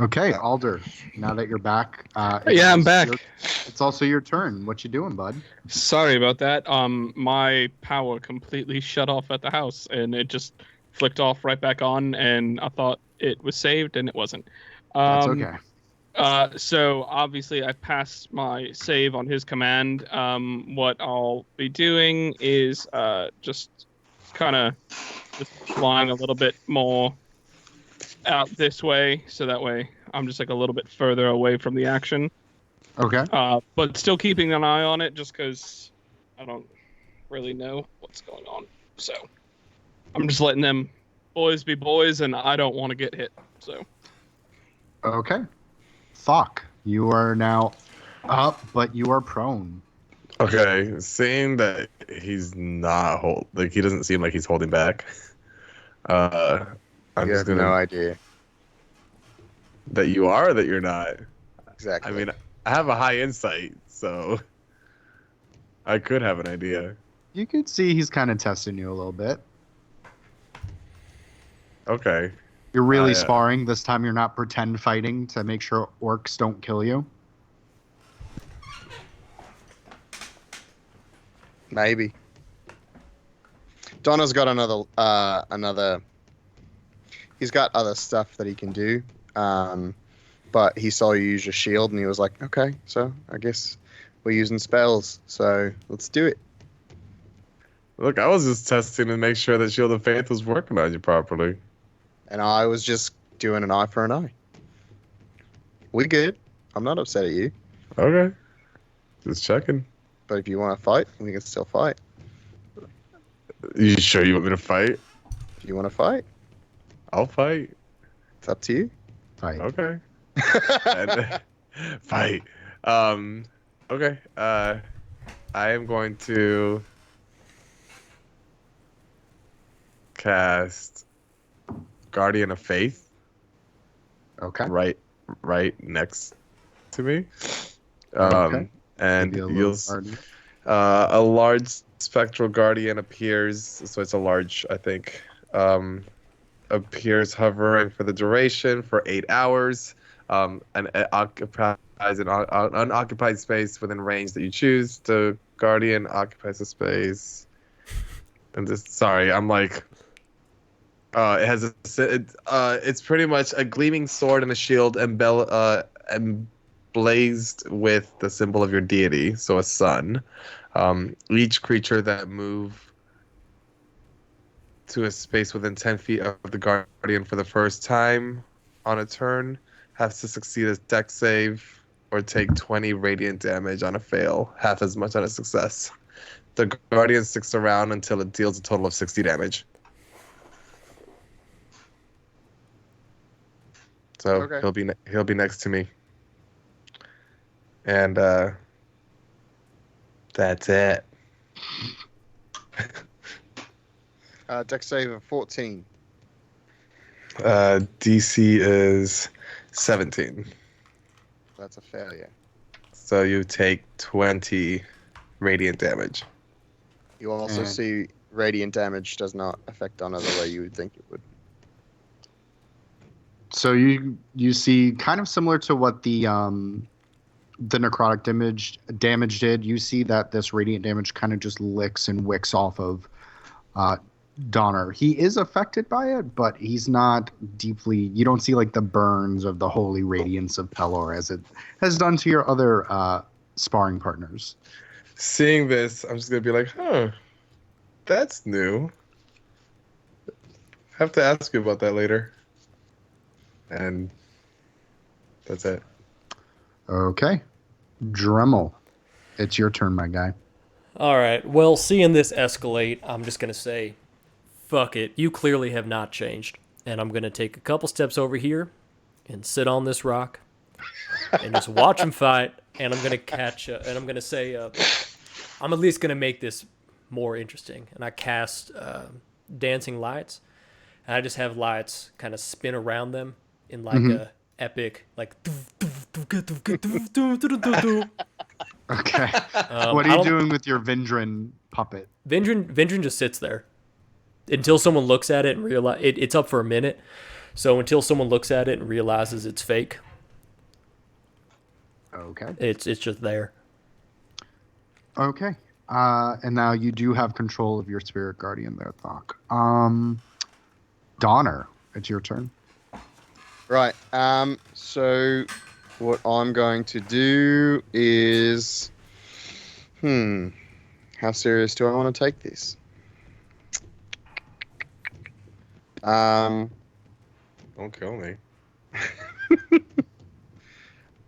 Okay, Alder. Now that you're back, Yeah, I'm back. It's also your turn. What you doing, bud? Sorry about that. My power completely shut off at the house, and it just flicked off right back on, and I thought it was saved, and it wasn't. That's okay. So obviously I passed my save on his command. What I'll be doing is just kind of just flying a little bit more out this way, so that way I'm just like a little bit further away from the action. Okay. But still keeping an eye on it, just because I don't really know what's going on. So I'm just letting them boys be boys, and I don't want to get hit. So. Okay. Thokk, you are now up, but you are prone. Okay, seeing that he's not he doesn't seem like he's holding back. I'm You just have gonna no idea. that you are or that you're not. Exactly. I mean, I have a high insight, so I could have an idea. You could see he's kind of testing you a little bit. Okay. You're really Yeah. sparring. This time you're not pretend fighting to make sure orcs don't kill you. Maybe. Donna's got another. He's got other stuff that he can do, but he saw you use your shield, and he was like, "Okay, so I guess we're using spells, so let's do it." Look, I was just testing to make sure that Shield of Faith was working on you properly. And I was just doing an eye for an eye. We good. I'm not upset at you, Okay. Just checking. but if you want to fight, we can still fight. You sure you want me to fight? If you want to fight, I'll fight. it's up to you. Fight. Okay. Fight. Okay. I am going to cast Guardian of Faith Okay. right next to me. Okay. And Maybe a little you'll party. a large spectral guardian appears, so it's a large, I think, appears hovering for the duration for 8 hours, and it occupies an unoccupied space within range that you choose. The guardian occupies a space, and I'm like, it has it's pretty much a gleaming sword and a shield emblazed with the symbol of your deity, so a sun. Each creature that move to a space within 10 feet of the guardian for the first time on a turn has to succeed a dex save or take 20 radiant damage on a fail, half as much on a success. The guardian sticks around until it deals a total of 60 damage. So Okay. he'll be next to me. And that's it. Dex save of 14. DC is 17. That's a failure. So you take 20 radiant damage. You also And- see radiant damage does not affect Donna the way you would think it would. So you see, kind of similar to what the necrotic damage did. You see that this radiant damage kind of just licks and wicks off of Donner. He is affected by it, but he's not deeply. You don't see like the burns of the holy radiance of Pelor as it has done to your other sparring partners. Seeing this, I'm just gonna be like, huh, that's new. Have to ask you about that later. And that's it. Okay, Dremel, it's your turn, my guy. All right. Well, seeing this escalate, I'm just gonna say, fuck it. You clearly have not changed, and I'm gonna take a couple steps over here and sit on this rock and just watch him fight. And I'm gonna and I'm gonna say, I'm at least gonna make this more interesting. And I cast dancing lights, and I just have lights kind of spin around them in like a epic like. Okay, what I are you don't- doing with your Vindrin puppet? Vindrin just sits there until someone looks at it and realize it's up for a minute. So until someone looks at it and realizes it's fake, Okay. it's just there. Okay. And now you do have control of your spirit guardian there, Thokk. Donner, it's your turn. Right. So what I'm going to do is, how serious do I want to take this? Don't kill me.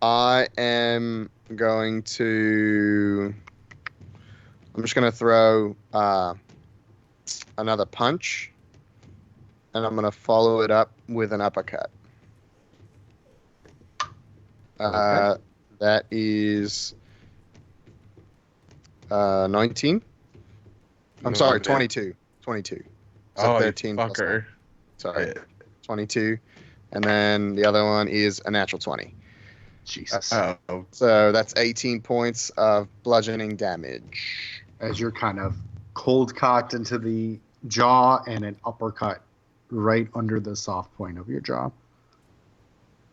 I am going to. I'm just going to throw another punch, and I'm going to follow it up with an uppercut. Okay. That is 19. I'm No, sorry, man. 22. 22. So Oh, 13 you plus fucker. 9. Sorry, Yeah. 22. And then the other one is a natural 20. Jesus. Oh, So that's 18 points of bludgeoning damage. As you're kind of cold cocked into the jaw and an uppercut right under the soft point of your jaw.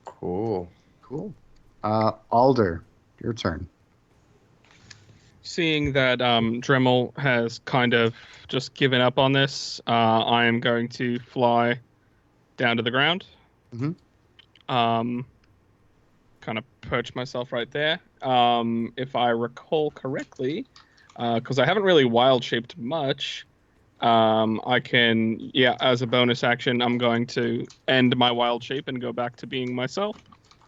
cool. Cool. Alder, your turn. Seeing that Dremel has kind of just given up on this, I am going to fly down to the ground. Mhm. Kind of perch myself right there. If I recall correctly, because I haven't really wild shaped much, I can, as a bonus action, I'm going to end my wild shape and go back to being myself.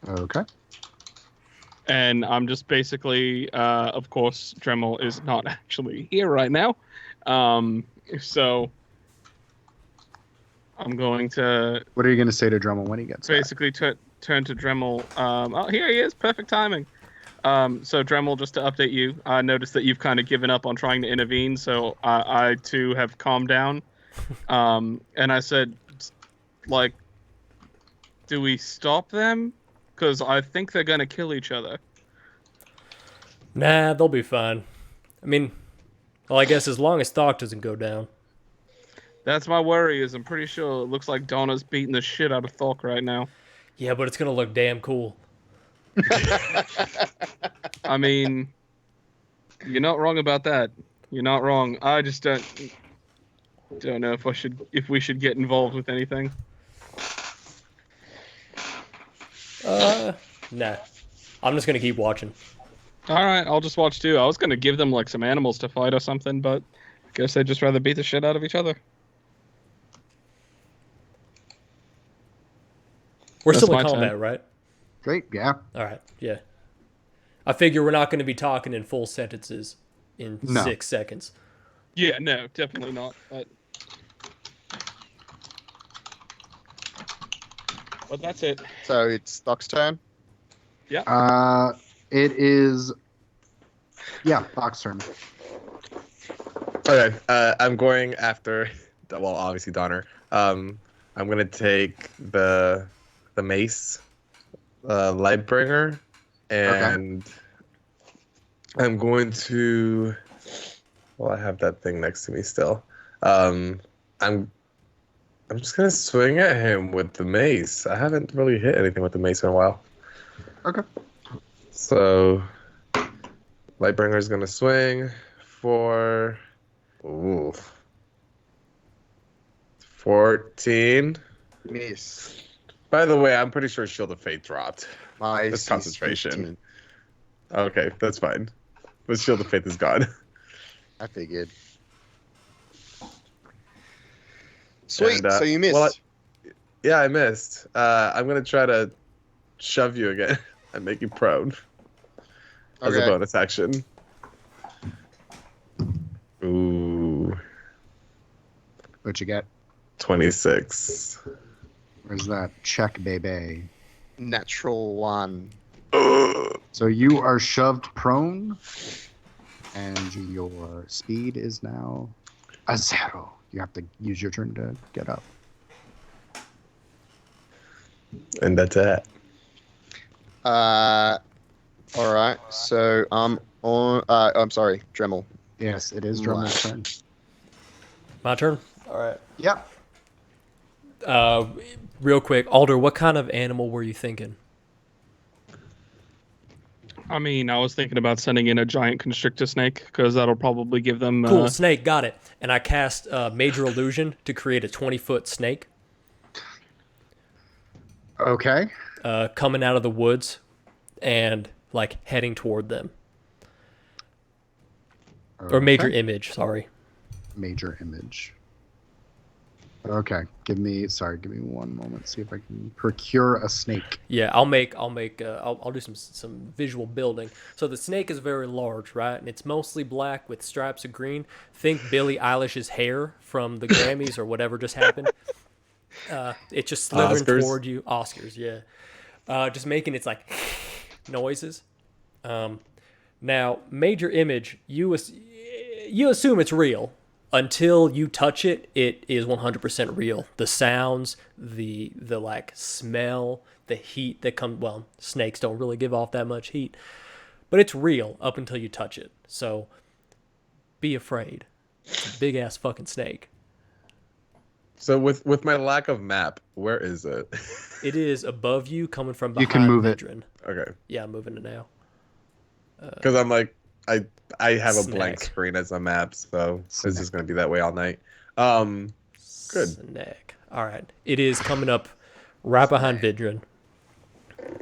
Okay. And I'm just basically, of course, Dremel is not actually here right now. So I'm going to What are you going to say to Dremel when he gets back? basically turn to Dremel. Oh, here he is. Perfect timing. So Dremel, just to update you, I noticed that you've kind of given up on trying to intervene. So I too have calmed down. And I said, like, do we stop them? Because I think they're going to kill each other. Nah, they'll be fine. I mean, well, I guess as long as Thokk doesn't go down. That's my worry, is I'm pretty sure it looks like Donna's beating the shit out of Thokk right now. Yeah, but it's gonna look damn cool. I mean, you're not wrong about that. You're not wrong. I just don't know if we should get involved with anything. Nah. I'm just gonna keep watching. All right, I'll just watch too. I was gonna give them like some animals to fight or something, but I guess they'd just rather beat the shit out of each other. We're That's still in my combat, turn. right? Great. Yeah. All right. Yeah. I figure we're not going to be talking in full sentences in No. 6 seconds. Yeah, no, definitely not. But But that's it. So it's Thokk's turn. It is. Yeah, Thokk's turn. Okay, I'm going after. Well, obviously Donner. I'm gonna take the mace, Lightbringer, and I'm going to. Well, I have that thing next to me still. I'm just gonna swing at him with the mace. I haven't really hit anything with the mace in a while. Okay. So, Lightbringer's gonna swing for 14. Miss. By the way, I'm pretty sure Shield of Fate dropped. My That's AC is concentration. 15. Okay, that's fine. But Shield of Faith is gone. I figured. Sweet. And, So you missed. well, yeah, I missed. I'm gonna try to shove you again and make you prone as a Okay. bonus action. Ooh, What'd you get? 26. Where's that check, baby? Natural 1. So you are shoved prone, and your speed is now a 0. You have to use your turn to get up. And that's it. All right. So I'm on. I'm sorry, Dremel. Yes, it is Drummel's turn. My turn. All right. Yep. Real quick, Alder, what kind of animal were you thinking? I mean, I was thinking about sending in a giant constrictor snake because that'll probably give them. Cool, snake, got it. And I cast Major Illusion to create a 20-foot snake Okay. coming out of the woods and like heading toward them. Or Major Okay. Image, sorry. Major image. Okay. Give me one moment. See if I can procure a snake. Yeah, I'll do some visual building. So the snake is very large, right? And it's mostly black with stripes of green. Think Billie Eilish's hair from the Grammys or whatever just happened. It's just slithering Oscars. toward you. Oscars, yeah. Just making its like noises. Now, Major Image, you assume it's real. Until you touch it, it is 100% real. The sounds, the like smell, the heat that comes. Well, snakes don't really give off that much heat, but it's real up until you touch it. So, be afraid. It's a big ass fucking snake. So with my lack of map, where is it? It is above you, coming from You behind. can move it. Vidrin. Okay. Yeah, I'm moving it now. Because I'm like, I have a blank Snack. screen as a map, so Snack. it's just gonna be that way all night. Good. Snake. All right. It is coming up right behind Vidrin,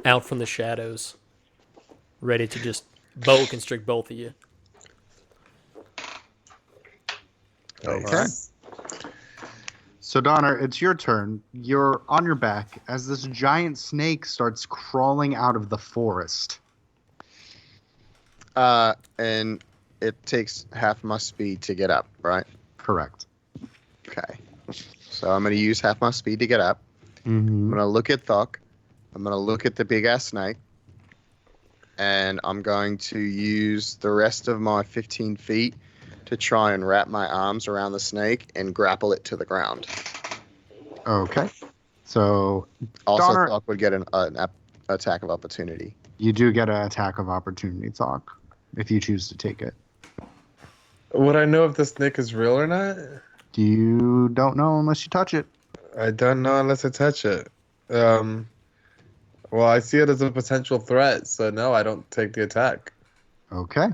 out from the shadows, ready to just boa constrict both of you. Okay. So Donner, it's your turn. You're on your back as this giant snake starts crawling out of the forest. And it takes half my speed to get up, right? Correct. Okay. So I'm going to use half my speed to get up. I'm going to look at Thokk. I'm going to look at the big ass snake. And I'm going to use the rest of my 15 feet to try and wrap my arms around the snake and grapple it to the ground. Okay. So Also, Donner- Thokk would get an attack of opportunity. you do get an attack of opportunity, Thokk, if you choose to take it. Would I know if the snake is real or not? You don't know unless you touch it. I don't know unless I touch it. Well, I see it as a potential threat, so no, I don't take the attack. Okay.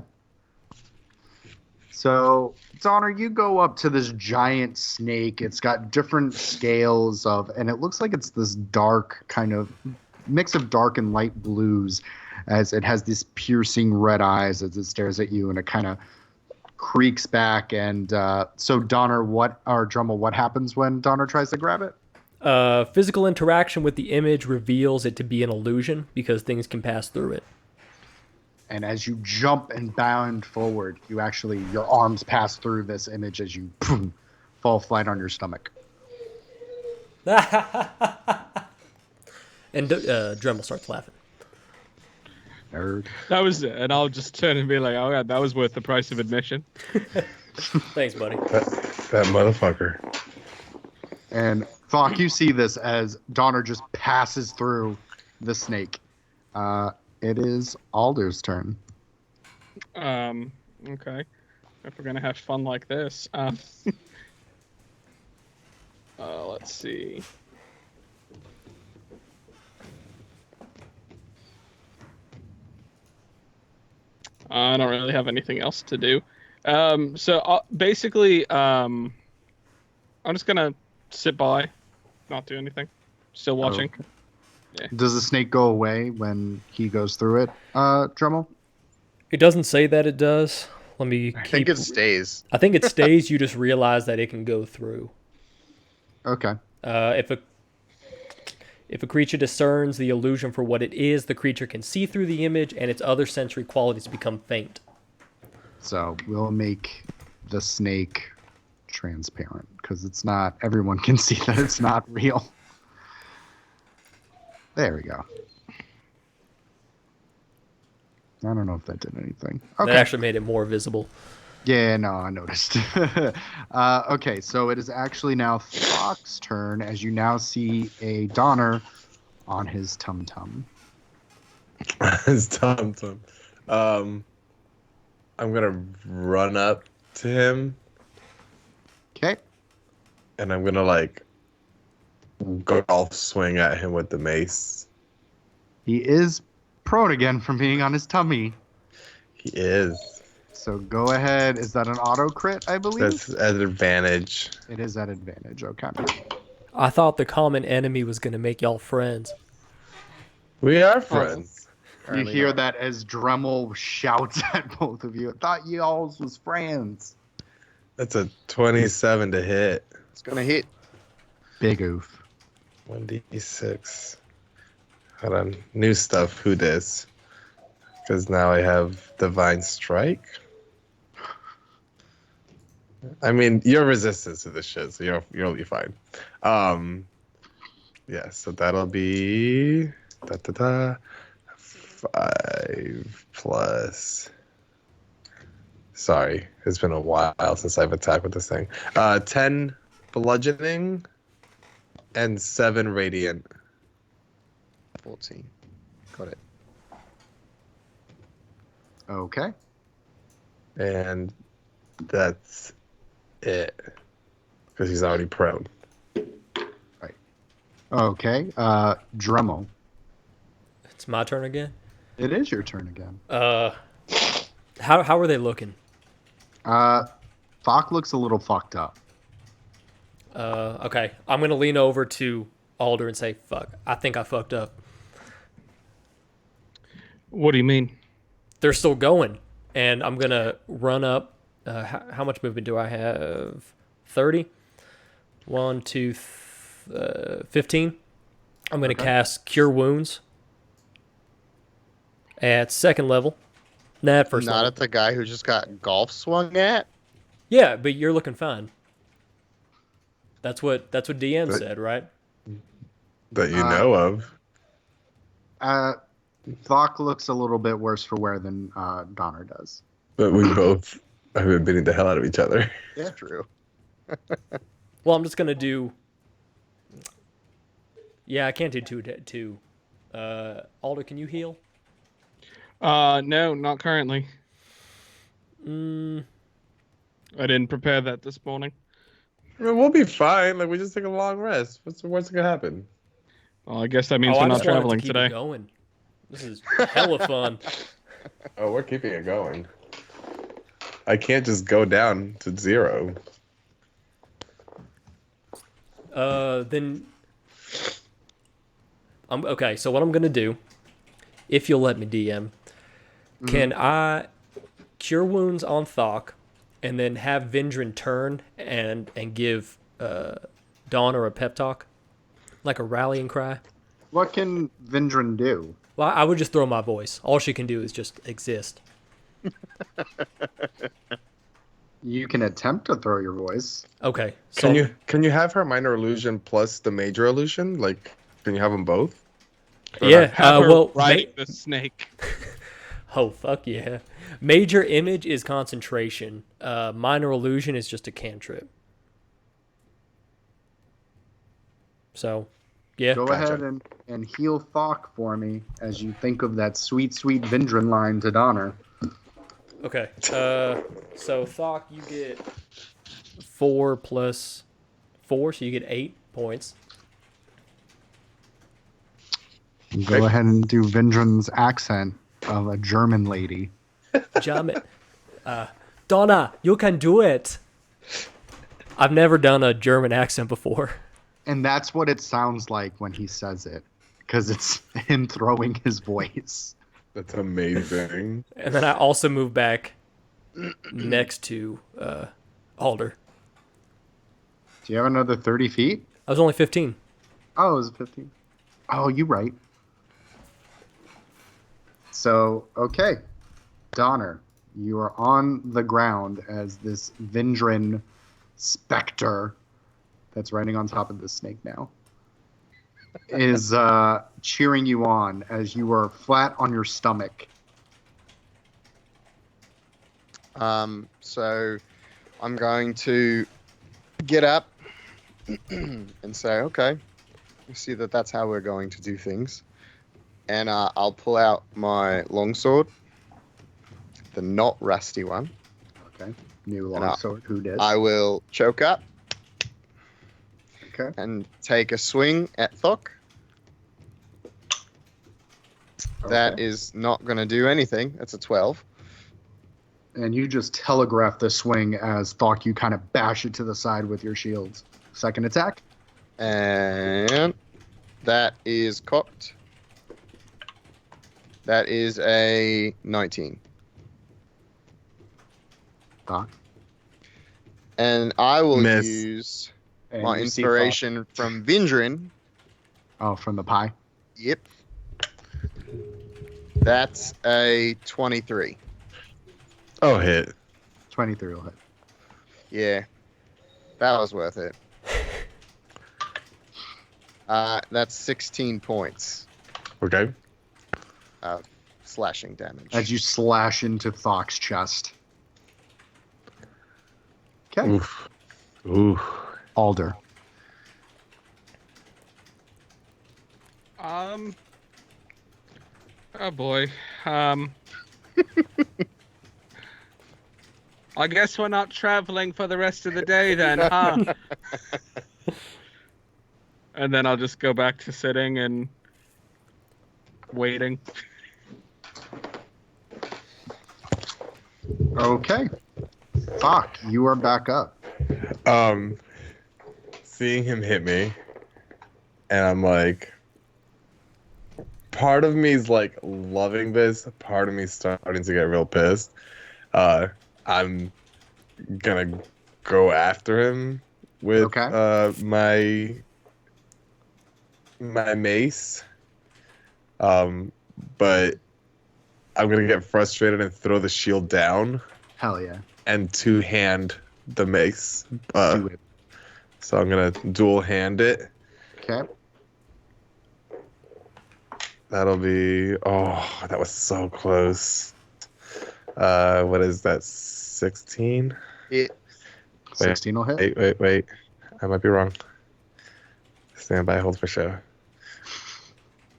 So, Donner, you go up to this giant snake. It's got different scales of, and it looks like it's this dark kind of mix of dark and light blues, as it has these piercing red eyes as it stares at you, and it kind of creaks back. And so, Donner, Drummel, what happens when Donner tries to grab it? Physical interaction with the image reveals it to be an illusion because things can pass through it. And as you jump and bound forward, your arms pass through this image as you fall flat on your stomach. And Dremel starts laughing. Nerd. That was it. And I'll just turn and be like, oh, yeah, that was worth the price of admission. Thanks, buddy. That motherfucker. And Thokk, you see this as Donner just passes through the snake. It is Alder's turn. Okay. If we're gonna have fun like this, let's see. I don't really have anything else to do. Basically, I'm just gonna sit by, not do anything, still watching. Okay. Yeah. Does the snake go away when he goes through it, Dremel? It doesn't say that it does. I think it stays. I think it stays. You just realize that it can go through. Okay. If a creature discerns the illusion for what it is, the creature can see through the image, and its other sensory qualities become faint. So we'll make the snake transparent because it's not. Everyone can see that it's not real. There we go. I don't know if that did anything. Okay. That actually made it more visible. Yeah, no, I noticed. Okay, so it is actually now Thokk's turn as you now see a Donner on his tum-tum. His tum-tum. I'm going to run up to him. Okay. And I'm going to, golf swing at him with the mace. He is prone again from being on his tummy. He is. So go ahead. Is that an auto crit, I believe? That's at advantage. It is at advantage. Okay. I thought the common enemy was going to make y'all friends. We are friends. You hear that as Dremel shouts at both of you. I thought you all was friends. That's a 27 to hit. It's going to hit. Big oof. 1d6. Hold on. New stuff. Who dis? Because now I have Divine Strike. I mean, you're resistant to this shit, so you'll be fine. Yeah, so that'll be 5 plus. Sorry, it's been a while since I've attacked with this thing. 10 bludgeoning and 7 radiant. 14. Got it. Okay. And that's it. Because he's already prone. Right. Okay. Dremel. It's my turn again? It is your turn again. How are they looking? Thokk looks a little fucked up. Okay. I'm going to lean over to Alder and say, fuck, I think I fucked up. What do you mean? They're still going. And I'm going to run up. How much movement do I have? 30? 1, 2, 15. I'm going to cast Cure Wounds at second level. Nah, at first Not level. at the guy who just got golf swung at? Yeah, but you're looking fine. That's what DM said, right? That you know of. Thokk looks a little bit worse for wear than Donner does. But we both have been beating the hell out of each other. Yeah, true. Well, I'm just going to do... Yeah, I can't do two. Alder, can you heal? No, not currently. I didn't prepare that this morning. I mean, we'll be fine. We just take a long rest. What's the worst that could happen? Well, I guess that means we're I not just wanted traveling to keep today. it going. This is hella fun. Oh, we're keeping it going. I can't just go down to 0. Then... okay, so what I'm going to do, if you'll let me DM, can I Cure Wounds on Thokk and then have Vindrin turn and give Donner a pep talk? Like a rallying cry? What can Vindrin do? Well, I would just throw my voice. All she can do is just exist. You can attempt to throw your voice. Okay. So Can you have her minor illusion plus the major illusion? Can you have them both? Yeah. Have her Well, riding the snake. oh fuck yeah. Major image is concentration. Minor illusion is just a cantrip. So, yeah. Go Gotcha. ahead and heal Thokk for me as you think of that sweet, sweet Vindrin line to Donner. Okay. So Thokk, you get 4 plus 4, so you get 8 points. Go ahead and do Vindrin's accent of a German lady. German. Donna, you can do it. I've never done a German accent before. And that's what it sounds like when he says it, because it's him throwing his voice. That's amazing. And then I also move back next to Alder. Do you have another 30 feet? I was only 15. Oh, it was 15. Oh, you're right. So, okay. Donner, you are on the ground as this Vindrin specter that's riding on top of the snake now is cheering you on as you are flat on your stomach. So I'm going to get up and say, okay, we see that that's how we're going to do things. And I'll pull out my longsword, the not rusty one. Okay. New longsword. Who did? I will choke up Okay. and take a swing at Thokk. That Okay. is not going to do anything. That's a 12. And you just telegraph the swing as Thokk, you kind of bash it to the side with your shields. Second attack. And that is cocked. That is a 19. Thokk. And I will Miss. use And my you see inspiration from Vindrin. Thokk. Oh, from the pie. Yep. That's a 23. Oh, hit. 23 will hit. Yeah. That was worth it. That's 16 points Okay. of slashing damage. As you slash into Thokk's chest. Okay. Oof. Oof. Alder. Oh boy. I guess we're not traveling for the rest of the day then, huh? And then I'll just go back to sitting and waiting. Okay. Thokk, you are back up. Seeing him hit me, and I'm like, part of me is like loving this, part of me is starting to get real pissed. I'm gonna go after him with Okay. my mace. But I'm gonna get frustrated and throw the shield down Hell yeah. and two-hand the mace. Do it. So I'm gonna dual hand it. Okay. That'll be. Oh, that was so close. What is that? 16? It, 16 will hit. Wait. I might be wrong. Stand by, hold for show.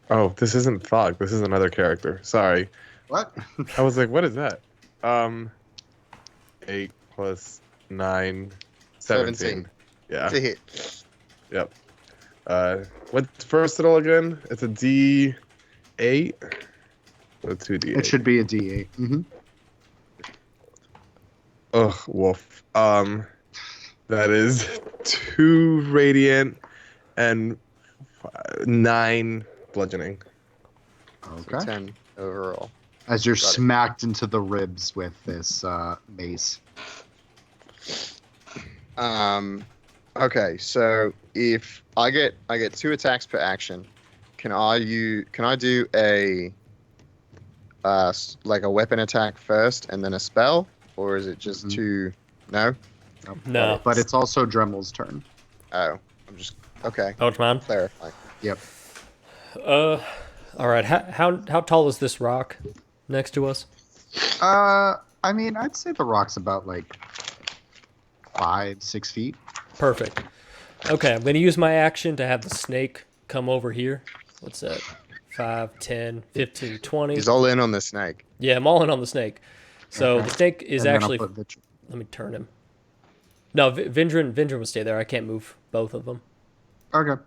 Oh, this isn't Thokk. This is another character. Sorry. What? I was like, what is that? 8 plus 9, 17. Yeah. it's a hit. Yep. What's versatile again? It's a D8? Or 2D8? It should be a D8. Mm-hmm. Ugh, wolf. That is 2 radiant and 9 bludgeoning. So Okay. 10 overall. As you're Got it. smacked into the ribs with this mace. Okay, so if I get 2 attacks per action, can I do a like a weapon attack first and then a spell, or is it just Mhm. 2? No. No. But it's also Dremel's turn. Oh, I'm just okay. Oh, it's mine. Clarify. Yep. All right. How tall is this rock next to us? I mean, I'd say the rock's about like 5-6 feet. Perfect. Okay, I'm going to use my action to have the snake come over here. What's that? 5, 10, 15, 20. He's all in on the snake. Yeah, I'm all in on the snake. So Okay. the snake is And then I'll actually... put Vitr- Let me turn him. No, Vindrin will stay there. I can't move both of them. Okay.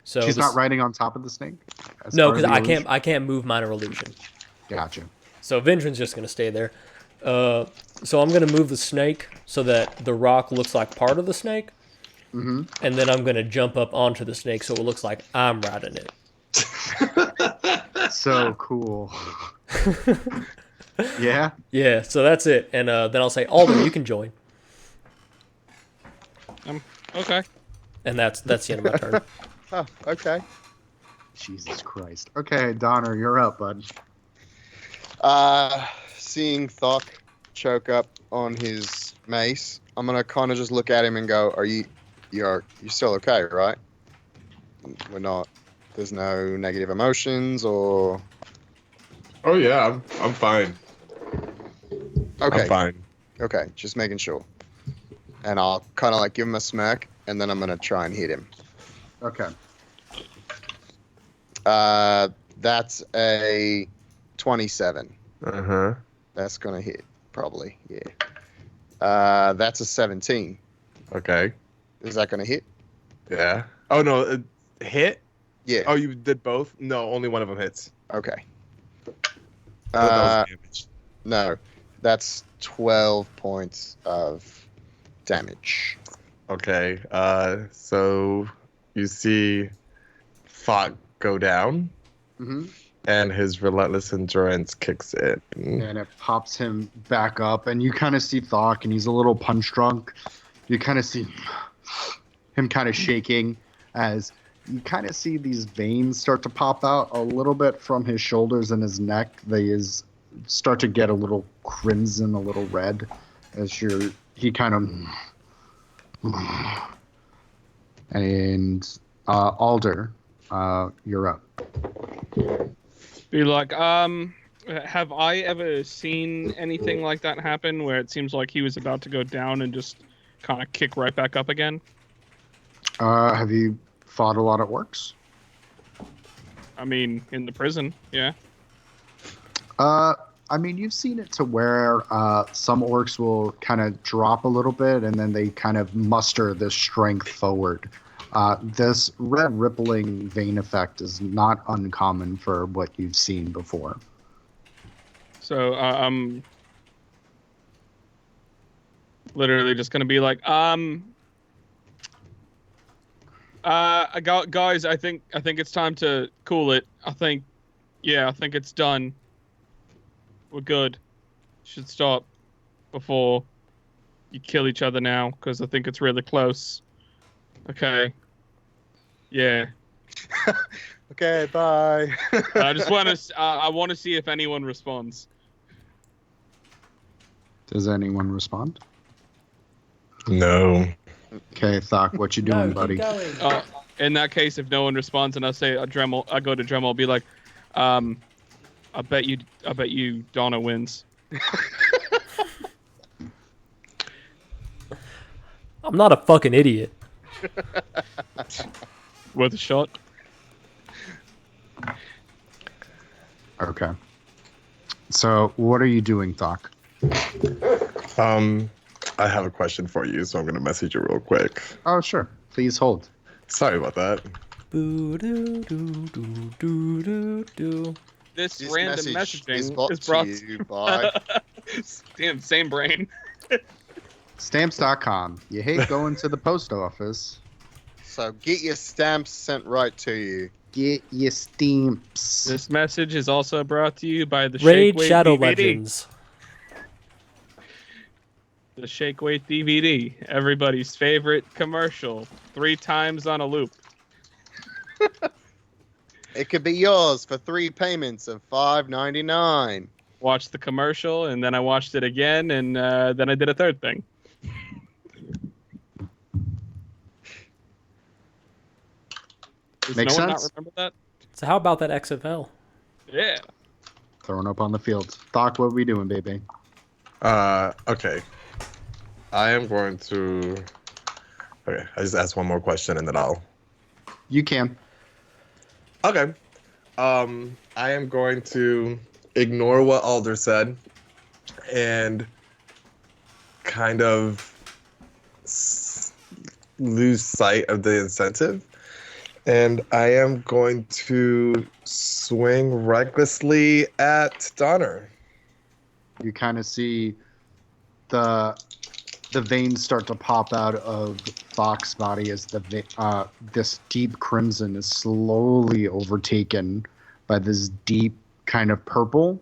So She's this- not riding on top of the snake? As No, part of because the illusion? I can't move minor illusion. Gotcha. So Vindrin's just going to stay there. So I'm going to move the snake so that the rock looks like part of the snake. Mm-hmm. And then I'm going to jump up onto the snake so it looks like I'm riding it. So cool. Yeah? Yeah, so that's it. And then I'll say, Alder, you can join. Okay. And that's the end of my turn. Oh, okay. Jesus Christ. Okay, Donner, you're up, bud. Seeing Thokk choke up on his mace, I'm gonna kind of just look at him and go, you're still okay, right? We're not. There's no negative emotions or. Oh yeah, I'm fine. Okay. I'm fine. Okay, just making sure. And I'll kind of like give him a smirk, and then I'm gonna try and hit him. Okay. That's a 27. Uh-huh. That's gonna hit, probably. Yeah. That's a 17. Okay. Is that gonna hit? Yeah. Oh no, hit? Yeah. Oh, you did both? No, only one of them hits. Okay. I thought that was damage. No, that's 12 points of damage. Okay. So you see Thokk go down, Mm-hmm. and his relentless endurance kicks in. And it pops him back up, and you kind of see Thokk, and he's a little punch drunk. You kind of see him kind of shaking as you kind of see these veins start to pop out a little bit from his shoulders and his neck. They start to get a little crimson, a little red, as he kind of. And Alder, you're up. Be like, have I ever seen anything like that happen where it seems like he was about to go down and just kind of kick right back up again? Have you fought a lot at Orcs? I mean, in the prison, yeah. I mean, you've seen it to where some Orcs will kind of drop a little bit and then they kind of muster this strength forward. This red rippling vein effect is not uncommon for what you've seen before. So I'm literally just gonna be like, guys, I think it's time to cool it. I think it's done. We're good. Should stop before you kill each other now, because I think it's really close. Okay. Yeah. Okay, bye. I just want to. I want to see if anyone responds. Does anyone respond? No. Okay, Thokk, what you doing, buddy? Keep going. In that case, if no one responds, and I say Dremel, I go to Dremel, I'll be like, I bet you Donna wins. I'm not a fucking idiot. Worth a shot. Okay. So, what are you doing, Thokk? I have a question for you, so I'm gonna message you real quick. Oh, sure. Please hold. Sorry about that. Boo doo doo doo doo doo doo. This This random message messaging is to brought you by. Damn, same brain. Stamps.com. You hate going to the post office. So get your stamps sent right to you. Get your stamps. This message is also brought to you by the Raid Shake Shadow Weight DVD. Legends. The Shake Weight DVD, everybody's favorite commercial, 3 times on a loop. It could be yours for 3 payments of $5.99. Watched the commercial, and then I watched it again, and then I did a third thing. Does Makes no one sense. not remember that? So how about that XFL? Yeah. Throwing up on the field. Thokk, what are we doing, baby? Okay. I am going to. Okay, I just ask one more question and then I'll. You can. Okay. I am going to ignore what Alder said and kind of lose sight of the incentive. And I am going to swing recklessly at Donner. You kind of see the veins start to pop out of Thokk's body as this deep crimson is slowly overtaken by this deep kind of purple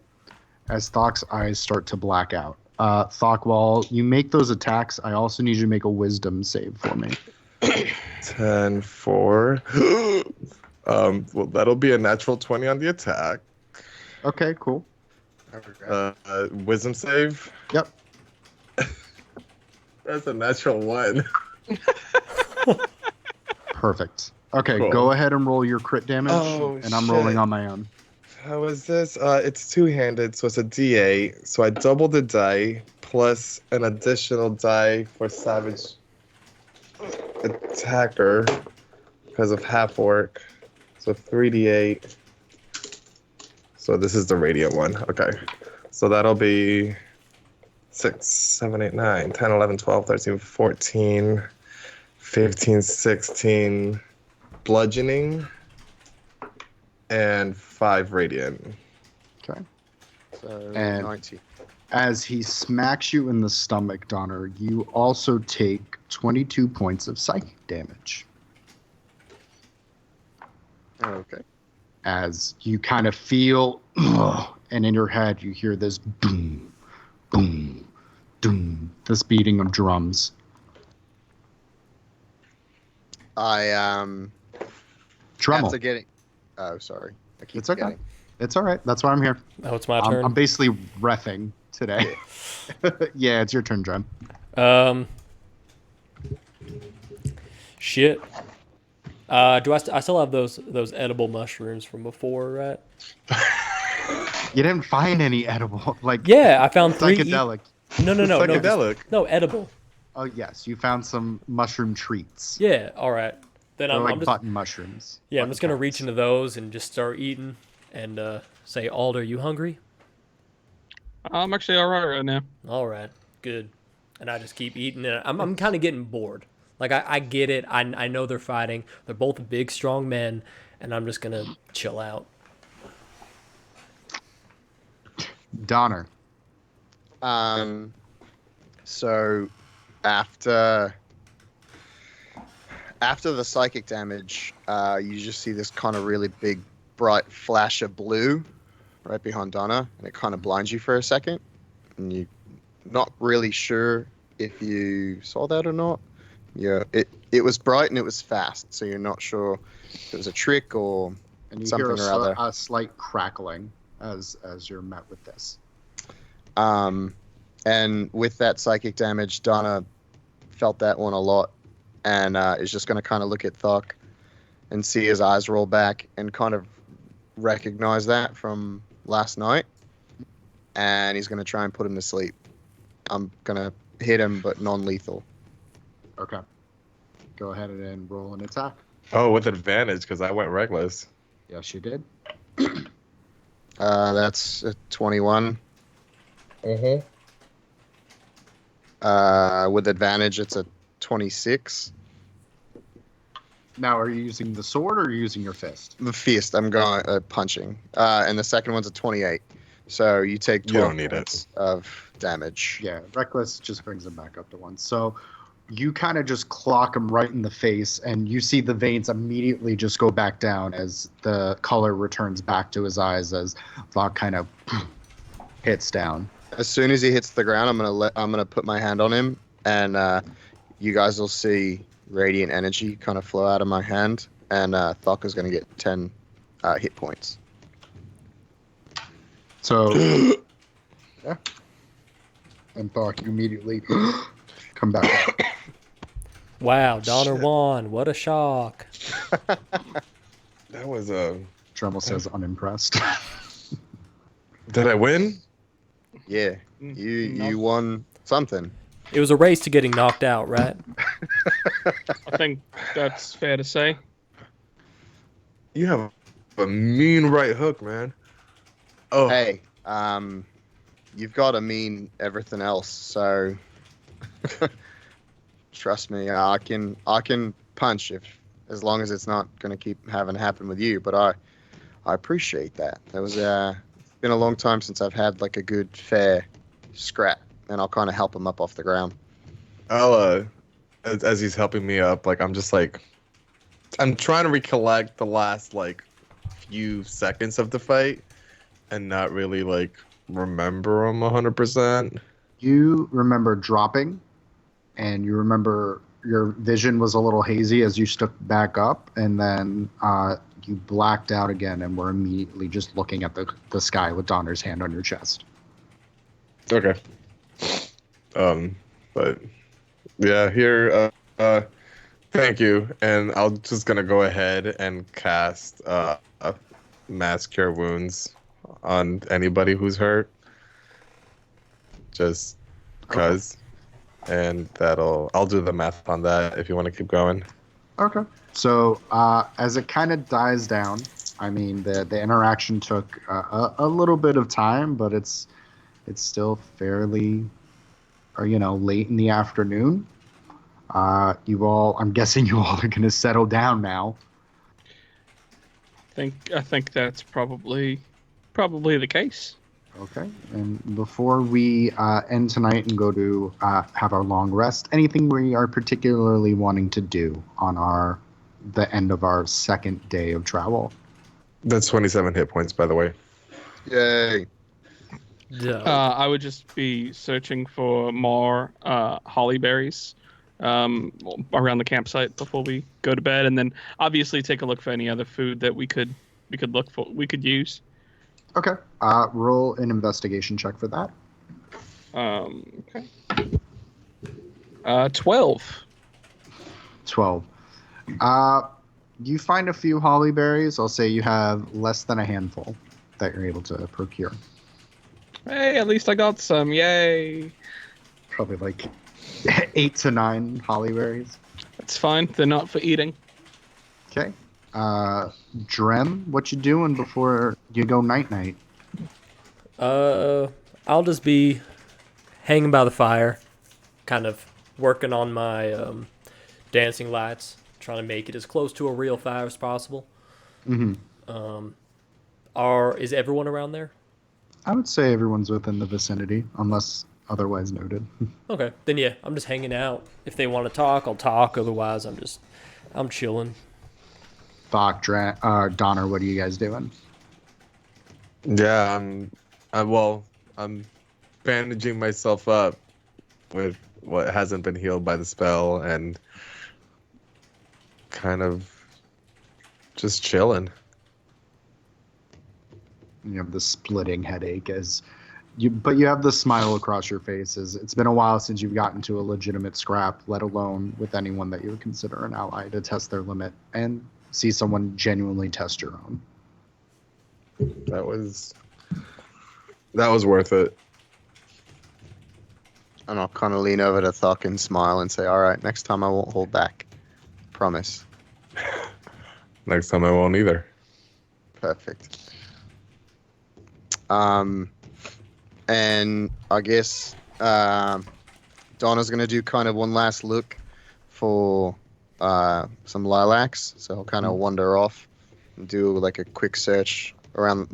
as Thokk's eyes start to black out. Thokk, while you make those attacks, I also need you to make a wisdom save for me. 10, 4. Well, that'll be a natural 20 on the attack. Okay, cool. Wisdom save. Yep. That's a natural 1. Perfect. Okay, Cool. Go ahead and roll your crit damage, and I'm rolling on my own. How is this? It's two-handed, so it's a D8. So I double the die plus an additional die for savage attacker because of half orc. So 3d8. So this is the radiant one. Okay. So that'll be 6, 7, 8, 9, 10, 11, 12, 13, 14, 15, 16 bludgeoning and 5 radiant. Okay. So And- 90. As he smacks you in the stomach, Donner, you also take 22 points of psychic damage. Okay. As you kind of feel, and in your head you hear this boom, boom, boom, this beating of drums. I Tremble. after getting. Oh, sorry. I keep It's okay. forgetting. It's all right. That's why I'm here. Oh, it's my turn. I'm basically reffing today. Yeah, it's your turn, Jen. Shit. Do I still have those edible mushrooms from before, right? You didn't find any edible, like Yeah, I found 3. psychedelic. No, Psychedelic. no, edible. Oh yes, you found some mushroom treats. Yeah, all right. Then They're I'm like just button mushrooms. yeah, I'm Button just gonna carrots. reach into those and just start eating and say, Alder, you hungry? I'm actually all right now. All right, good. And I just keep eating, and I'm kind of getting bored. Like I get it. I know they're fighting. They're both big, strong men, and I'm just gonna chill out. Donner. So after the psychic damage, you just see this kind of really big, bright flash of blue right behind Donna, and it kind of blinds you for a second, and you're not really sure if you saw that or not. Yeah, it was bright and it was fast, so you're not sure if it was a trick or And you something hear or other. a slight crackling as you're met with this. And with that psychic damage, Donna felt that one a lot, and is just going to kind of look at Thokk and see his eyes roll back and kind of recognize that from last night, and he's going to try and put him to sleep. I'm going to hit him, but non-lethal. Okay. Go ahead and roll an attack. Oh, with advantage because I went reckless. Yes, you did. That's a 21. Mm-hmm. With advantage, it's a 26. Now, are you using the sword or are you using your fist? The fist, I'm going punching. And the second one's a 28. So you take You don't 12 need it. points of damage. Yeah, reckless just brings him back up to 1. So you kind of just clock him right in the face, and you see the veins immediately just go back down as the color returns back to his eyes as Thokk kind of hits down. As soon as he hits the ground, I'm gonna put my hand on him, and you guys will see radiant energy kind of flow out of my hand, and Thokk is gonna get 10 hit points. So, yeah. And Thokk, you immediately come back up. Wow, Donner won. What a shock. That was a Tremel says unimpressed. Did I win? Yeah, you won something. It was a race to getting knocked out, right? I think that's fair to say. You have a mean right hook, man. Oh, Hey, you've got to mean everything else. So trust me, I can punch as long as it's not gonna keep having to happen with you. But I appreciate that. That was it's been a long time since I've had like a good fair scrap, and I'll kind of help him up off the ground. I'll as he's helping me up, like I'm just like I'm trying to recollect the last like few seconds of the fight and not really like remember them 100%. You remember dropping, and you remember your vision was a little hazy as you stood back up, and then you blacked out again and were immediately just looking at the sky with Donner's hand on your chest. Okay. But yeah, here. Thank you, and I'm just gonna go ahead and cast Mass Cure Wounds on anybody who's hurt, just cause, and I'll do the math on that if you want to keep going. Okay. So as it kind of dies down, I mean the interaction took a little bit of time, but it's still fairly, late in the afternoon. I'm guessing you all are going to settle down now. I think that's probably the case. Okay. And before we end tonight and go to have our long rest, anything we are particularly wanting to do on the end of our second day of travel? That's 27 hit points, by the way. Yay! Yeah. I would just be searching for more holly berries around the campsite before we go to bed, and then obviously take a look for any other food that we could use. Okay. Roll an investigation check for that. Okay. 12. 12. You find a few holly berries. I'll say you have less than a handful that you're able to procure. Hey, at least I got some. Yay. Probably like 8 to 9 holly berries. That's fine. They're not for eating. Okay. Drem, what you doing before you go night-night? I'll just be hanging by the fire, kind of working on my dancing lights, trying to make it as close to a real fire as possible. Mm-hmm. Is everyone around there? I would say everyone's within the vicinity, unless otherwise noted. Okay, then yeah, I'm just hanging out. If they want to talk, I'll talk. Otherwise, I'm chilling. Thokk, Donner, what are you guys doing? Yeah, I'm bandaging myself up with what hasn't been healed by the spell and kind of just chilling. You have the splitting headache but you have the smile across your face as it's been a while since you've gotten to a legitimate scrap, let alone with anyone that you would consider an ally, to test their limit and see someone genuinely test your own. That was worth it. And I'll kind of lean over to Thokk and smile and say, "All right, next time I won't hold back. Promise." Next time I won't either. Perfect. And I guess Donna's going to do kind of one last look for some lilacs. So I'll kind of wander off and do like a quick search around,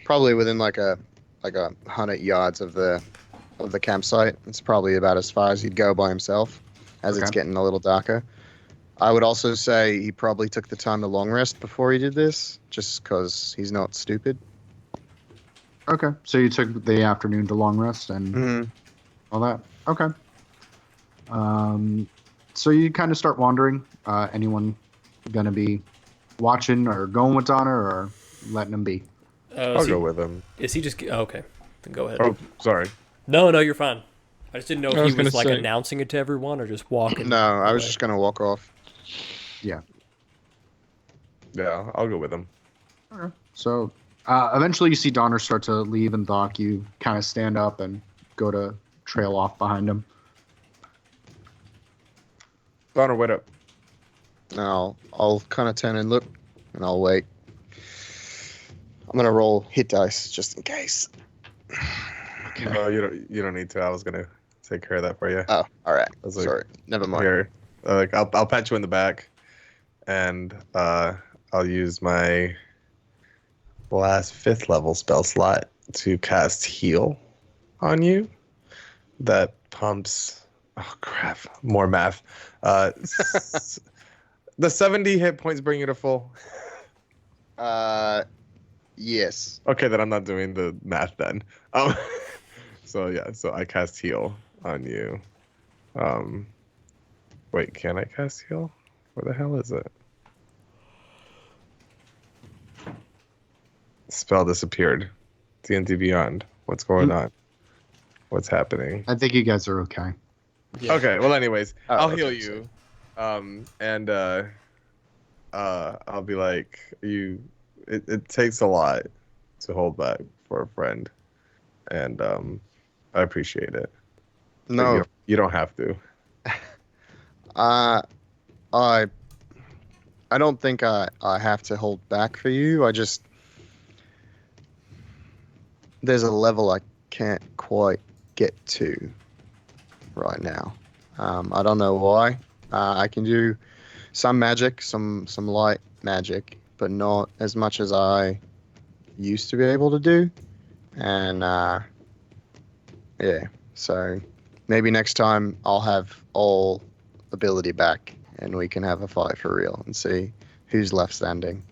probably within like a 100 yards of the campsite. It's probably about as far as he'd go by himself as it's getting a little darker. I would also say he probably took the time to long rest before he did this, just because he's not stupid. Okay, so you took the afternoon to long rest and all that. Okay. So you kind of start wandering. Anyone going to be watching or going with Donner or letting him be? I'll go with him. Is he just... okay, then go ahead. Oh, sorry. No, you're fine. I just didn't know if he was like say. announcing it to everyone or just walking. No, I was away. just going to walk off. Yeah. Yeah, I'll go with him. So eventually you see Donner start to leave, and Thokk, you kind of stand up and go to trail off behind him. Donner, wait up. Now I'll kind of turn and look, and I'll wait. I'm gonna roll hit dice just in case. Okay. No, you don't need to. I was gonna take care of that for you. Oh, all right. was like, Sorry, never mind. Here, I'll pat you in the back, and I'll use my last 5th level spell slot to cast heal on you. That pumps. Oh crap! More math. The 70 hit points bring you to full. Yes. Okay, then I'm not doing the math then. So I cast heal on you. Wait, can I cast heal? Where the hell is it? Spell disappeared. D&D Beyond. What's going on? What's happening? I think you guys are okay. Yeah. Okay, well anyways, Oh, I'll okay, heal you. And I'll be like, it takes a lot to hold back for a friend. And I appreciate it. But No. you don't have to. I don't think I have to hold back for you. There's a level I can't quite get to right now. I don't know why. I can do some magic, some light magic, but not as much as I used to be able to do. And yeah, so maybe next time I'll have all ability back, and we can have a fight for real and see who's left standing.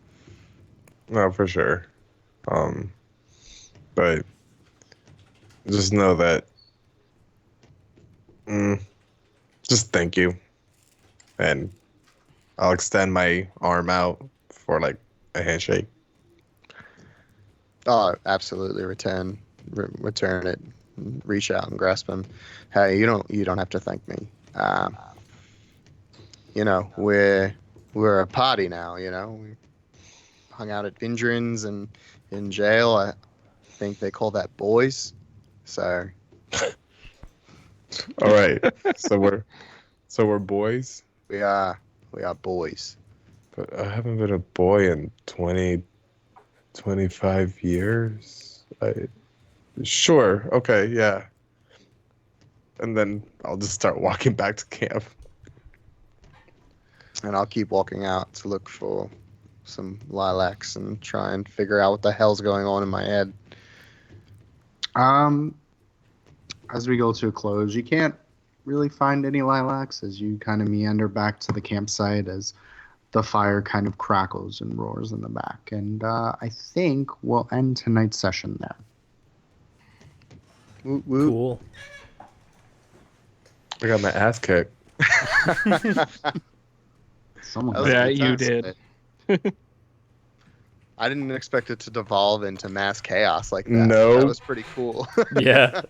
No, for sure. But just know that. Just thank you, and I'll extend my arm out for like a handshake. Oh, absolutely. Return it. Reach out and grasp him. Hey, you don't have to thank me. We're a party now. We hung out at Vindrin's and in jail. I think they call that boys. So. All right. So we're boys. We are boys. But I haven't been a boy in 25 years. Sure. Okay. Yeah. And then I'll just start walking back to camp. And I'll keep walking out to look for some lilacs and try and figure out what the hell's going on in my head. As we go to a close, you can't really find any lilacs as you kind of meander back to the campsite as the fire kind of crackles and roars in the back. And I think we'll end tonight's session there. Woot, woot. Cool. I got my ass kicked. Someone That was Yeah, a you good did. I didn't expect it to devolve into mass chaos like that. No. That was pretty cool. Yeah.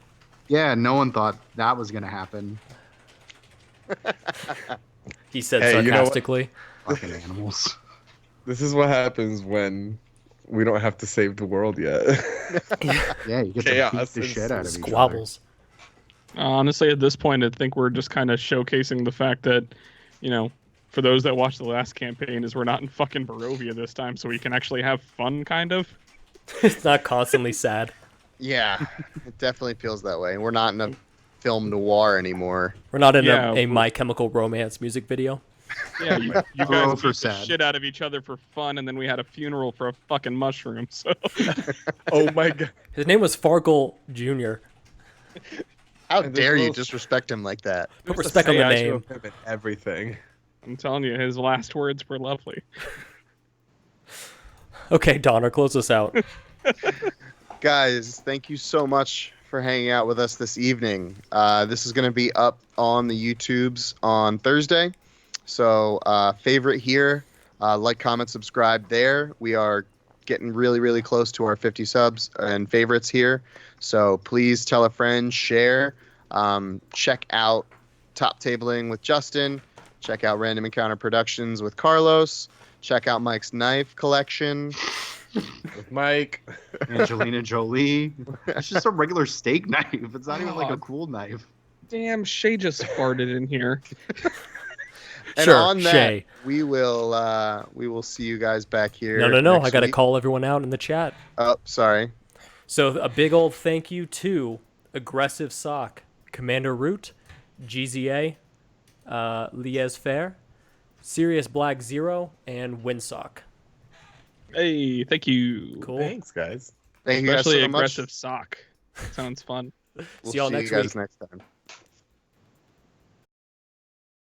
Yeah, no one thought that was going to happen. He said Hey, you know what? sarcastically. Fucking animals. This is what happens when we don't have to save the world yet. Yeah, you get to Chaos beat the and shit out of each other. Squabbles. Honestly, at this point, I think we're just kind of showcasing the fact that, for those that watched the last campaign, is we're not in fucking Barovia this time, so we can actually have fun, kind of. It's not constantly sad. Yeah, it definitely feels that way. We're not in a film noir anymore. We're not in Yeah, a we're- My Chemical Romance music video. Yeah, you Hello guys for beat the sad. shit out of each other for fun, and then we had a funeral for a fucking mushroom. So Oh my god. His name was Fargle Jr. How And there's dare you little- disrespect him like that? Put There's respect on the statue name. of him and everything. I'm telling you, his last words were lovely. Okay, Donner, close us out. Guys, thank you so much for hanging out with us this evening. This is going to be up on the YouTubes on Thursday. So favorite here, like, comment, subscribe there. We are getting really, really close to our 50 subs and favorites here. So please tell a friend, share. Check out Top Tabling with Justin. Check out Random Encounter Productions with Carlos. Check out Mike's Knife Collection. With Mike. Angelina Jolie. It's just a regular steak knife. It's not even like a cool knife. Damn, Shay just farted in here. And Sure, on that, Shay. we will see you guys back here. No. next I got to week. call everyone out in the chat. Oh, sorry. So a big old thank you to Aggressive Sock, Commander Root, GZA, Liez Fair, Sirius Black Zero, and Windsock. Hey, thank you. Cool. Thanks, guys. Thank you guys Especially so much. aggressive sock. Sounds fun. We'll See y'all see next you guys week. next time.